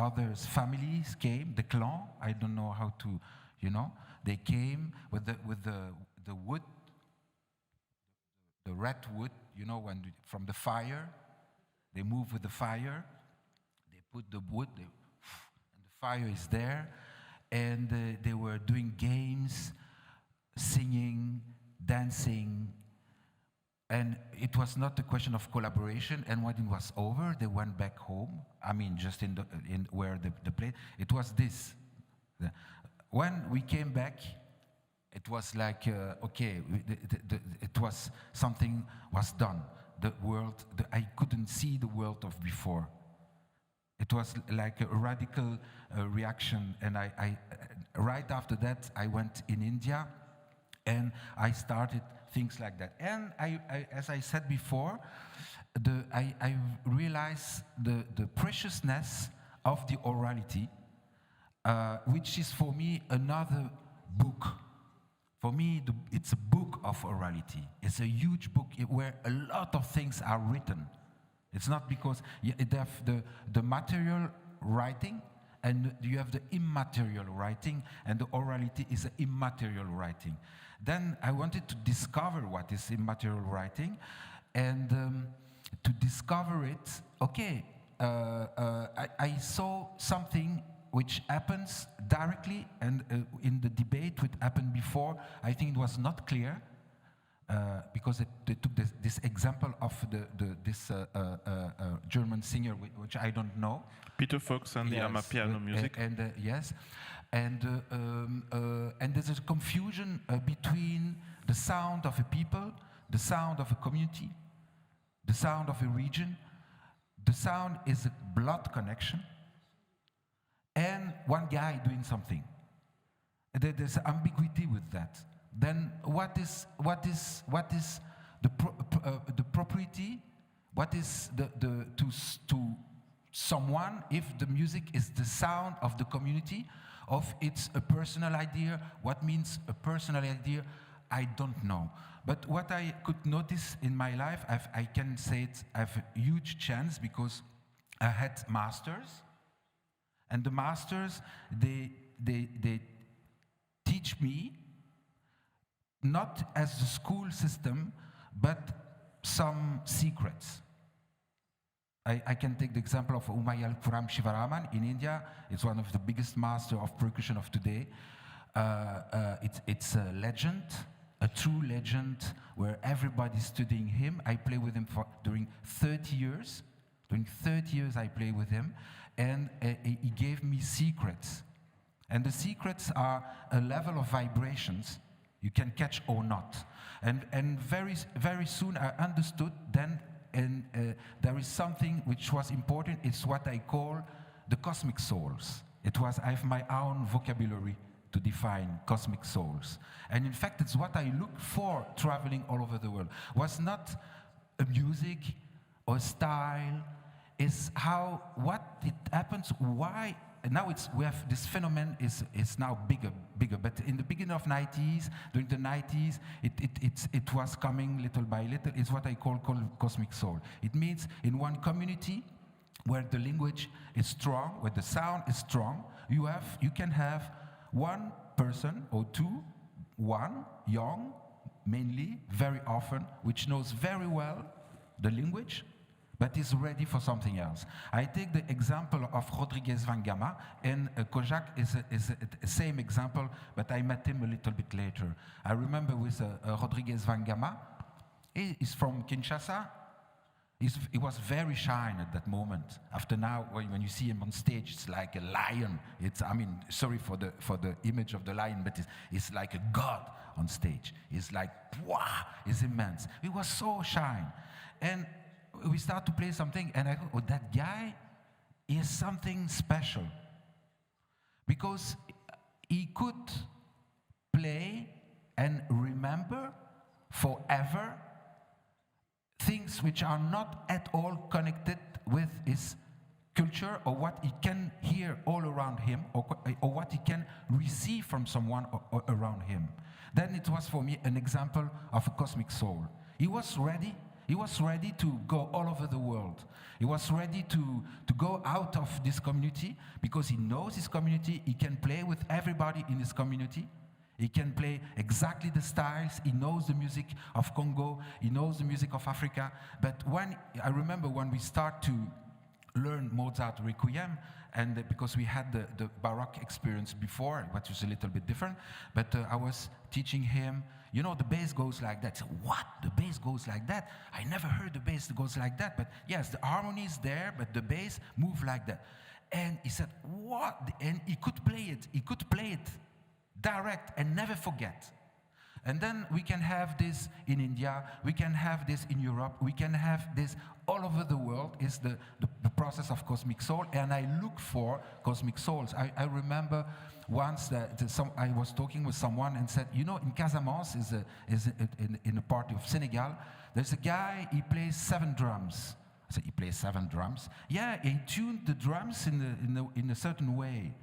families came, the clan. I don't know how to, you know, they came with the wood, the red wood, you know, from the fire, they move with the fire, they put the wood, and the fire is there, and they were doing games, singing, dancing, and it was not a question of collaboration. And when it was over, they went back home. I mean, just in where the place. It was this. When we came back, it was like okay, it was something was done. the world, I couldn't see the world of before. It was like a radical reaction, and right after that, I went in India, and I started things like that. And as I said before, I realized the preciousness of the orality, which is for me another book. For me, it's a book of orality. It's a huge book where a lot of things are written. It's not because you have the material writing, and you have the immaterial writing, and the orality is an immaterial writing. Then I wanted to discover what is immaterial writing, and to discover it, okay, I saw something which happens directly, and in the debate which happened before, I think it was not clear, because they took this example of this German singer, which I don't know. Peter Fox and the Amapiano music. Yes, and there's a confusion between the sound of a people, the sound of a community, the sound of a region. The sound is a blood connection, and one guy doing something. There's ambiguity with that. Then what is the property? What is to someone if the music is the sound of the community, of it's a personal idea? What means a personal idea? I don't know. But what I could notice in my life, I can say it, I have a huge chance because I had masters, and the masters they teach me, not as the school system, but some secrets. I can take the example of Umayal Puram Shivaraman in India. It's one of the biggest masters of percussion of today. It's a legend, a true legend, where everybody's studying him. I play with him during 30 years. During 30 years I play with him, and he gave me secrets. And the secrets are a level of vibrations you can catch or not. And very soon I understood then, and there is something which was important. It's what I call the cosmic souls. I have my own vocabulary to define cosmic souls. And in fact, it's what I look for traveling all over the world. Was not a music or a style, is what it happens, why. Now we have this phenomenon is now bigger. But in the beginning of 90s, during the 90s, it was coming little by little. It's what I call cosmic soul. It means in one community where the language is strong, where the sound is strong, you can have one person or two, one young, mainly, very often, which knows very well the language, but is ready for something else. I take the example of Rodriguez Van Gama, and Kojak is the same example, but I met him a little bit later. I remember with Rodriguez Van Gama, he's from Kinshasa. He was very shy at that moment. After now, when you see him on stage, it's like a lion. Sorry for the image of the lion, but it's like a god on stage. It's like, wow, it's immense. He was so shy. And we start to play something, and I go, oh, that guy is something special. Because he could play and remember forever things which are not at all connected with his culture, or what he can hear all around him, or what he can receive from someone around him. Then it was for me an example of a cosmic soul. He was ready. He was ready to go all over the world. He was ready to go out of this community because he knows his community. He can play with everybody in his community. He can play exactly the styles. He knows the music of Congo. He knows the music of Africa. But I remember when we start to learn Mozart Requiem, and because we had the Baroque experience before, which was a little bit different, but I was teaching him, the bass goes like that. So, what? The bass goes like that? I never heard the bass goes like that. But yes, the harmony is there, but the bass move like that. And he said, what? And he could play it. He could play it direct and never forget. And then we can have this in India, we can have this in Europe, we can have this all over the world. Is the process of cosmic soul, and I look for cosmic souls. I remember once that I was talking with someone and said, you know, in Casamance, in a part of Senegal, there's a guy, he plays 7 drums. I said, he plays 7 drums? Yeah, he tuned the drums in a certain way.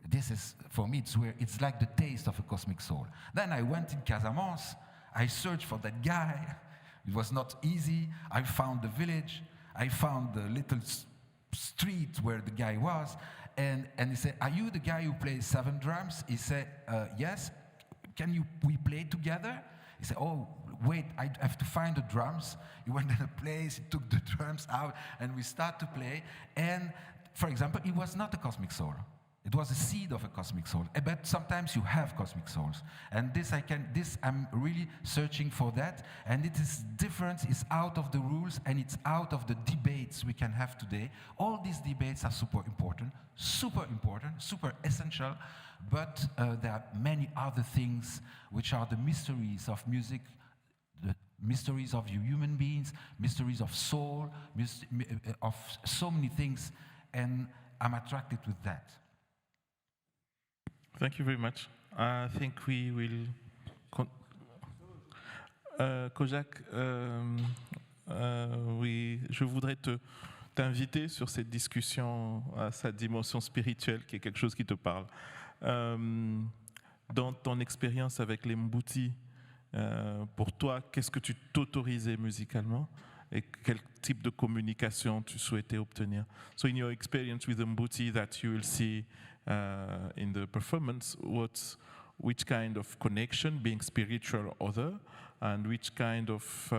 This is, for me, it's like the taste of a cosmic soul. Then I went in Casamance, I searched for that guy. It was not easy. I found the village, I found the little street where the guy was, and he said, are you the guy who plays 7 drums? He said, yes. We play together? He said, oh, wait, I have to find the drums. He went to the place, he took the drums out, and we start to play. And, for example, it was not a cosmic soul. It was a seed of a cosmic soul. But sometimes you have cosmic souls. And I'm really searching for that. And it is different, it's out of the rules, and it's out of the debates we can have today. All these debates are super important, super essential. But there are many other things which are the mysteries of music, the mysteries of you human beings, mysteries of soul, of so many things. And I'm attracted with that. Thank you very much. I think we will... Kojak, je voudrais t'inviter sur cette discussion à sa dimension spirituelle, qui est quelque chose qui te parle. Dans ton expérience avec les Mbouti, pour toi, qu'est-ce que tu t'autorisais musicalement et quel type de communication tu souhaitais obtenir? So in your experience with the Mbouti that you will see in the performance, which kind of connection, being spiritual or other, and which kind of,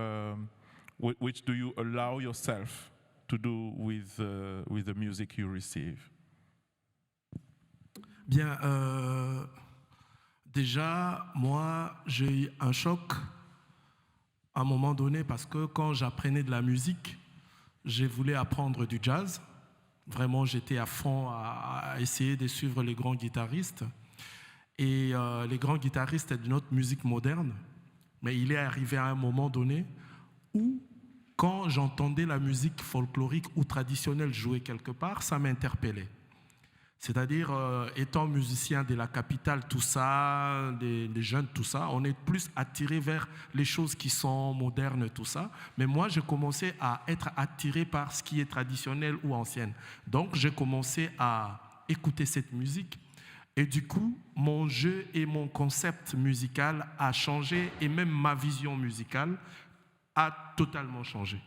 which do you allow yourself to do with the music you receive? Bien, déjà, moi, j'ai eu un choc à un moment donné parce que quand j'apprenais de la musique, je voulais apprendre du jazz. Vraiment, j'étais à fond à essayer de suivre les grands guitaristes. Et les grands guitaristes de notre musique moderne. Mais il est arrivé à un moment donné où, quand j'entendais la musique folklorique ou traditionnelle jouer quelque part, ça m'interpellait. C'est-à-dire, étant musicien de la capitale, tout ça, des jeunes, tout ça, on est plus attiré vers les choses qui sont modernes, tout ça. Mais moi, j'ai commencé à être attiré par ce qui est traditionnel ou ancien. Donc, j'ai commencé à écouter cette musique. Et du coup, mon jeu et mon concept musical a changé, et même ma vision musicale a totalement changé.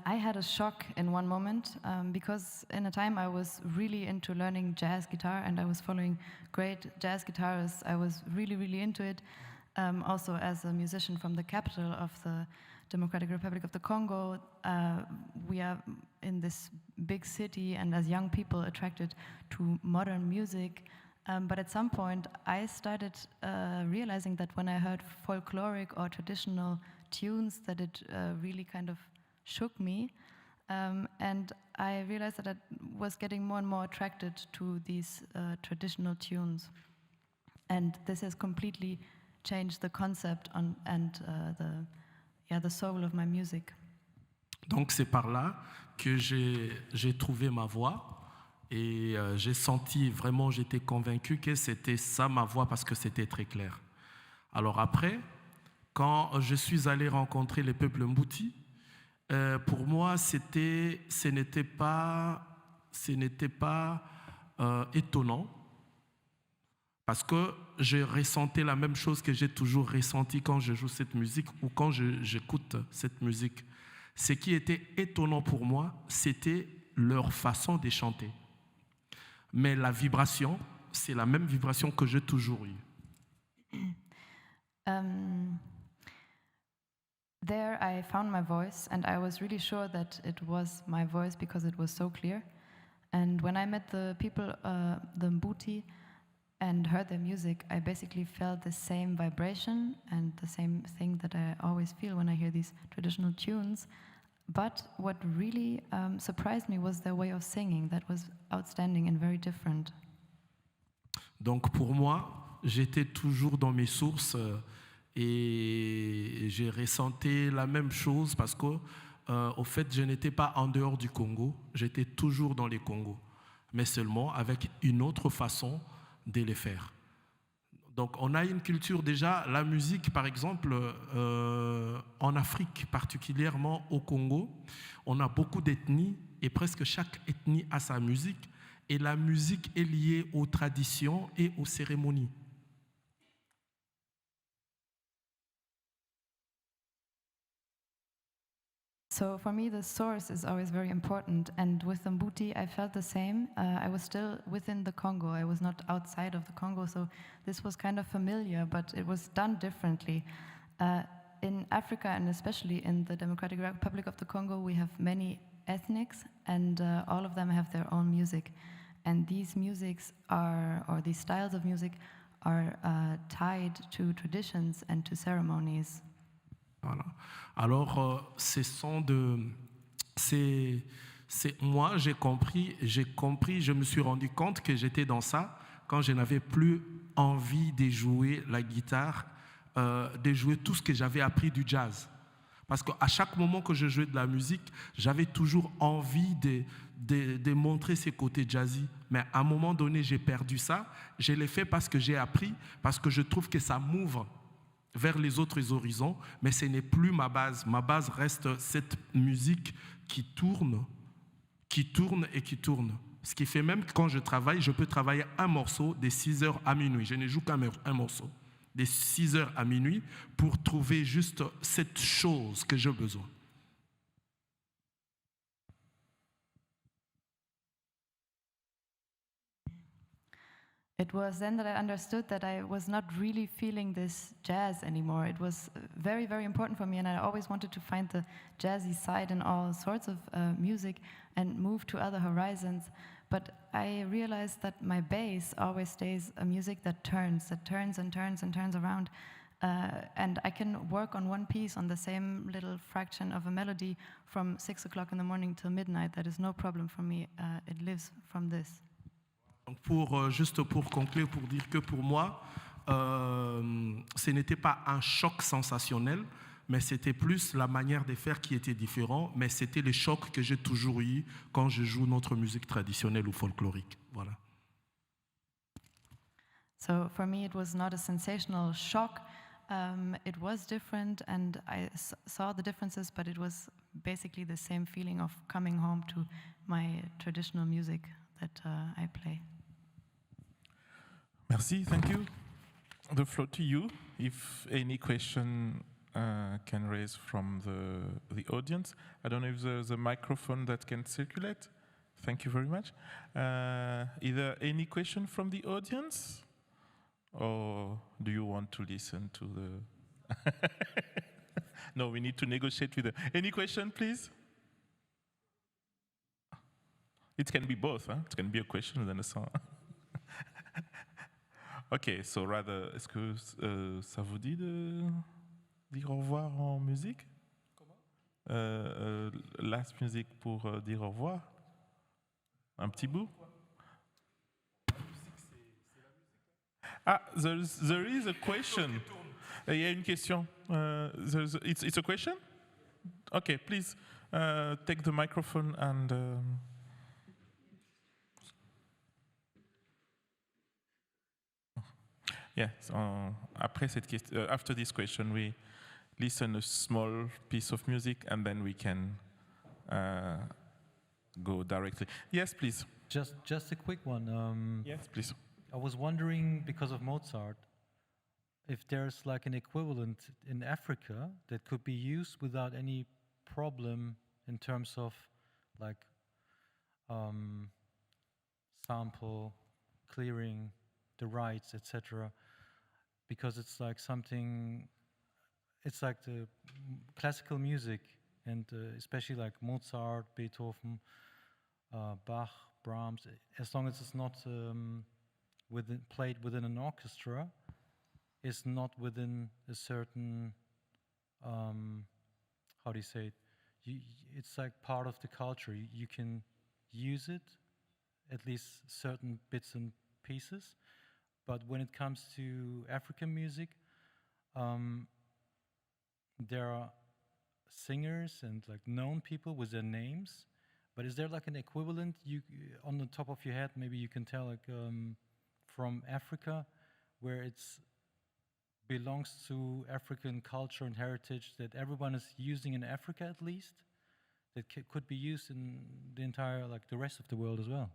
I had a shock in one moment because in a time I was really into learning jazz guitar and I was following great jazz guitarists. I was really into it. Also as a musician from the capital of the Democratic Republic of the Congo, we are in this big city and as young people attracted to modern music. But at some point I started realizing that when I heard folkloric or traditional tunes that it really kind of shook me, and I realized that I was getting more and more attracted to these traditional tunes, and this has completely changed the concept and the soul of my music. Donc c'est par là que j'ai trouvé ma voix et j'ai senti vraiment, j'étais convaincu que c'était ça ma voix parce que c'était très clair. Alors après, quand je suis allé rencontrer les peuples Mbouti, pour moi, ce n'était pas étonnant parce que je ressentais la même chose que j'ai toujours ressenti quand je joue cette musique ou quand j'écoute cette musique. Ce qui était étonnant pour moi, c'était leur façon de chanter. Mais la vibration, c'est la même vibration que j'ai toujours eue. There I found my voice and I was really sure that it was my voice because it was so clear. And when I met the people, the Mbouti, and heard their music, I basically felt the same vibration and the same thing that I always feel when I hear these traditional tunes. But what really surprised me was their way of singing. That was outstanding and very different. Donc pour moi, j'étais toujours dans mes sources et j'ai ressenti la même chose parce que, au fait, je n'étais pas en dehors du Congo, j'étais toujours dans les Congos, mais seulement avec une autre façon de les faire. Donc on a une culture déjà, la musique par exemple, en Afrique, particulièrement au Congo, on a beaucoup d'ethnies et presque chaque ethnie a sa musique et la musique est liée aux traditions et aux cérémonies. So for me, the source is always very important. And with Mbuti, I felt the same. I was still within the Congo. I was not outside of the Congo. So this was kind of familiar, but it was done differently. In Africa, and especially in the Democratic Republic of the Congo, we have many ethnics, and all of them have their own music. And these musics are, or these styles of music, are tied to traditions and to ceremonies. Voilà. Alors, moi, j'ai compris, je me suis rendu compte que j'étais dans ça quand je n'avais plus envie de jouer la guitare, de jouer tout ce que j'avais appris du jazz. Parce qu'à chaque moment que je jouais de la musique, j'avais toujours envie de montrer ces côtés jazzy. Mais à un moment donné, j'ai perdu ça. Je l'ai fait parce que j'ai appris, parce que je trouve que ça m'ouvre vers les autres horizons, mais ce n'est plus ma base. Ma base reste cette musique qui tourne et qui tourne. Ce qui fait même que quand je travaille, je peux travailler un morceau de 6h à minuit. Je ne joue qu'un morceau de 6h à minuit pour trouver juste cette chose que j'ai besoin. It was then that I understood that I was not really feeling this jazz anymore. It was very, very important for me, and I always wanted to find the jazzy side in all sorts of music and move to other horizons. But I realized that my bass always stays a music that turns and turns and turns around. And I can work on one piece on the same little fraction of a melody from 6 o'clock in the morning till midnight. That is no problem for me. It lives from this. Donc juste pour conclure, pour dire que pour moi, ce n'était pas un choc sensationnel, mais c'était plus la manière de faire qui était différente, mais c'était le choc que j'ai toujours eu quand je joue notre musique traditionnelle ou folklorique. Voilà. So for me, it was not a sensational shock. It was different, and I saw the differences, but it was basically the same feeling of coming home to my traditional music that I play. Merci, thank you. The floor to you. If any question can raise from the audience. I don't know if there's a microphone that can circulate. Thank you very much. Either any question from the audience, or do you want to listen to the... No, we need to negotiate with them. Any question, please? It can be both, huh? It can be a question and then a song. Ok, so rather, est-ce que ça vous dit de dire au revoir en musique? Comment? Last music pour dire au revoir? Un petit bout? Ah, there is a question. Il y a une question. It's a question? Okay, please take the microphone and... Yes. After this question, we listen a small piece of music, and then we can go directly. Yes, please. Just a quick one. Yes, please. I was wondering, because of Mozart, if there's like an equivalent in Africa that could be used without any problem in terms of like sample, clearing the rights, etc. Because it's like something, it's like the classical music, and especially like Mozart, Beethoven, Bach, Brahms, as long as it's not played within an orchestra, is not within a certain, how do you say it? it's like part of the culture. You can use it, at least certain bits and pieces. But when it comes to African music, there are singers and like known people with their names. But is there like an equivalent on the top of your head? Maybe you can tell like from Africa, where it's belongs to African culture and heritage that everyone is using in Africa at least, that could be used in the entire, like the rest of the world as well,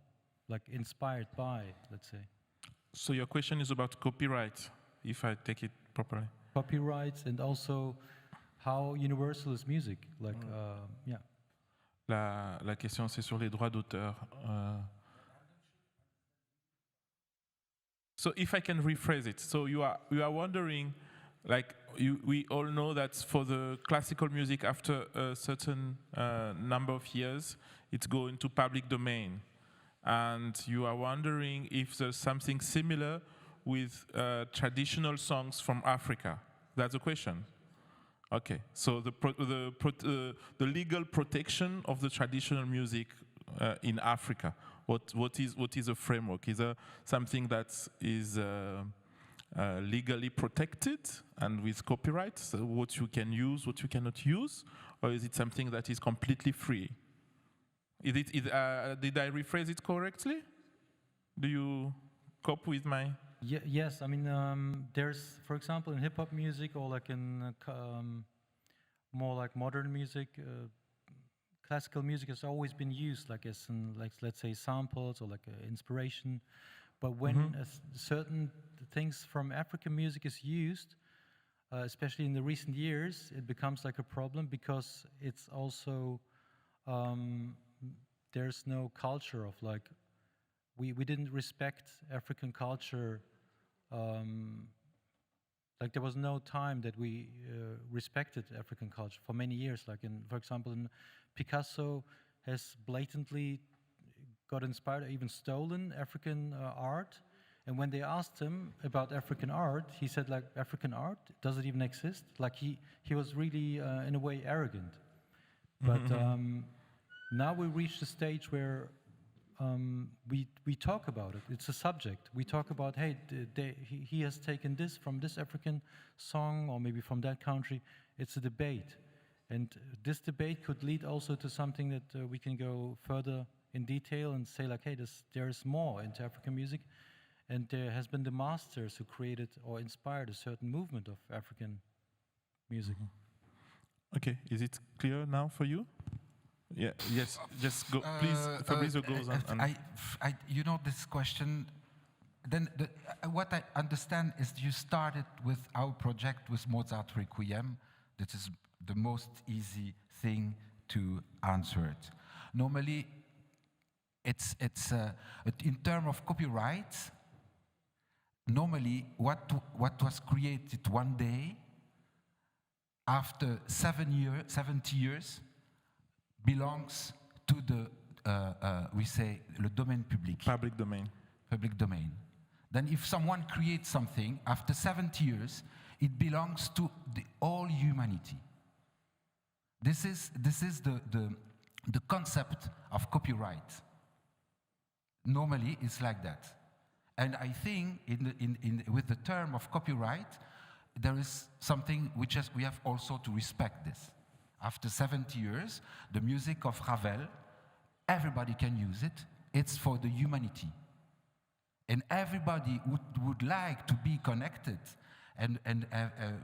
like inspired by, let's say. So your question is about copyright, if I take it properly. Copyrights and also how universal is music, like, yeah. La question c'est sur les droits d'auteur. So if I can rephrase it, so you are wondering, like we all know that for the classical music, after a certain number of years, it's going to public domain, and you are wondering if there's something similar with traditional songs from Africa. That's the question. Okay, so the legal protection of the traditional music in Africa. What is a framework? Is there something that is legally protected and with copyright? So what you can use, what you cannot use, or is it something that is completely free? Did I rephrase it correctly? Do you cope with my? Yes, I mean there's, for example, in hip hop music or like in more like modern music. Classical music has always been used like as in, like, let's say samples or like inspiration, but when certain things from African music is used, especially in the recent years, it becomes like a problem because it's also there's no culture of like we didn't respect African culture. Like there was no time that we respected African culture for many years. Like for example, Picasso has blatantly got inspired, or even stolen African art. And when they asked him about African art, he said like, African art, does it even exist? Like he was really in a way arrogant. But now we reached a stage where we talk about it. It's a subject. We talk about, hey, he has taken this from this African song or maybe from that country. It's a debate. And this debate could lead also to something that we can go further in detail and say like, hey, there's more into African music. And there has been the masters who created or inspired a certain movement of African music. Okay, is it clear now for you? Yeah. Yes. Just go, please. Fabrizio goes on. You know, this question. Then what I understand is you started with our project with Mozart Requiem. That is the most easy thing to answer it. Normally, it's in terms of copyright. Normally, what was created one day, after 70 years, belongs to the, we say, le domaine public. Public domain. Public domain. Then if someone creates something, after 70 years, it belongs to the all humanity. This is the concept of copyright. Normally, it's like that. And I think with the term of copyright, there is something which we have also to respect this. After 70 years, the music of Ravel, everybody can use it. It's for the humanity. And everybody would like to be connected and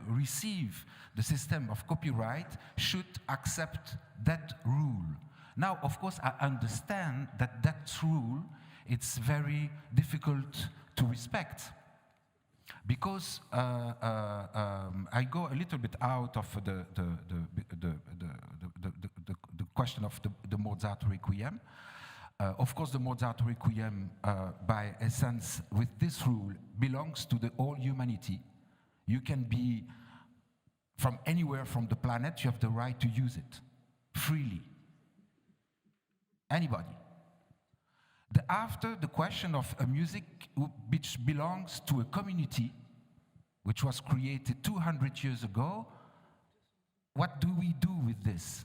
receive the system of copyright should accept that rule. Now, of course, I understand that rule, it's very difficult to respect. Because I go a little bit out of the question of the Mozart Requiem. Of course, the Mozart Requiem, by essence, with this rule, belongs to the whole humanity. You can be from anywhere from the planet, you have the right to use it freely. Anybody. After the question of a music which belongs to a community, which was created 200 years ago, what do we do with this?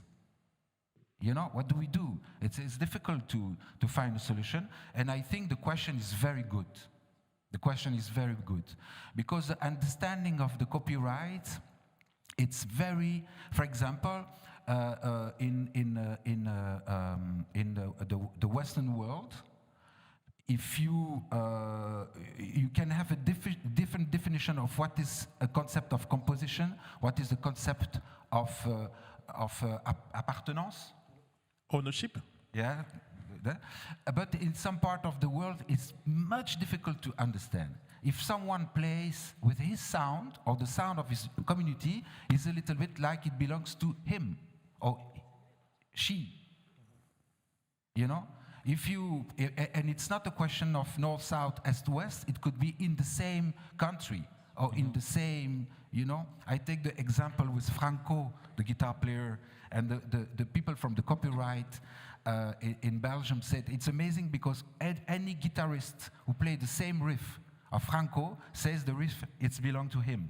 You know, what do we do? It's difficult to find a solution, and I think the question is very good. The question is very good, because the understanding of the copyright, it's very, for example, in the Western world, if you can have a different definition of what is a concept of composition, what is the concept of appartenance, ownership. Yeah, but in some part of the world, it's much difficult to understand. If someone plays with his sound or the sound of his community, it's a little bit like it belongs to him or she. You know, and it's not a question of north, south, east, west. It could be in the same country or in the same. You know, I take the example with Franco, the guitar player, and the people from the copyright in Belgium said it's amazing because any guitarist who played the same riff of Franco says the riff it's belong to him.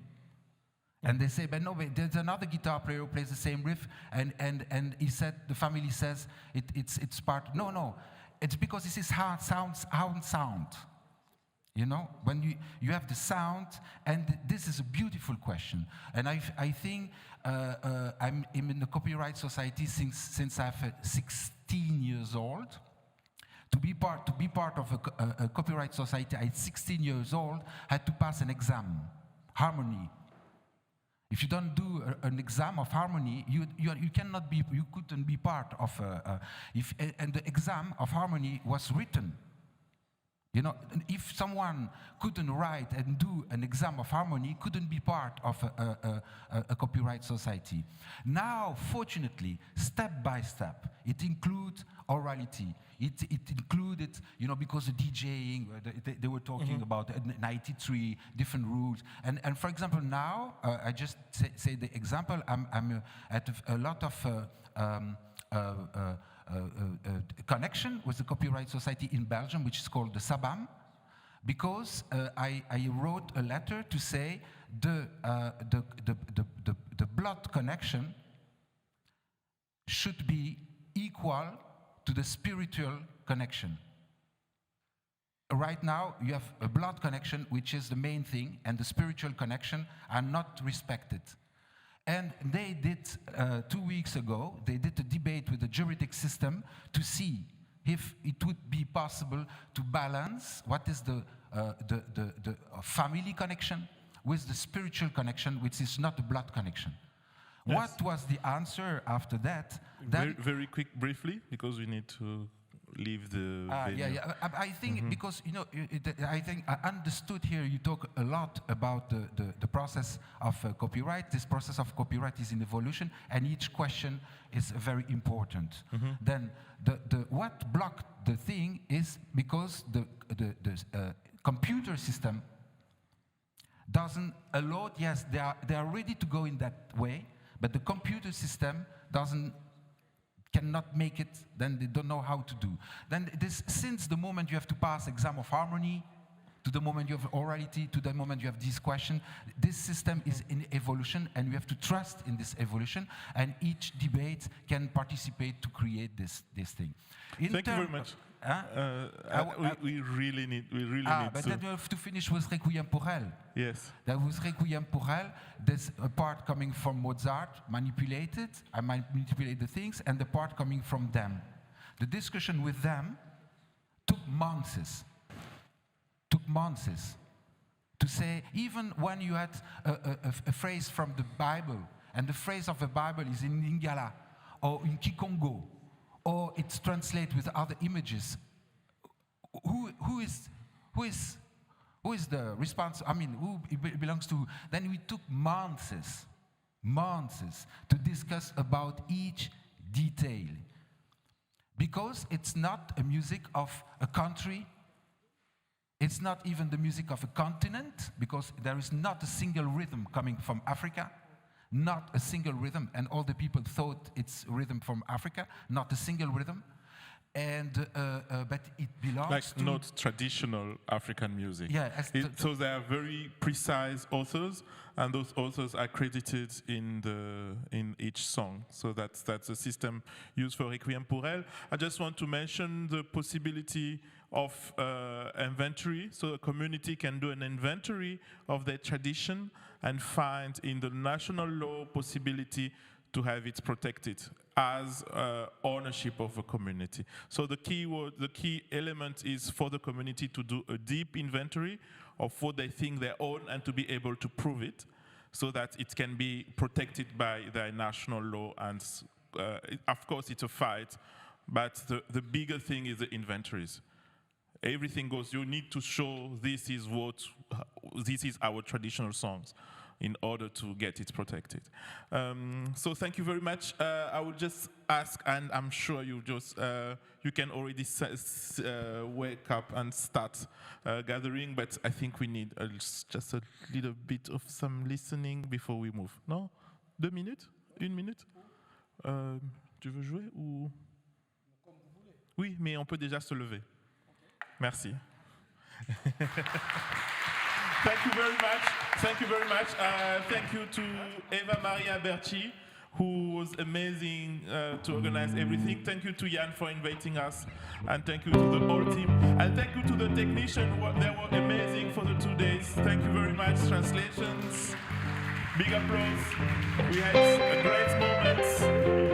And they say, but no, but there's another guitar player who plays the same riff, and he said, the family says it's part. No, it's because this is how it sound. You know, when you have the sound, and this is a beautiful question. And I think I'm in the copyright society since I'm 16 years old. To be part of a copyright society at 16 years old, I had to pass an exam, harmony. If you don't do an exam of harmony, you couldn't be part of and the exam of harmony was written. You know, if someone couldn't write and do an exam of harmony, couldn't be part of a copyright society. Now, fortunately, step by step, it includes orality. It included, you know, because the DJing, they were talking about 93 different rules. And for example, now, I just say the example, I'm at a lot of connection with the Copyright Society in Belgium, which is called the SABAM, because I wrote a letter to say the blood connection should be equal to the spiritual connection. Right now, you have a blood connection, which is the main thing, and the spiritual connection are not respected. And they did, 2 weeks ago, they did a debate with the juridic system to see if it would be possible to balance what is the family connection with the spiritual connection, which is not a blood connection. Yes. What was the answer after that? Very quick, briefly, because we need to leave the venue. I think because, you know, I think I understood here you talk a lot about the process of copyright. This process of copyright is in evolution, and each question is very important. Then what blocked the thing is because the computer system doesn't allow it. Yes, they are ready to go in that way, but the computer system cannot make it, then they don't know how to do. Then since the moment you have to pass exam of harmony, to the moment you have orality, to the moment you have this question, this system is in evolution, and we have to trust in this evolution, and each debate can participate to create this thing. Thank you very much. We really need but then you have to finish with Requiem pour Elle. Yes. That was Requiem pour Elle. There's a part coming from Mozart, manipulated. I manipulate the things, and the part coming from them. The discussion with them took months. To say, even when you had a phrase from the Bible, and the phrase of the Bible is in Lingala or in Kikongo, or it's translated with other images, who is the response? I mean, who it belongs to? Then we took months to discuss about each detail, because it's not a music of a country. It's not even the music of a continent, because there is not a single rhythm coming from Africa. Not a single rhythm, and all the people thought it's rhythm from Africa, not a single rhythm. And but it belongs belongs like to... not traditional African music. Yeah. So they are very precise authors, and those authors are credited in each song. So that's the system used for Requiem pour Elle. I just want to mention the possibility of inventory. So a community can do an inventory of their tradition and find in the national law possibility to have it protected as ownership of a community. So the key element is for the community to do a deep inventory of what they think they own and to be able to prove it so that it can be protected by their national law. And of course it's a fight, but the bigger thing is the inventories. Everything goes, you need to show this is our traditional songs in order to get it protected. So thank you very much. I will just ask, and I'm sure you can already wake up and start gathering, but I think we need just a little bit of some listening before we move. No? 2 minutes? 1 minute? Tu veux jouer ou? Oui, mais on peut déjà se lever. Merci. Thank you very much. Thank you very much. Thank you to Eva Maria Berci, who was amazing to organize everything. Thank you to Jan for inviting us. And thank you to the whole team. And thank you to the technicians. They were amazing for the 2 days. Thank you very much. Translations. Big applause. We had a great moment.